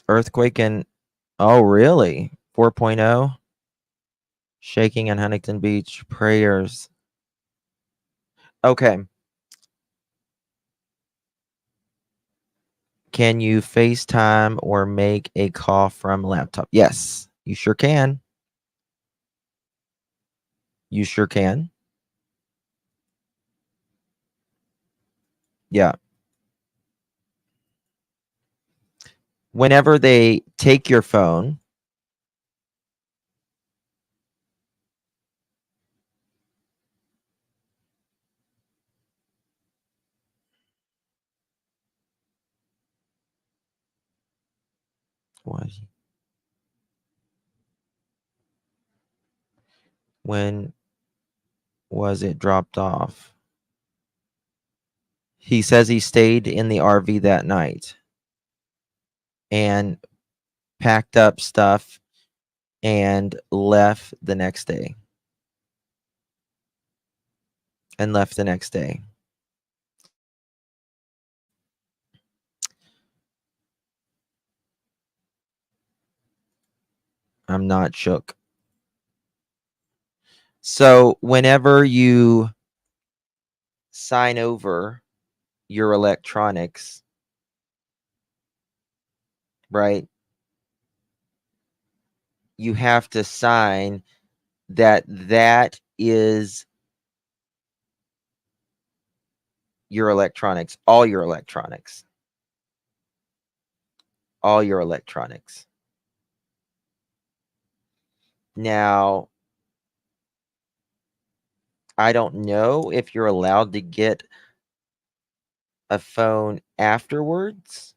Earthquake in, oh really? 4.0? Shaking in Huntington Beach. Prayers. Okay. Can you FaceTime or make a call from a laptop? Yes, you sure can. You sure can. Yeah. Whenever they take your phone, what? When was it dropped off? He says he stayed in the RV that night and packed up stuff and left the next day. I'm not shook. So whenever you sign over your electronics, right? you have to sign that that is your electronics, all your electronics. All your electronics. Now, I don't know if you're allowed to get a phone afterwards.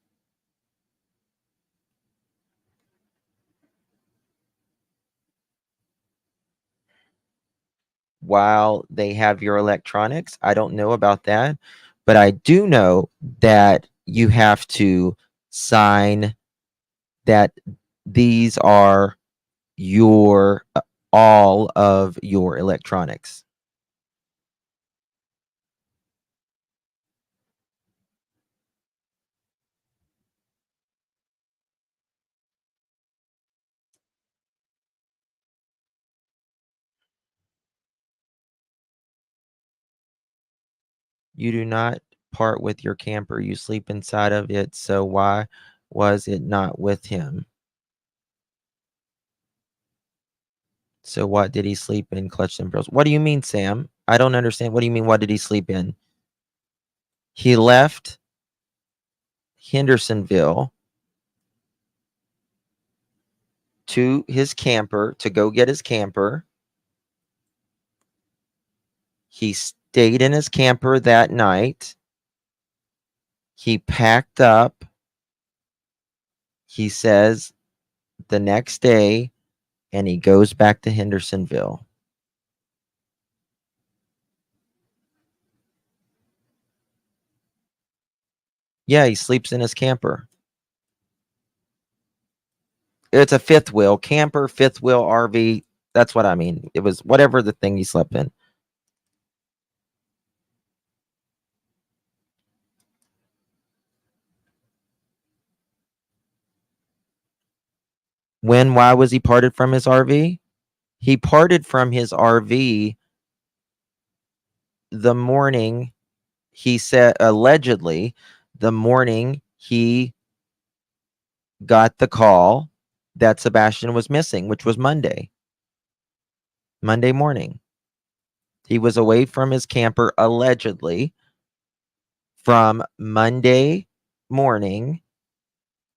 While they have your electronics. I don't know about that, but I do know that you have to sign that these are your all of your electronics. You do not part with your camper. You sleep inside of it. So why was it not with him? So what did he sleep in? Clutched and pearls. What do you mean, Sam? I don't understand. What do you mean? What did he sleep in? He left Hendersonville to his camper to go get his camper. He stayed in his camper that night. He packed up. He says the next day, and he goes back to Hendersonville. Yeah, he sleeps in his camper. It's a fifth wheel camper, fifth wheel RV. That's what I mean. It was whatever the thing he slept in. Why was he parted from his RV? He parted from his RV the morning, he said, allegedly, the morning he got the call that Sebastian was missing, which was Monday morning. He was away from his camper allegedly from Monday morning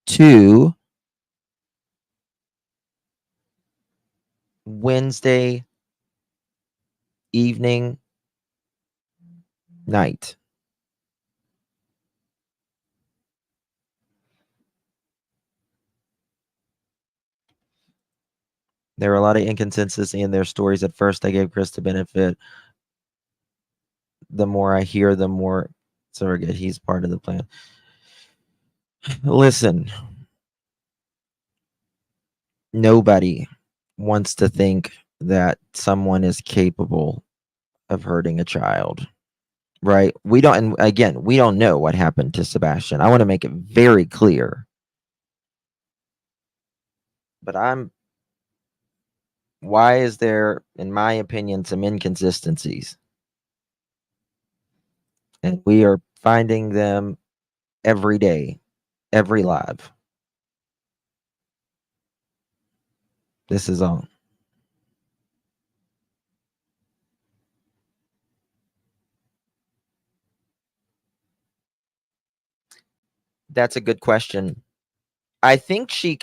to Wednesday evening night. There were a lot of inconsistencies in their stories. At first, I gave Chris the benefit. The more I hear, the more surrogate he's part of the plan. Listen, nobody wants to think that someone is capable of hurting a child, right? We don't, and again, we don't know what happened to Sebastian. I want to make it very clear. But why is there, in my opinion, some inconsistencies? And we are finding them every day, every live. This is all. That's a good question. I think he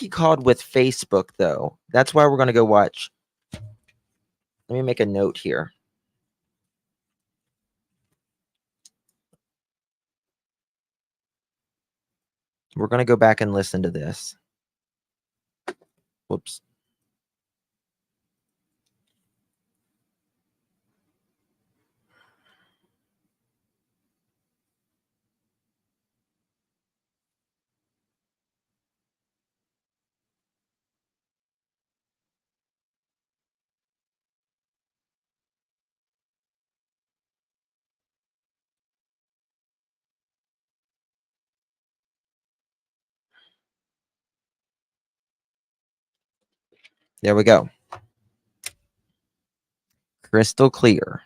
called with Facebook though. That's why we're going to go watch. Let me make a note here. We're going to go back and listen to this. Whoops. There we go. Crystal clear.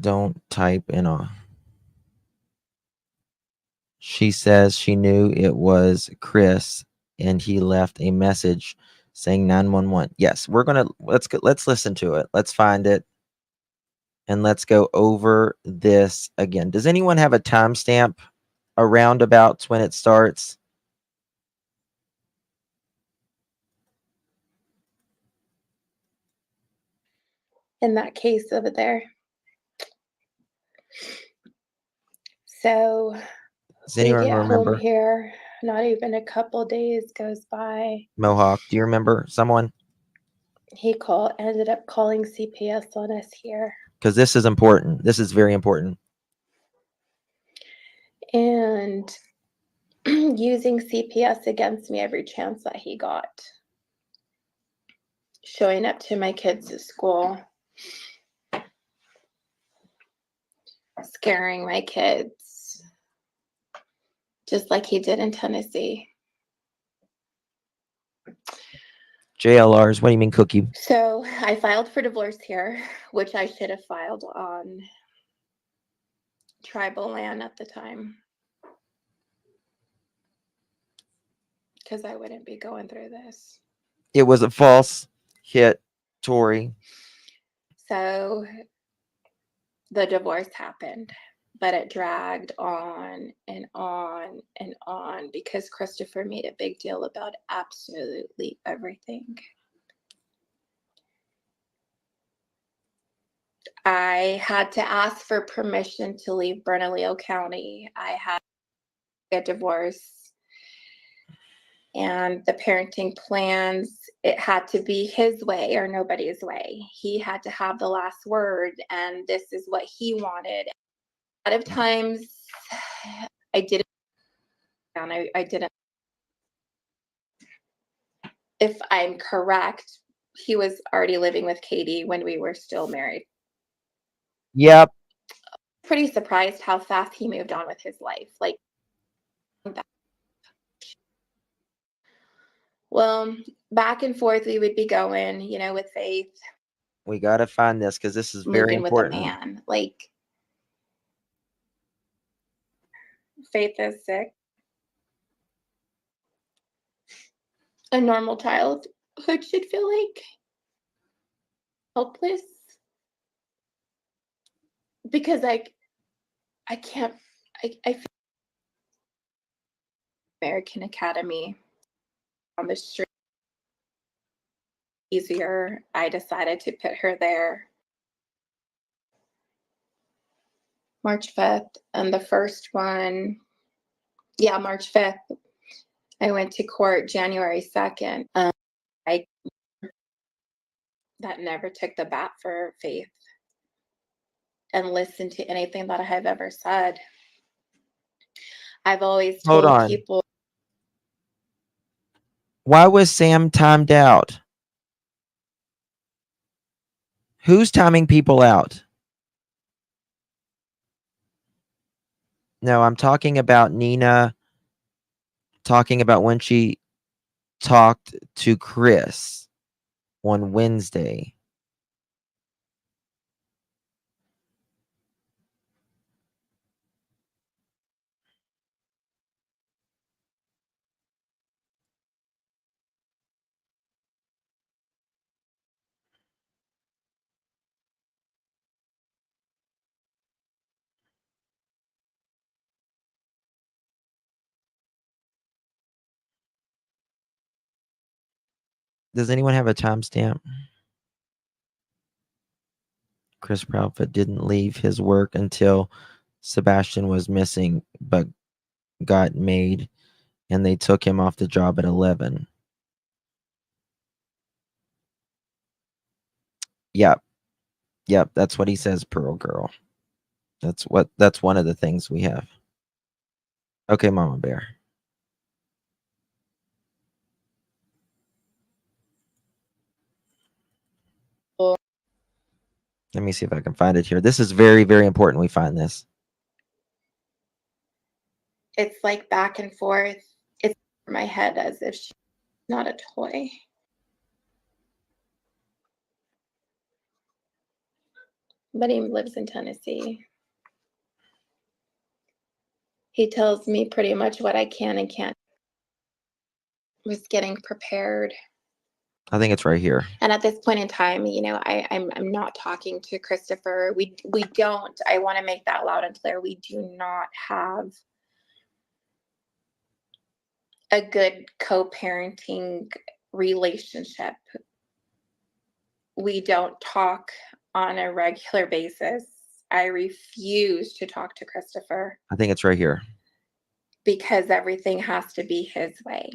Don't type in a She says she knew it was Chris and he left a message saying 911. Yes, let's listen to it. Let's find it. And let's go over this again. Does anyone have a timestamp around about when it starts? In that case over there. So Does we anyone get home remember? here, not even a couple days goes by. Mohawk, do you remember someone? He ended up calling CPS on us here. Because this is important. This is very important. And using CPS against me every chance that he got. Showing up to my kids' school. Scaring my kids. Just like he did in Tennessee. JLRs, what do you mean cookie? So I filed for divorce here, which I should have filed on tribal land at the time. Because I wouldn't be going through this. It was a false hit, Tori. So the divorce happened, but it dragged on and on and on because Christopher made a big deal about absolutely everything. I had to ask for permission to leave Bernalillo County. I had a divorce. And the parenting plans, it had to be his way or nobody's way. He had to have the last word, and this is what he wanted. A lot of times, I didn't. I didn't. If I'm correct, he was already living with Katie when we were still married. Yep. Pretty surprised how fast he moved on with his life. Like, well, back and forth we would be going, with Faith. We got to find this because this is very Moving important. with a man. Like, Faith is sick. A normal childhood should feel like helpless. Because I can't, I feel American Academy on the street easier. I decided to put her there. March 5th, and the first one, March 5th. I went to court January 2nd. That never took the bat for Faith and listened to anything that I have ever said. I've always told people. Why was Sam timed out? Who's timing people out? No, I'm talking about Nina talking about when she talked to Chris on Wednesday. Does anyone have a timestamp? Chris Proudfoot didn't leave his work until Sebastian was missing, but got made, and they took him off the job at 11. Yep, that's what he says, Pearl Girl. That's one of the things we have. Okay, Mama Bear. Let me see if I can find it here. This is very, very important we find this. It's like back and forth. It's in my head as if she's not a toy. But he lives in Tennessee. He tells me pretty much what I can and can't. Was getting prepared. I think it's right here. And at this point in time, you know, I'm not talking to Christopher. We don't. I want to make that loud and clear. We do not have a good co-parenting relationship. We don't talk on a regular basis. I refuse to talk to Christopher I think it's right here. because everything has to be his way.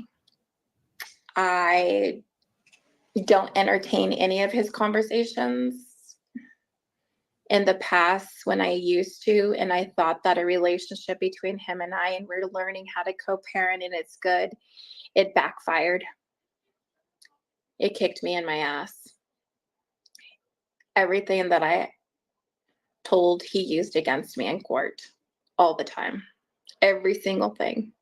I don't entertain any of his conversations. In the past, when I used to, and I thought that a relationship between him and I, and we're learning how to co-parent and it's good, it backfired. It kicked me in my ass. Everything that I told, he used against me in court all the time. Every single thing.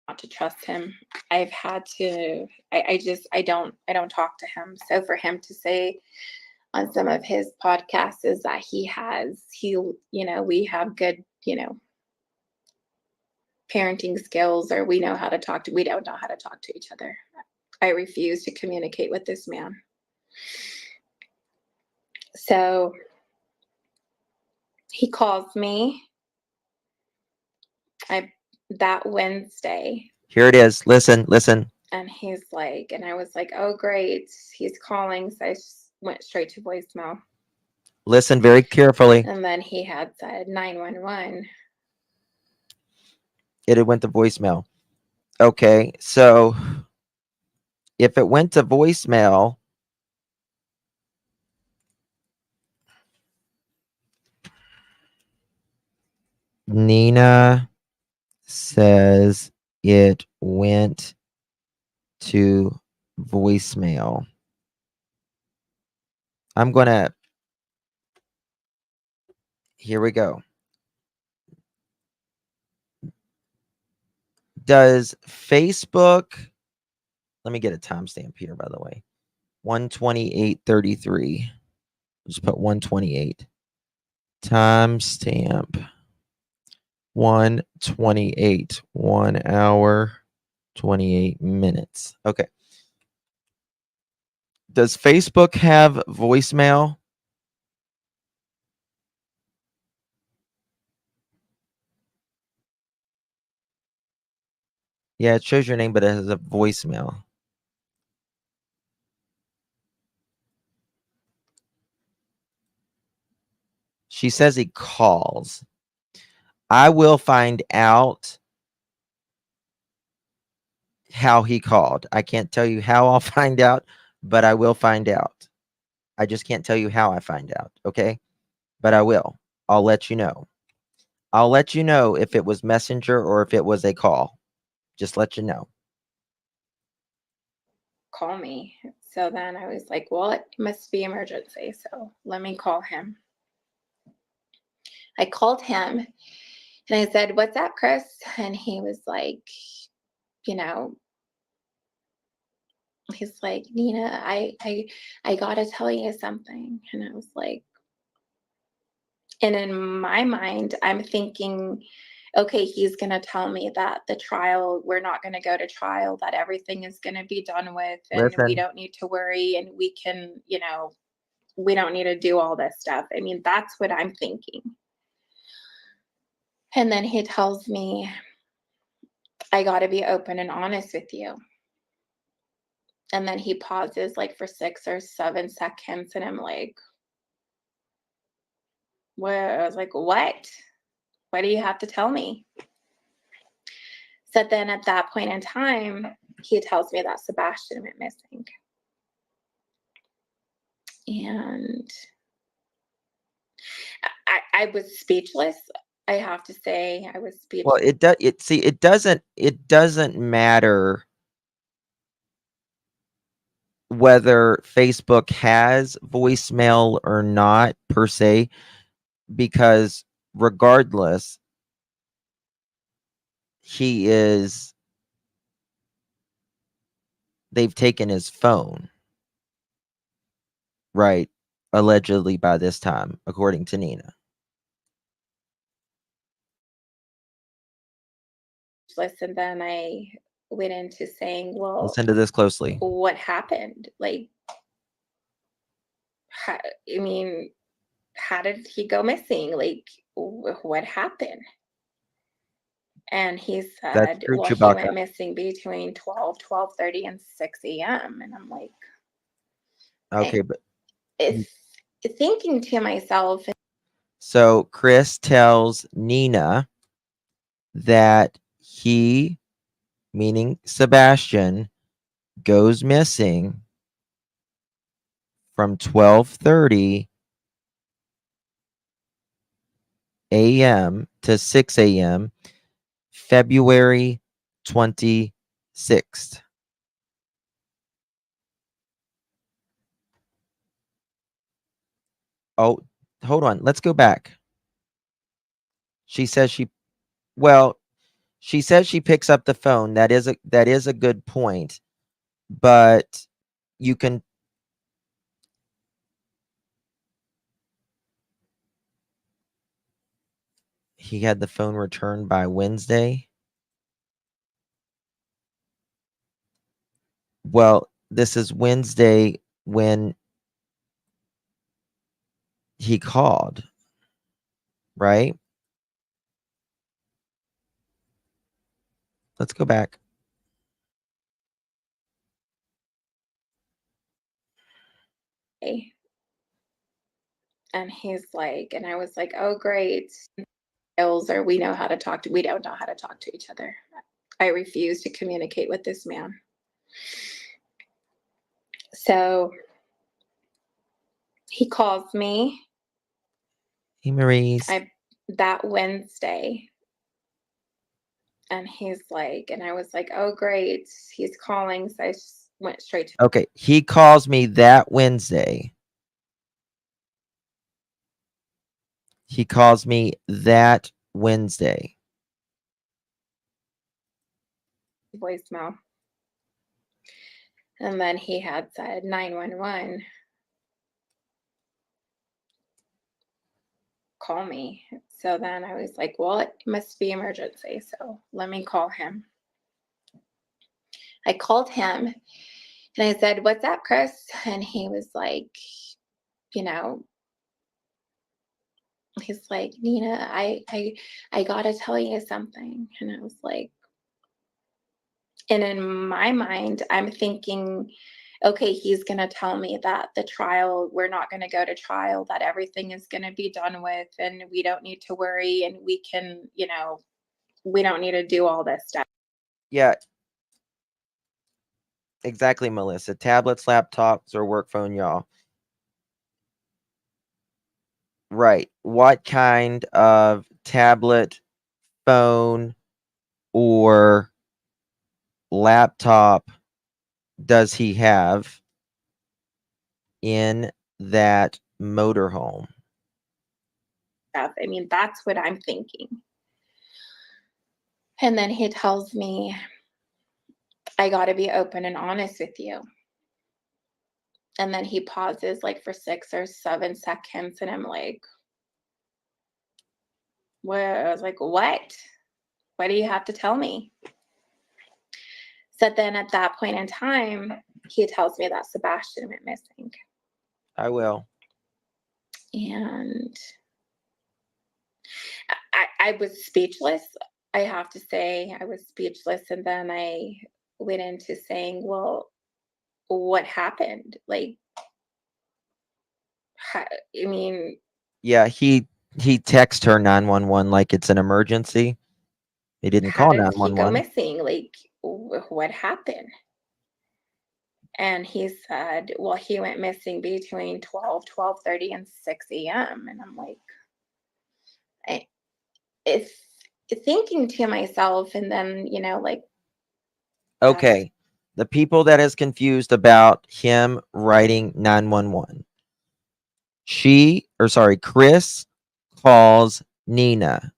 Not to trust him. I've had to, I don't talk to him. So for him to say on some of his podcasts is that we have good, parenting skills, or we don't know how to talk to each other. I refuse to communicate with this man. So he calls me that Wednesday. Here it is. Listen. And he's like, and I was like, oh, great. He's calling. So I went straight to voicemail. Listen very carefully. And then he had said 911. It had went to voicemail. Okay, so if it went to voicemail, Nina says it went to voicemail. Here we go. Does Facebook, let me get a timestamp here, by the way. 128:33. Just put 128. Timestamp 128. 1 hour, 28 minutes. Okay. Does Facebook have voicemail? Yeah, it shows your name, but it has a voicemail. She says he calls. I will find out how he called. I can't tell you how I'll find out, but I will find out. I just can't tell you how I find out, okay? But I will. I'll let you know. I'll let you know if it was Messenger or if it was a call. Just let you know. Call me. So then I was like, well, it must be emergency. So let me call him. I called him and I said, what's up, Chris? And he was like, he's like, Nina, I gotta tell you something. And I was like, and in my mind, I'm thinking, okay, he's gonna tell me that the trial, we're not gonna go to trial, that everything is gonna be done with, and Listen. we don't need to worry, and we can, we don't need to do all this stuff. I mean, that's what I'm thinking. And then he tells me, I gotta be open and honest with you. And then he pauses like for 6 or 7 seconds, and I'm like, well, I was like, what? What do you have to tell me? So then at that point in time, he tells me that Sebastian went missing. And I was speechless. I have to say, I was speechless. Well, it doesn't matter whether Facebook has voicemail or not per se, because regardless, they've taken his phone, right? Allegedly by this time, according to Nina. And then I went into saying, well, Listen to this closely. what happened? Like, how did he go missing? Like, what happened? And he That's said, true, well, he Chewbacca. went missing between 12:30, and 6 a.m. And I'm like, Okay, but it's thinking to myself, so Chris tells Nina that he, meaning Sebastian, goes missing from 12:30 a.m. to 6 a.m. February 26th. Oh, hold on. Let's go back. She says she picks up the phone. That is a good point. But you can he had the phone returned by Wednesday. Well, this is Wednesday when he called, right? Let's go back. and he's like, and I was like, oh, great. Or we don't know how to talk to each other. I refuse to communicate with this man. So he calls me. Hey, Maurice. That Wednesday. And he's like, and I was like, oh, great. He's calling. So I just went straight to. Okay. He calls me that Wednesday. He calls me that Wednesday. Voicemail. And then he had said 911. Call me. So then I was like, well, it must be emergency. So let me call him. I called him and I said, what's up, Chris? And he was like, he's like, Nina, I gotta tell you something. And I was like, and in my mind, I'm thinking, okay, he's going to tell me that we're not going to go to trial, that everything is going to be done with, and we don't need to worry, and we can, we don't need to do all this stuff. Yeah. Exactly, Melissa. Tablets, laptops, or work phone, y'all. Right. What kind of tablet, phone, or laptop does he have in that motorhome? I mean, that's what I'm thinking. And then he tells me, I got to be open and honest with you. And then he pauses like for 6 or 7 seconds. And I'm like, well, I was like, what? What do you have to tell me? So then at that point in time, he tells me that Sebastian went missing. I will. And I was speechless. I have to say, I was speechless. And then I went into saying, well, what happened? Like, yeah, he texted her 911 like it's an emergency. He didn't call 911. How did he go missing? Like, what happened? And he said, well, he went missing between 12:30, and 6 a.m. And I'm like, it's thinking to myself, and then, okay. The people that is confused about him writing 911. Chris calls Nina.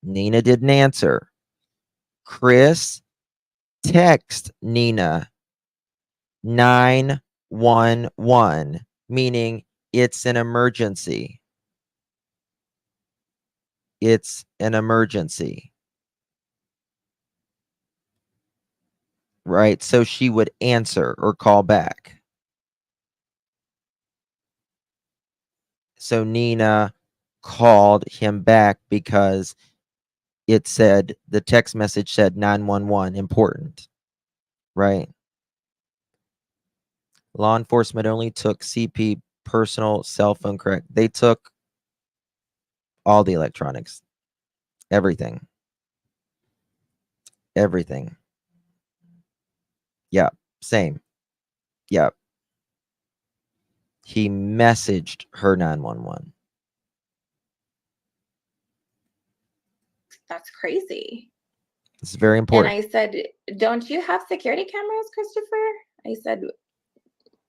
Nina didn't answer. Chris texts Nina 911, meaning it's an emergency. It's an emergency. right? So she would answer or call back. So Nina called him back because it said, the text message said 911, important, right? Law enforcement only took CP personal cell phone, correct? They took all the electronics, everything. Everything. Yep, same. Yep. He messaged her 911. That's crazy. It's very And important. I said, don't you have security cameras, Christopher? I said,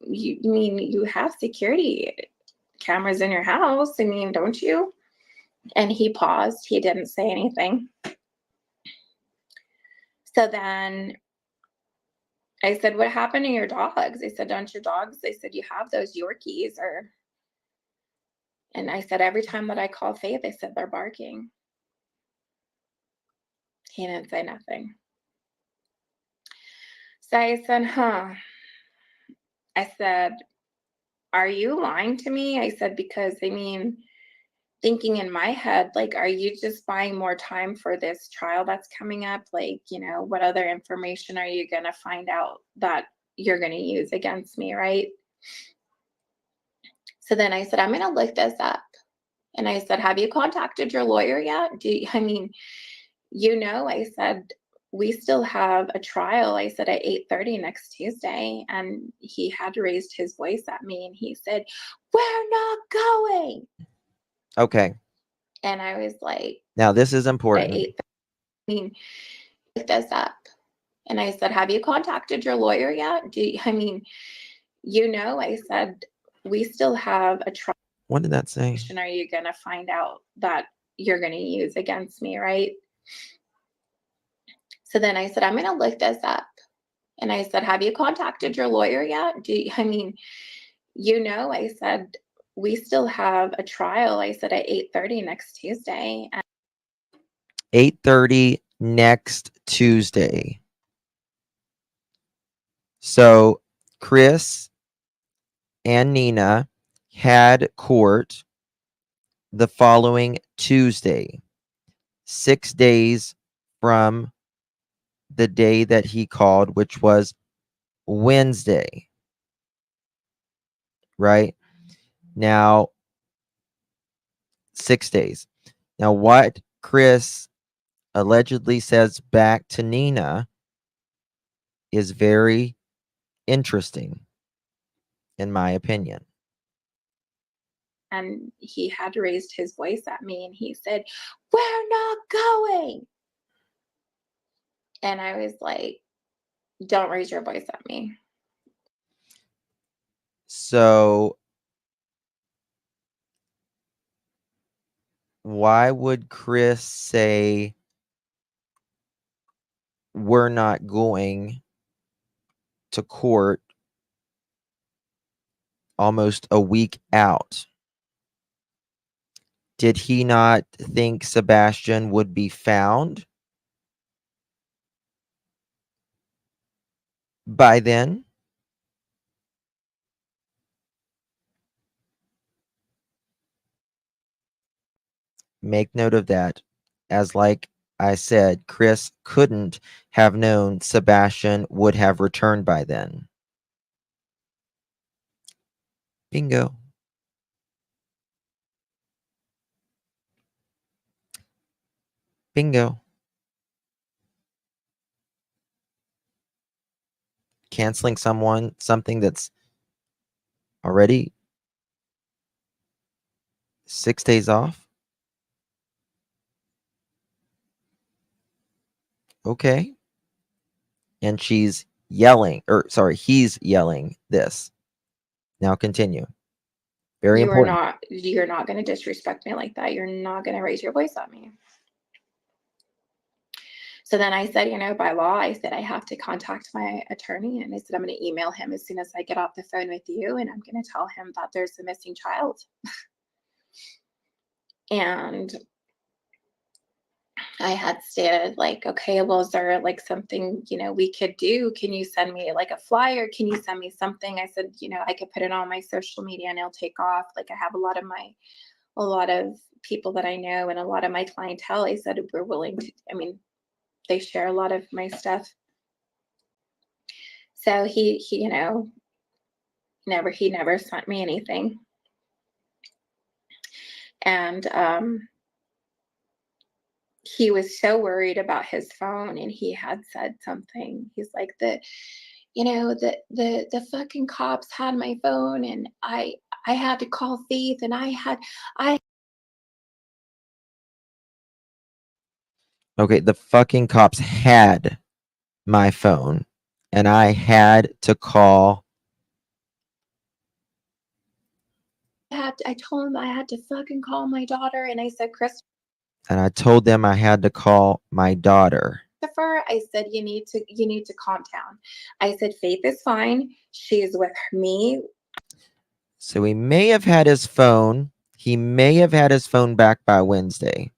you mean you have security cameras in your house? I mean, don't you? And he paused. He didn't say anything. So then I said, what happened to your dogs? I said, don't your dogs? I said, you have those Yorkies or... And I said, every time that I call Faith, I said, they're barking. He didn't say nothing. So I said, I said, are you lying to me? I said, because I mean, thinking in my head, like, are you just buying more time for this trial that's coming up? Like, you know, what other information are you going to find out that you're going to use against me, right? So then I said, I'm going to look this up. And I said, have you contacted your lawyer yet? I mean, you know, I said, we still have a trial, I said, at 8:30 next Tuesday. And he had raised his voice at me and he said, we're not going. Okay. And I was like, Now this is at important. 8:30, I mean, look this up. And I said, have you contacted your lawyer yet? I mean, you know, I said, we still have a trial. What did that say? Are you going to find out that you're going to use against me, right? So then I said, I'm going to look this up. And I said, have you contacted your lawyer yet? I mean, you know, I said, we still have a trial, I said, at 8:30 next Tuesday. 8:30 next Tuesday. So Chris and Nina had court the following Tuesday, 6 days from the day that he called, which was Wednesday. Right? Now, 6 days. Now, what Chris allegedly says back to Nina is very interesting, in my opinion. And he had raised his voice at me and he said, we're not going. And I was like, don't raise your voice at me. So why would Chris say we're not going to court almost a week out? Did he not think Sebastian would be found by then? Make note of that. As like I said, Chris couldn't have known Sebastian would have returned by then. Bingo. Bingo. Canceling something that's already 6 days off. Okay. And she's yelling, or sorry, he's yelling this. Now continue. Very important. You're not going to disrespect me like that. You're not going to raise your voice at me. So then I said, you know, by law, I said, I have to contact my attorney. And I said, I'm going to email him as soon as I get off the phone with you. And I'm going to tell him that there's a missing child. And I had stated like, okay, well, is there like something, we could do? Can you send me like a flyer? Can you send me something? I said, I could put it on my social media and it'll take off. Like I have a lot of people that I know and a lot of my clientele. I said, we're willing to, they share a lot of my stuff. So he never sent me anything. And, he was so worried about his phone, and he had said something. He's like, the fucking cops had my phone, and I had to call Faith, and Okay, the fucking cops had my phone, and I had to call. I told him I had to fucking call my daughter, and I said, And I told them I had to call my daughter. I said, you need to calm down. I said, Faith is fine. She's with me. So he may have had his phone. He may have had his phone back by Wednesday.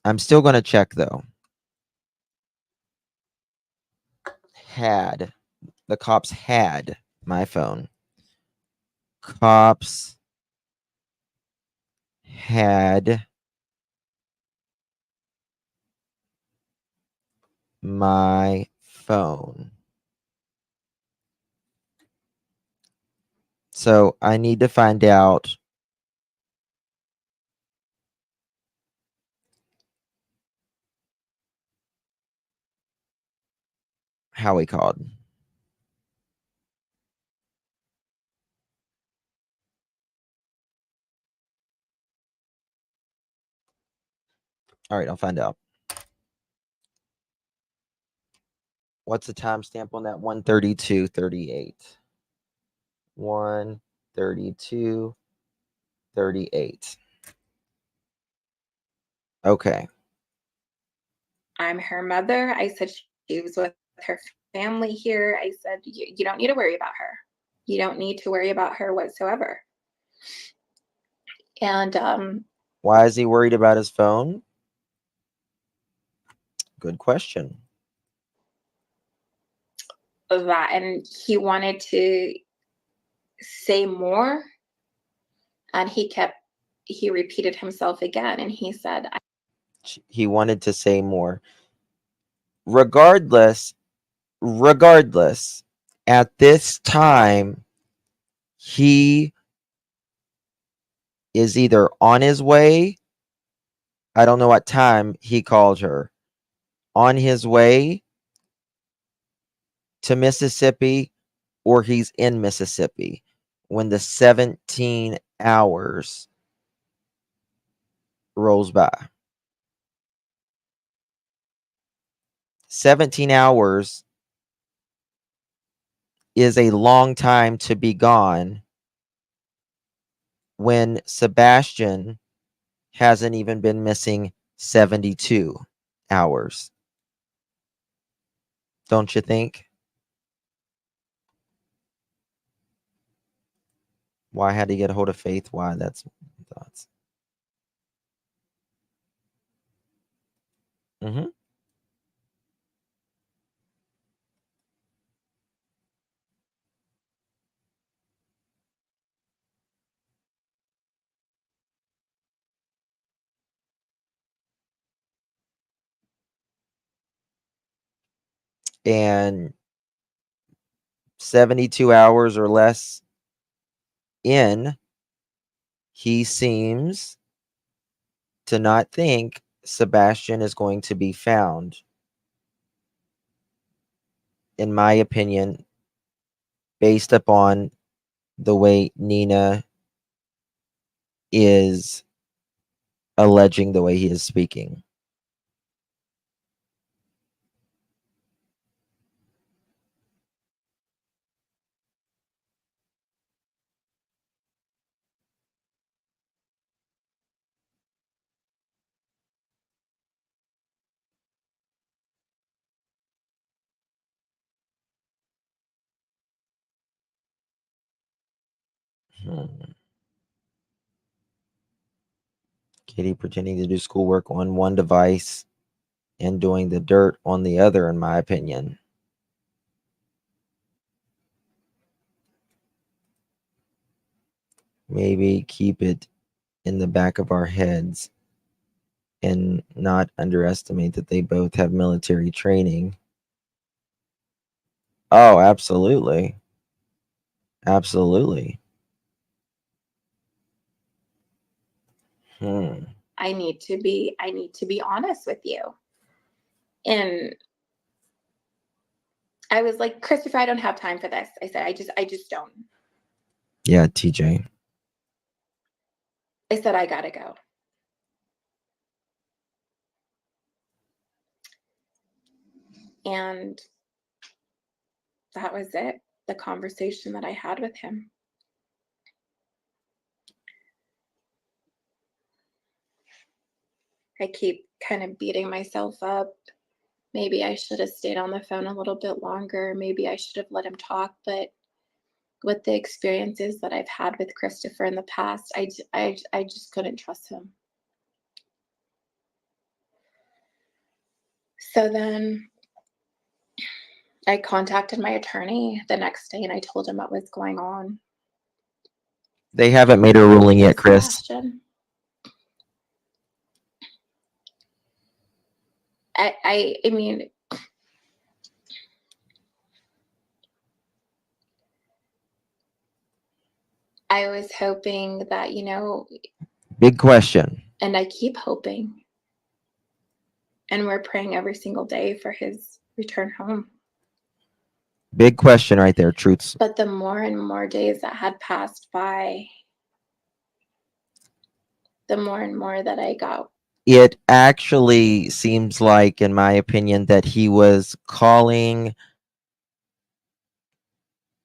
I'm still going to check though. The cops had my phone. Cops had my phone. So I need to find out how he called. All right, I'll find out. What's the timestamp on that? 1:32:38. 1:32:38. Okay. I'm her mother. I said she was with her family here. I said, you don't need to worry about her. You don't need to worry about her whatsoever. And why is he worried about his phone? Good question. That, and he wanted to say more, and he repeated himself again, and he said, he wanted to say more. Regardless, at this time, he is either on his way. I don't know what time he called her. On his way to Mississippi, or he's in Mississippi when the 17 hours rolls by. 17 hours is a long time to be gone when Sebastian hasn't even been missing 72 hours. Don't you think? Why had he get a hold of Faith? Why? That's thoughts. Mm-hmm. And 72 hours or less in, he seems to not think Sebastian is going to be found. In my opinion, based upon the way Nina is alleging the way he is speaking. Kitty pretending to do schoolwork on one device and doing the dirt on the other, in my opinion. Maybe keep it in the back of our heads and not underestimate that they both have military training. Oh, absolutely. Absolutely. I need to be honest with you. And I was like, Christopher, I don't have time for this. I said, I just don't. Yeah, TJ. I said, I gotta go. And that was it, the conversation that I had with him. I keep kind of beating myself up. Maybe I should have stayed on the phone a little bit longer. Maybe I should have let him talk. But with the experiences that I've had with Christopher in the past, I just couldn't trust him. So then I contacted my attorney the next day and I told him what was going on. They haven't made a ruling yet, Chris. Sebastian. I mean, I was hoping that, you know, Big question. and I keep hoping, and we're praying every single day for his return home. Big question right there, Truths. But the more and more days that had passed by, the more and more that I got. It actually seems like, in my opinion, that he was calling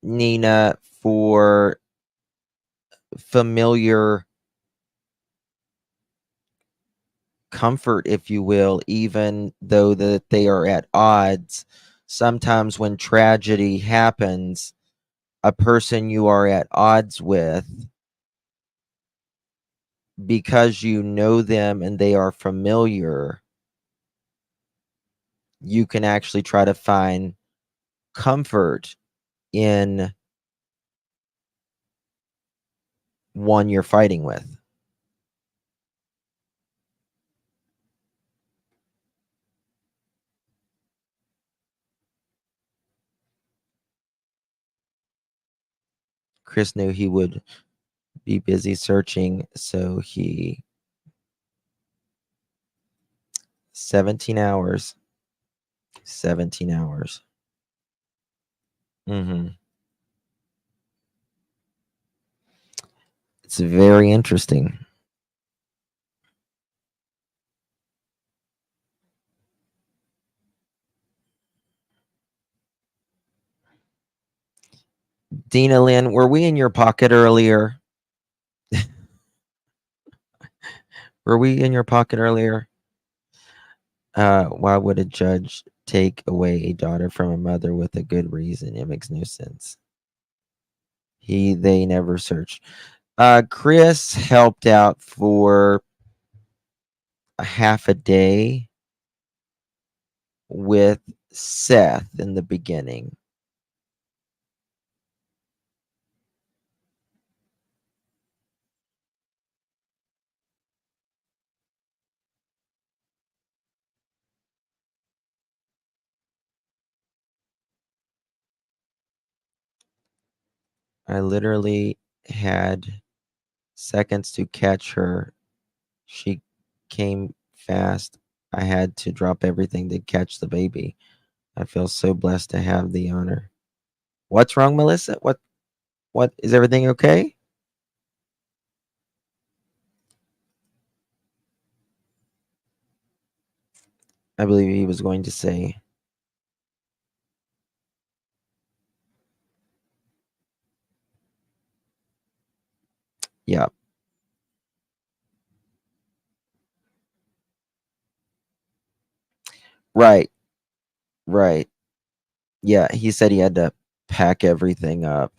Nina for familiar comfort, if you will, even though that they are at odds. Sometimes when tragedy happens, a person you are at odds with, because you know them and they are familiar, you can actually try to find comfort in one you're fighting with. Chris knew he would be busy searching, so he 17 hours. 17 hours. It's very interesting. Dina Lynn, were we in your pocket earlier? Were we in your pocket earlier? Why would a judge take away a daughter from a mother with a good reason? It makes no sense. They never searched. Chris helped out for a half a day with Seth in the beginning. I literally had seconds to catch her. She came fast. I had to drop everything to catch the baby. I feel so blessed to have the honor. What's wrong, Melissa? What is everything okay? I believe he was going to say, yeah. Right. Right. Yeah, he said he had to pack everything up.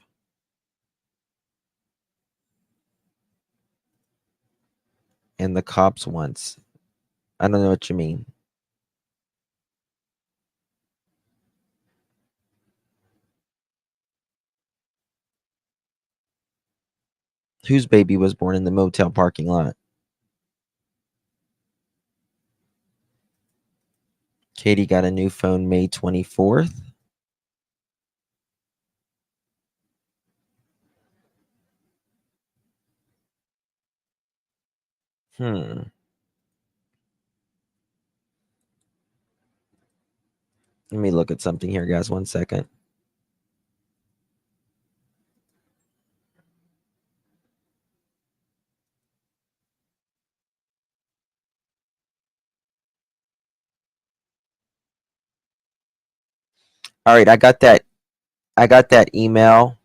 and the cops once. I don't know what you mean. Whose baby was born in the motel parking lot? Katie got a new phone May 24th. Let me look at something here, guys. 1 second. All right, I got that email.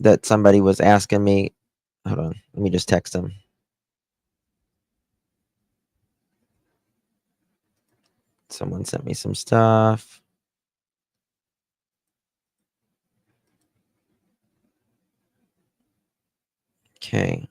That somebody was asking me. Hold on, let me just text them. Someone sent me some stuff. Okay.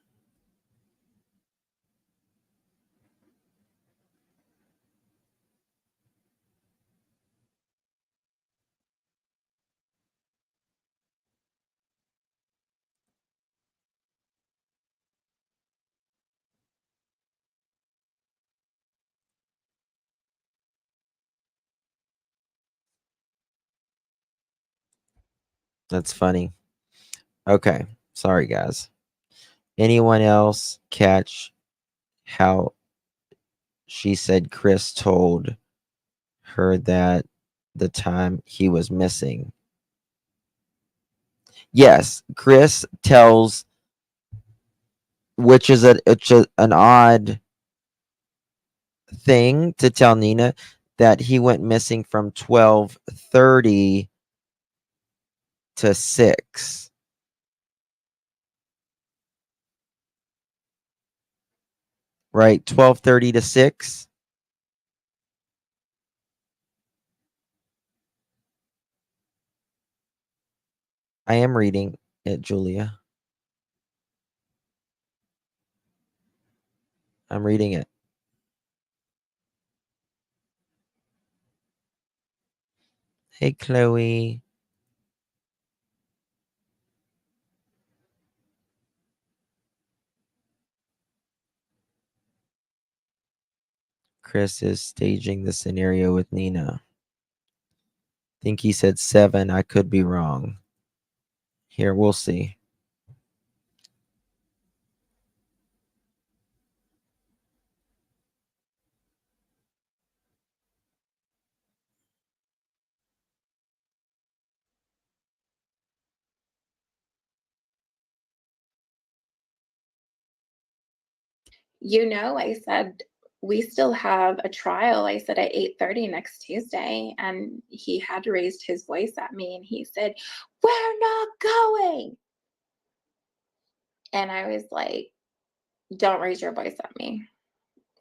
That's funny. Okay. Sorry, guys. Anyone else catch how she said Chris told her that the time he was missing? Yes, Chris tells, which is an odd thing to tell Nina, that he went missing from 12:30 to 6. Right, 12:30 to 6. I am reading it, Julia. I'm reading it. Hey, Chloe. Chris is staging the scenario with Nina. Think he said 7. I could be wrong. Here, we'll see. I said, we still have a trial. I said at 8:30 next Tuesday, and he had raised his voice at me and he said, "We're not going." And I was like, don't raise your voice at me.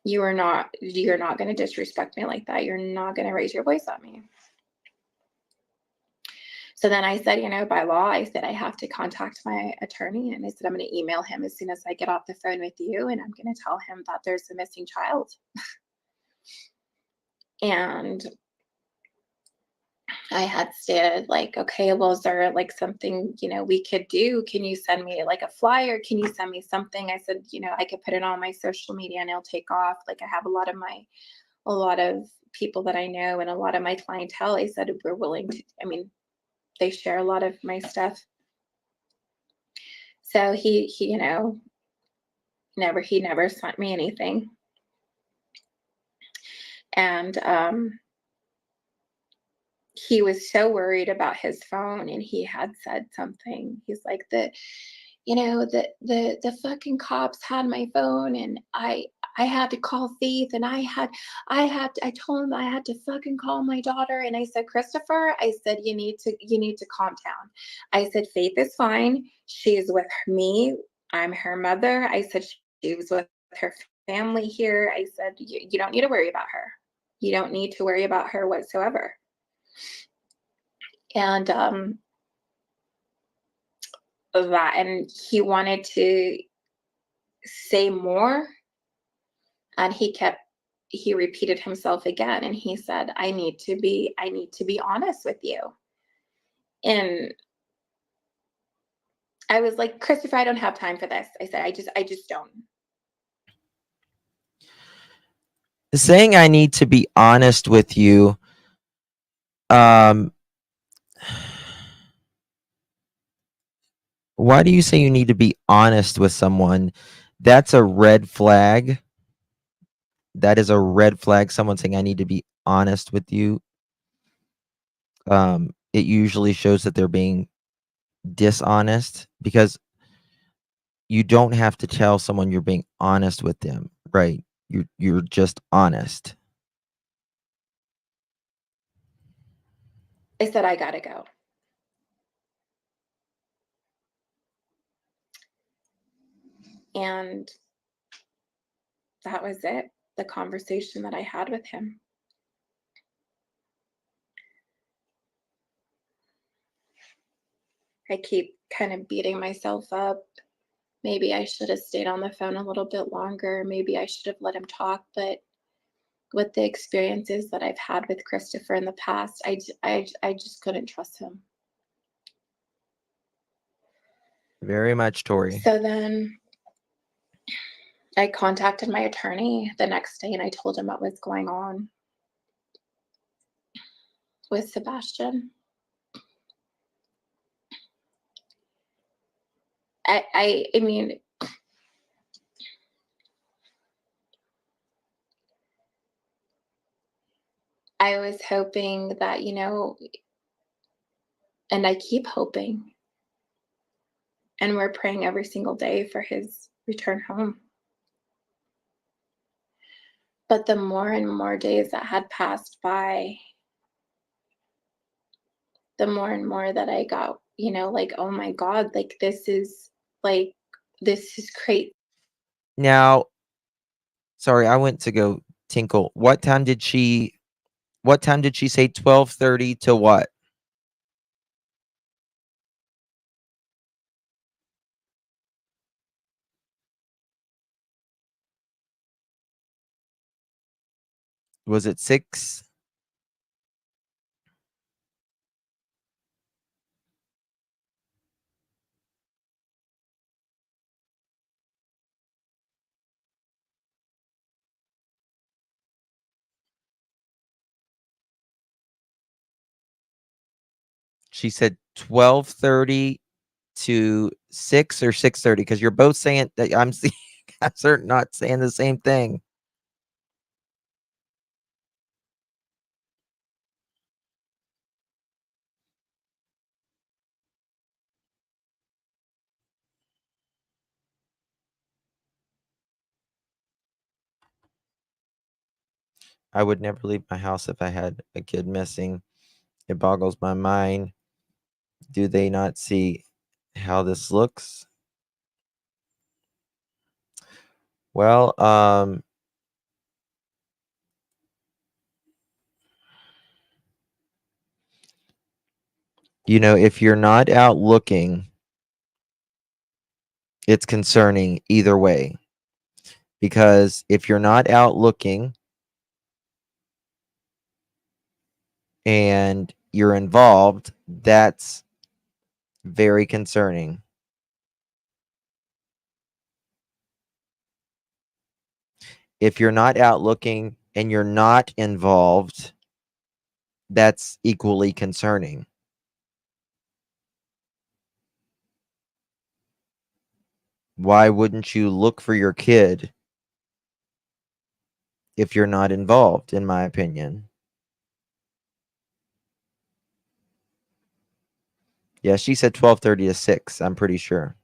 You're not going to disrespect me like that. You're not going to raise your voice at me. So then I said, by law, I said, I have to contact my attorney. And I said, I'm going to email him as soon as I get off the phone with you. And I'm going to tell him that there's a missing child. And I had stated like, okay, well, is there like something, we could do? Can you send me like a flyer? Can you send me something? I said, I could put it on my social media and it'll take off. Like I have a lot of people that I know and a lot of my clientele. I said, we're willing to, they share a lot of my stuff. So he never sent me anything. And he was so worried about his phone, and he had said something. He's like, the fucking cops had my phone, and I had to call Faith, and I told him I had to fucking call my daughter. And I said, Christopher, I said, you need to calm down. I said, Faith is fine. She's with me. I'm her mother. I said, she was with her family here. I said, you don't need to worry about her. You don't need to worry about her whatsoever. And and he wanted to say more, and he repeated himself again, and he said, I need to be honest with you. And I was like, Christopher, I don't have time for this. I said, I just don't. Saying I need to be honest with you, why do you say you need to be honest with someone? That's a red flag. That is a red flag. Someone saying I need to be honest with you. It usually shows that they're being dishonest, because you don't have to tell someone you're being honest with them, right? You're just honest. I said, I gotta go. And that was it, the conversation that I had with him. I keep kind of beating myself up. Maybe I should have stayed on the phone a little bit longer. Maybe I should have let him talk. But with the experiences that I've had with Christopher in the past, I just couldn't trust him. Very much, Tori. So then I contacted my attorney the next day, and I told him what was going on with Sebastian. I mean, I was hoping that, and I keep hoping, and we're praying every single day for his return home. But the more and more days that had passed by, the more and more that I got, like, oh my God, like, this is great. Now, sorry, I went to go tinkle. What time did she say 12:30 to what? Was it 6? She said 12:30 to 6 or 6:30, because you're both saying that I'm seeing guys are not saying the same thing. I would never leave my house if I had a kid missing. It boggles my mind. Do they not see how this looks? Well, if you're not out looking, it's concerning either way. Because if you're not out looking and you're involved, that's very concerning. If you're not out looking and you're not involved, that's equally concerning. Why wouldn't you look for your kid if you're not involved, in my opinion? Yeah, she said 12:30 to 6, I'm pretty sure.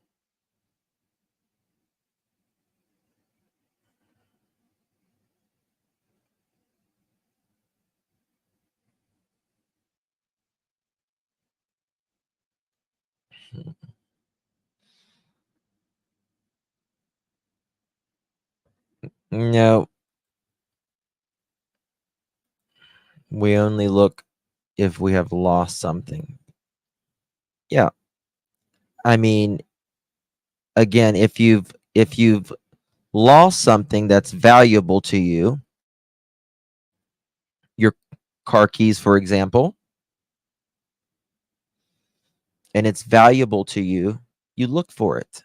No, we only look if we have lost something. Yeah. I mean, again, if you've lost something that's valuable to you, your car keys, for example, and it's valuable to you, you look for it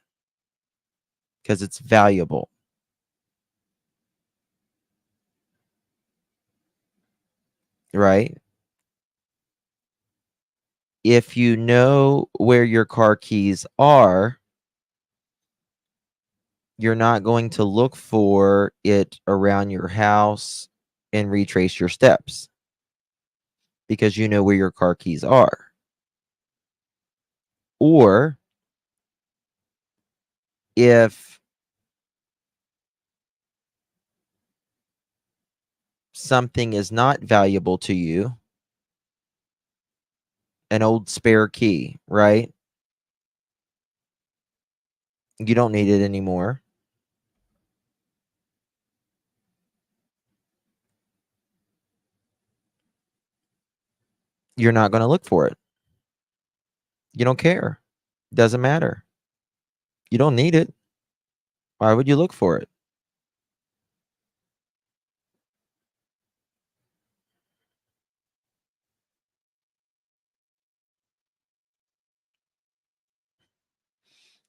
because it's valuable. Right? If you know where your car keys are, you're not going to look for it around your house and retrace your steps because you know where your car keys are. Or if something is not valuable to you, an old spare key, right? You don't need it anymore. You're not going to look for it. You don't care. Doesn't matter. You don't need it. Why would you look for it?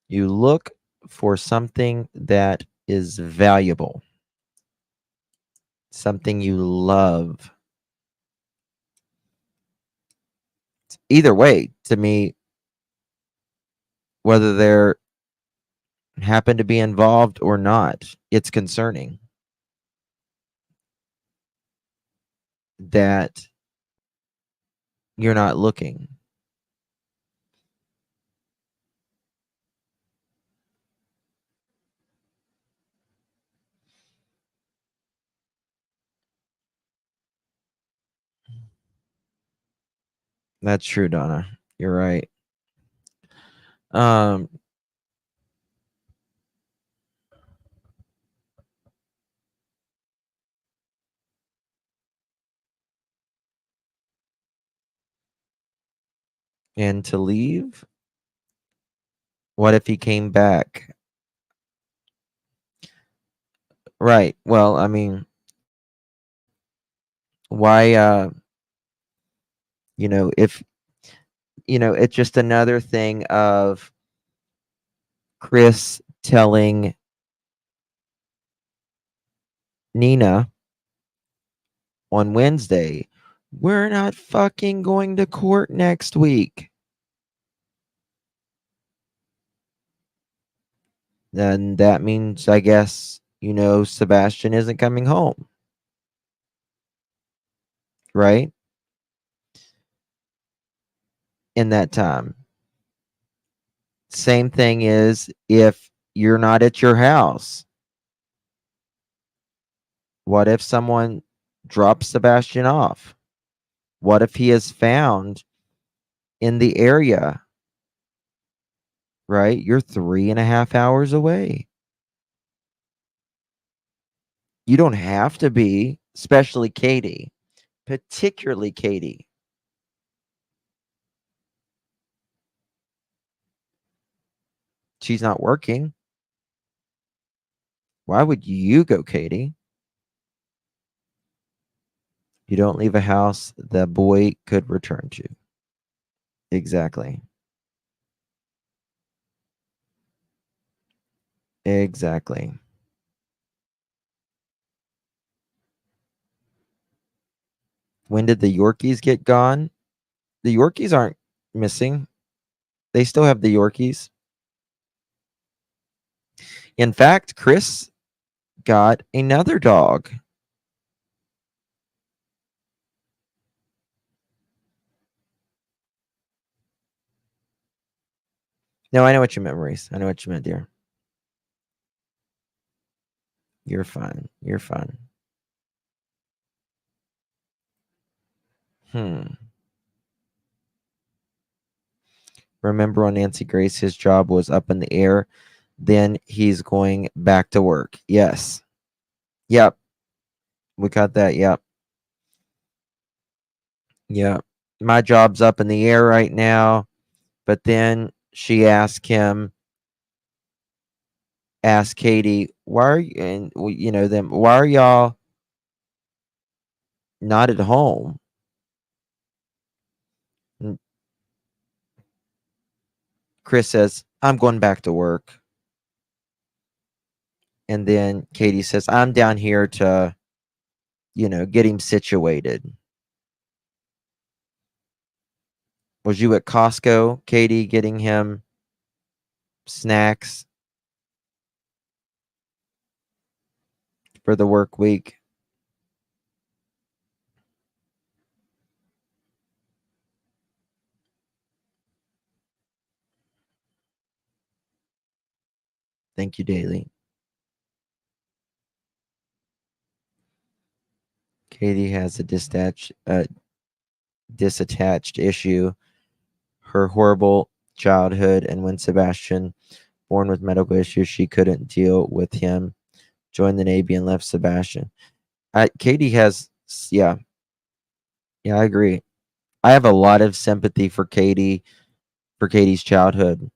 You look for something that is valuable, something you love. Either way, to me, whether they're happen to be involved or not, it's concerning that you're not looking. That's true, Donna. You're right. Um, and to leave? What if he came back? Right. Well, I mean, why if it's just another thing of Chris telling Nina on Wednesday, we're not fucking going to court next week. Then that means, I guess, Sebastian isn't coming home. Right? In that time. Same thing is if you're not at your house. What if someone drops Sebastian off? What if he is found in the area? Right? You're 3.5 hours away. You don't have to be, especially Katie, particularly Katie. She's not working. Why would you go, Katie? You don't leave a house the boy could return to. Exactly. Exactly. When did the Yorkies get gone? The Yorkies aren't missing. They still have the Yorkies. In fact, Chris got another dog. No, I know what you meant, Maurice. I know what you meant, dear. You're fine. You're fine. Remember on Nancy Grace, his job was up in the air. Then he's going back to work. Yes. Yep. We got that. Yep. Yeah. My job's up in the air right now. But then she asked Katie, why are you, and you know them, why are y'all not at home? And Chris says, I'm going back to work. And then Katie says, I'm down here to, get him situated. Was you at Costco, Katie, getting him snacks for the work week? Thank you, Daily. Katie has a disattached issue. Her horrible childhood, and when Sebastian, born with medical issues, she couldn't deal with him, joined the Navy and left Sebastian. Katie has, yeah, I agree. I have a lot of sympathy for Katie's childhood.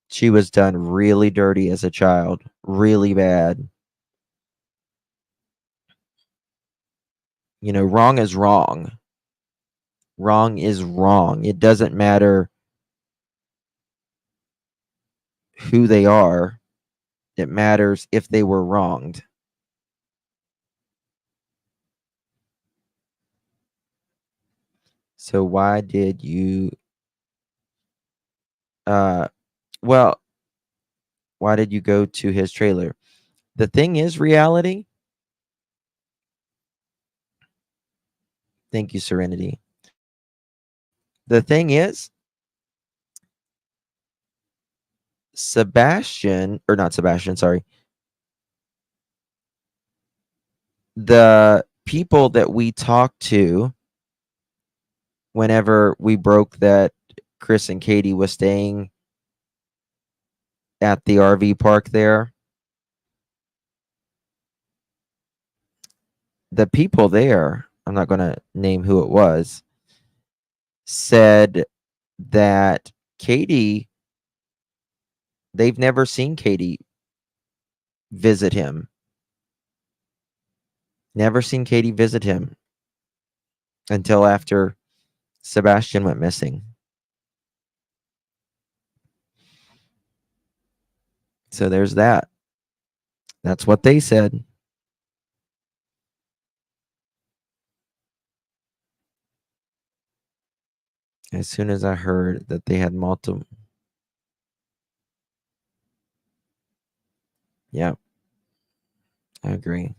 She was done really dirty as a child, really bad. Wrong is wrong. Wrong is wrong. It doesn't matter who they are. It matters if they were wronged. So why did you why did you go to his trailer? The thing is, reality. Thank you, Serenity. The thing is, not Sebastian, sorry. The people that we talked to whenever we broke that Chris and Katie was staying at the RV park there, the people there, I'm not going to name who it was, said that they've never seen Katie visit him. Never seen Katie visit him until after Sebastian went missing. So there's that. That's what they said. As soon as I heard that they had multiple. Yeah, I agree.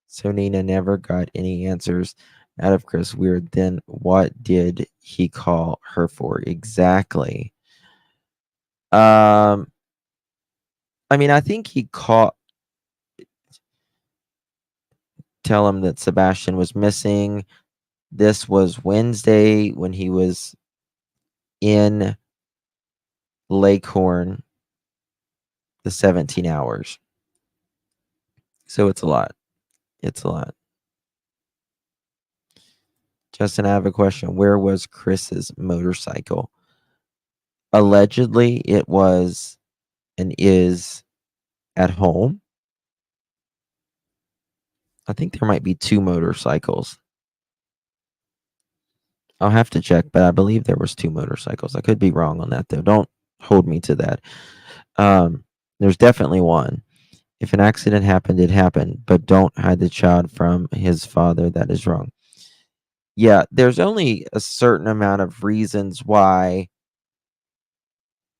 So Nina never got any answers out of Chris. Weird. Then what did he call her for exactly? I mean, I think he tell him that Sebastian was missing. This was Wednesday when he was in Lakehorn, the 17 hours. So it's a lot. It's a lot. Justin, I have a question. Where was Chris's motorcycle? Allegedly, it was and is at home. I think there might be 2 motorcycles. I'll have to check, but I believe there was 2 motorcycles. I could be wrong on that, though. Don't hold me to that. There's definitely one. If an accident happened, it happened, but don't hide the child from his father. That is wrong. Yeah, there's only a certain amount of reasons why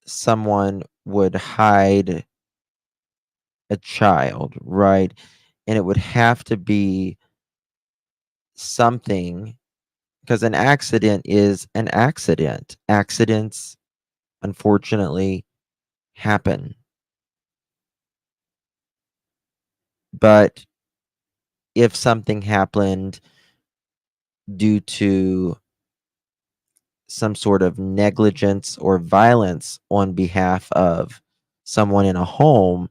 someone would hide a child, right? And it would have to be something, because an accident is an accident. Accidents, unfortunately, happen. But if something happened due to some sort of negligence or violence on behalf of someone in a home,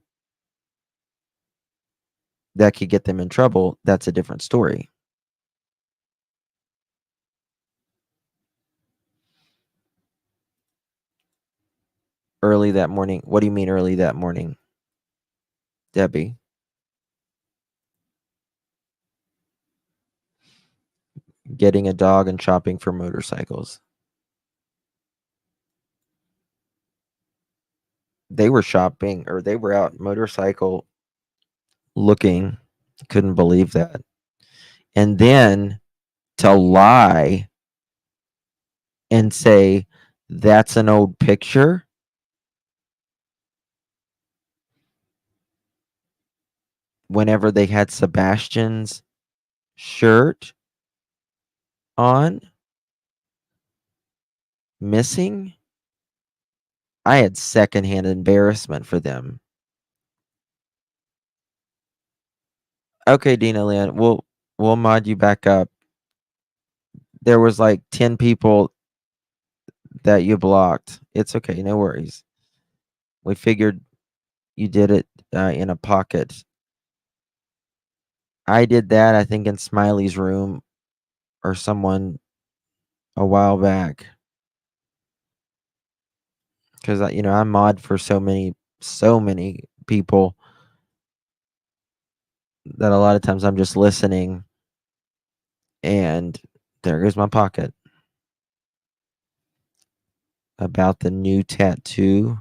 that could get them in trouble, that's a different story. Early that morning. What do you mean early that morning, Debbie? Getting a dog and shopping for motorcycles. They were shopping, or they were out motorcycle looking. Couldn't believe that. And then to lie and say that's an old picture. Whenever they had Sebastian's shirt on missing, I had secondhand embarrassment for them. Okay, Dina Lynn, we'll mod you back up. There was like 10 people that you blocked. It's okay, no worries. We figured you did it in a pocket. I did that, I think, in Smiley's room or someone a while back. Because I mod for so many people that a lot of times I'm just listening, and there goes my pocket. About the new tattoo.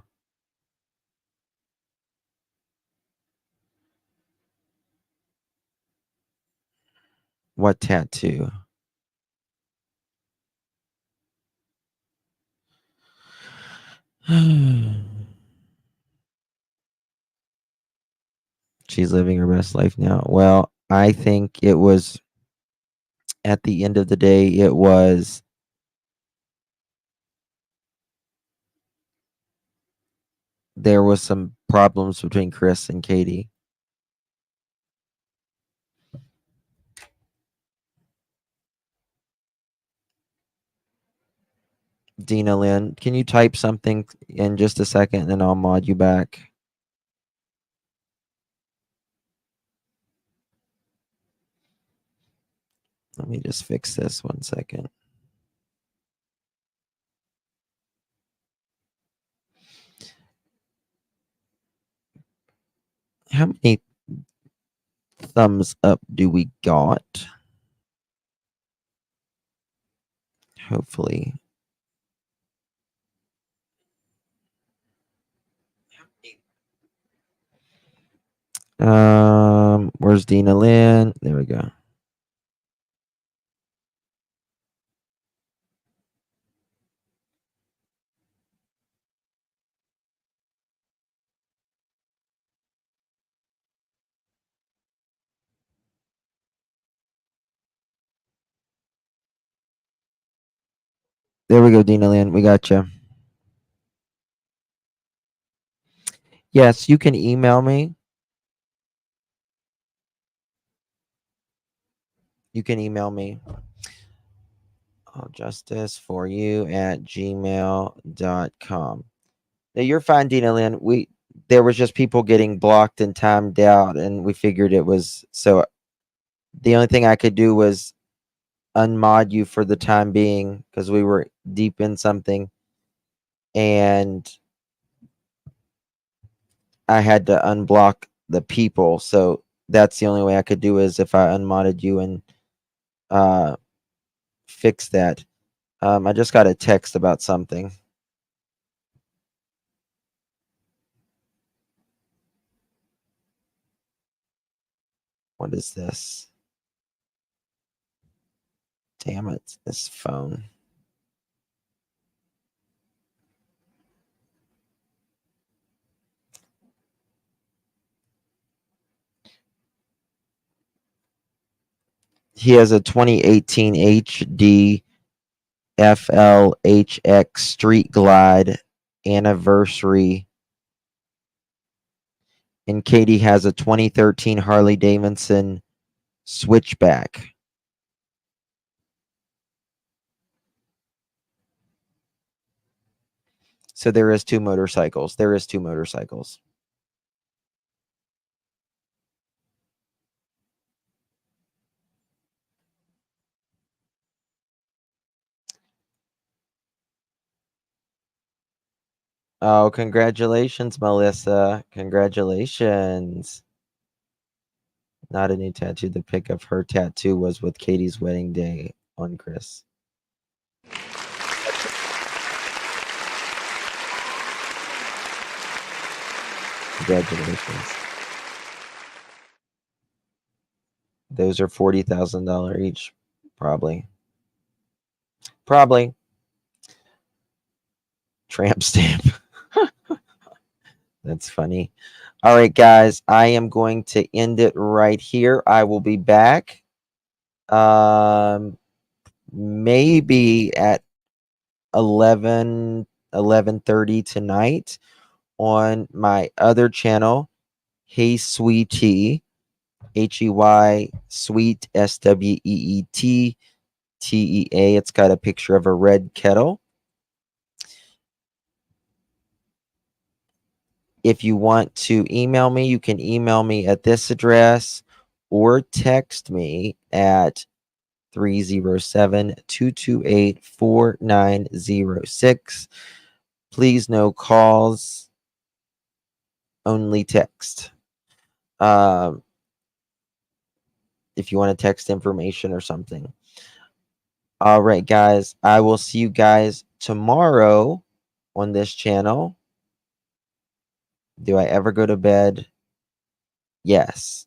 What tattoo? She's living her best life now. Well, I think it was, at the end of the day, there was some problems between Chris and Katie. Dina Lynn, can you type something in just a second and then I'll mod you back? Let me just fix this 1 second. How many thumbs up do we got? Hopefully. Where's Dina Lynn? There we go. There we go, Dina Lynn. We got you. Yes, you can email me. You can email me. Justice for you at gmail.com. Now, you're fine, Dina Lynn. There was just people getting blocked and timed out, and we figured it was so. The only thing I could do was unmod you for the time being because we were deep in something, and I had to unblock the people. So that's the only way I could do is if I unmodded you and fix that. I just got a text about something. What is this? Damn it, this phone. He has a 2018 HD FLHX Street Glide anniversary. And Katie has a 2013 Harley Davidson Switchback. So there is two motorcycles. Oh, congratulations, Melissa. Congratulations. Not a new tattoo. The pic of her tattoo was with Katie's wedding day on Chris. Congratulations. Those are $40,000 each. Probably. Probably. Tramp stamp. That's funny. All right, guys. I am going to end it right here. I will be back. Maybe at 11:30 tonight on my other channel, Hey Sweetie, Hey Sweet SWEET TEA. It's got a picture of a red kettle. If you want to email me, you can email me at this address or text me at 307-228-4906. Please, no calls, only text. If you want to text information or something. All right, guys. I will see you guys tomorrow on this channel. Do I ever go to bed? Yes.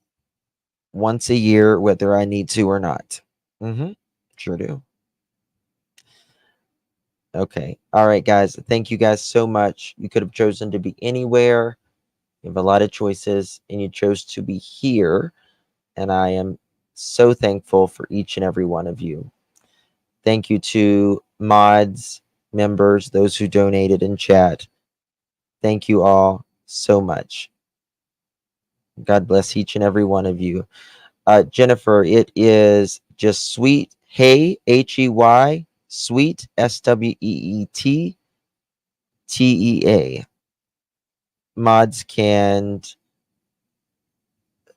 Once a year, whether I need to or not. Sure do. Okay. All right, guys. Thank you guys so much. You could have chosen to be anywhere. You have a lot of choices, and you chose to be here. And I am so thankful for each and every one of you. Thank you to mods, members, those who donated in chat. Thank you all so much. God bless each and every one of you. Jennifer, it is just sweet. Hey, HEY, sweet, SWEET TEA. Mods can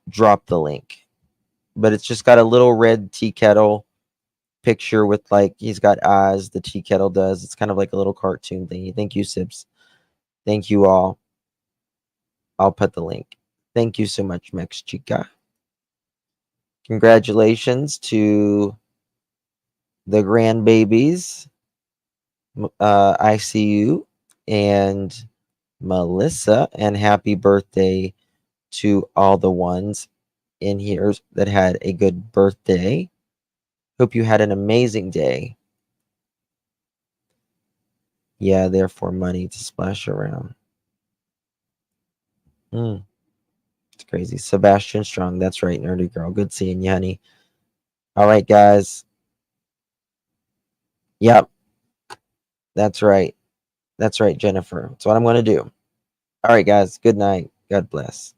drop the link, but it's just got a little red tea kettle picture with, like, he's got eyes, the tea kettle does. It's kind of like a little cartoon thingy. Thank you, Sips. Thank you all. I'll put the link. Thank you so much, Mex Chica. Congratulations to the grandbabies, ICU and Melissa, and happy birthday to all the ones in here that had a good birthday. Hope you had an amazing day. Yeah, therefore money to splash around. It's crazy. Sebastian Strong. That's right, nerdy girl. Good seeing you, honey. All right, guys. Yep. That's right. That's right, Jennifer. That's what I'm going to do. All right, guys. Good night. God bless.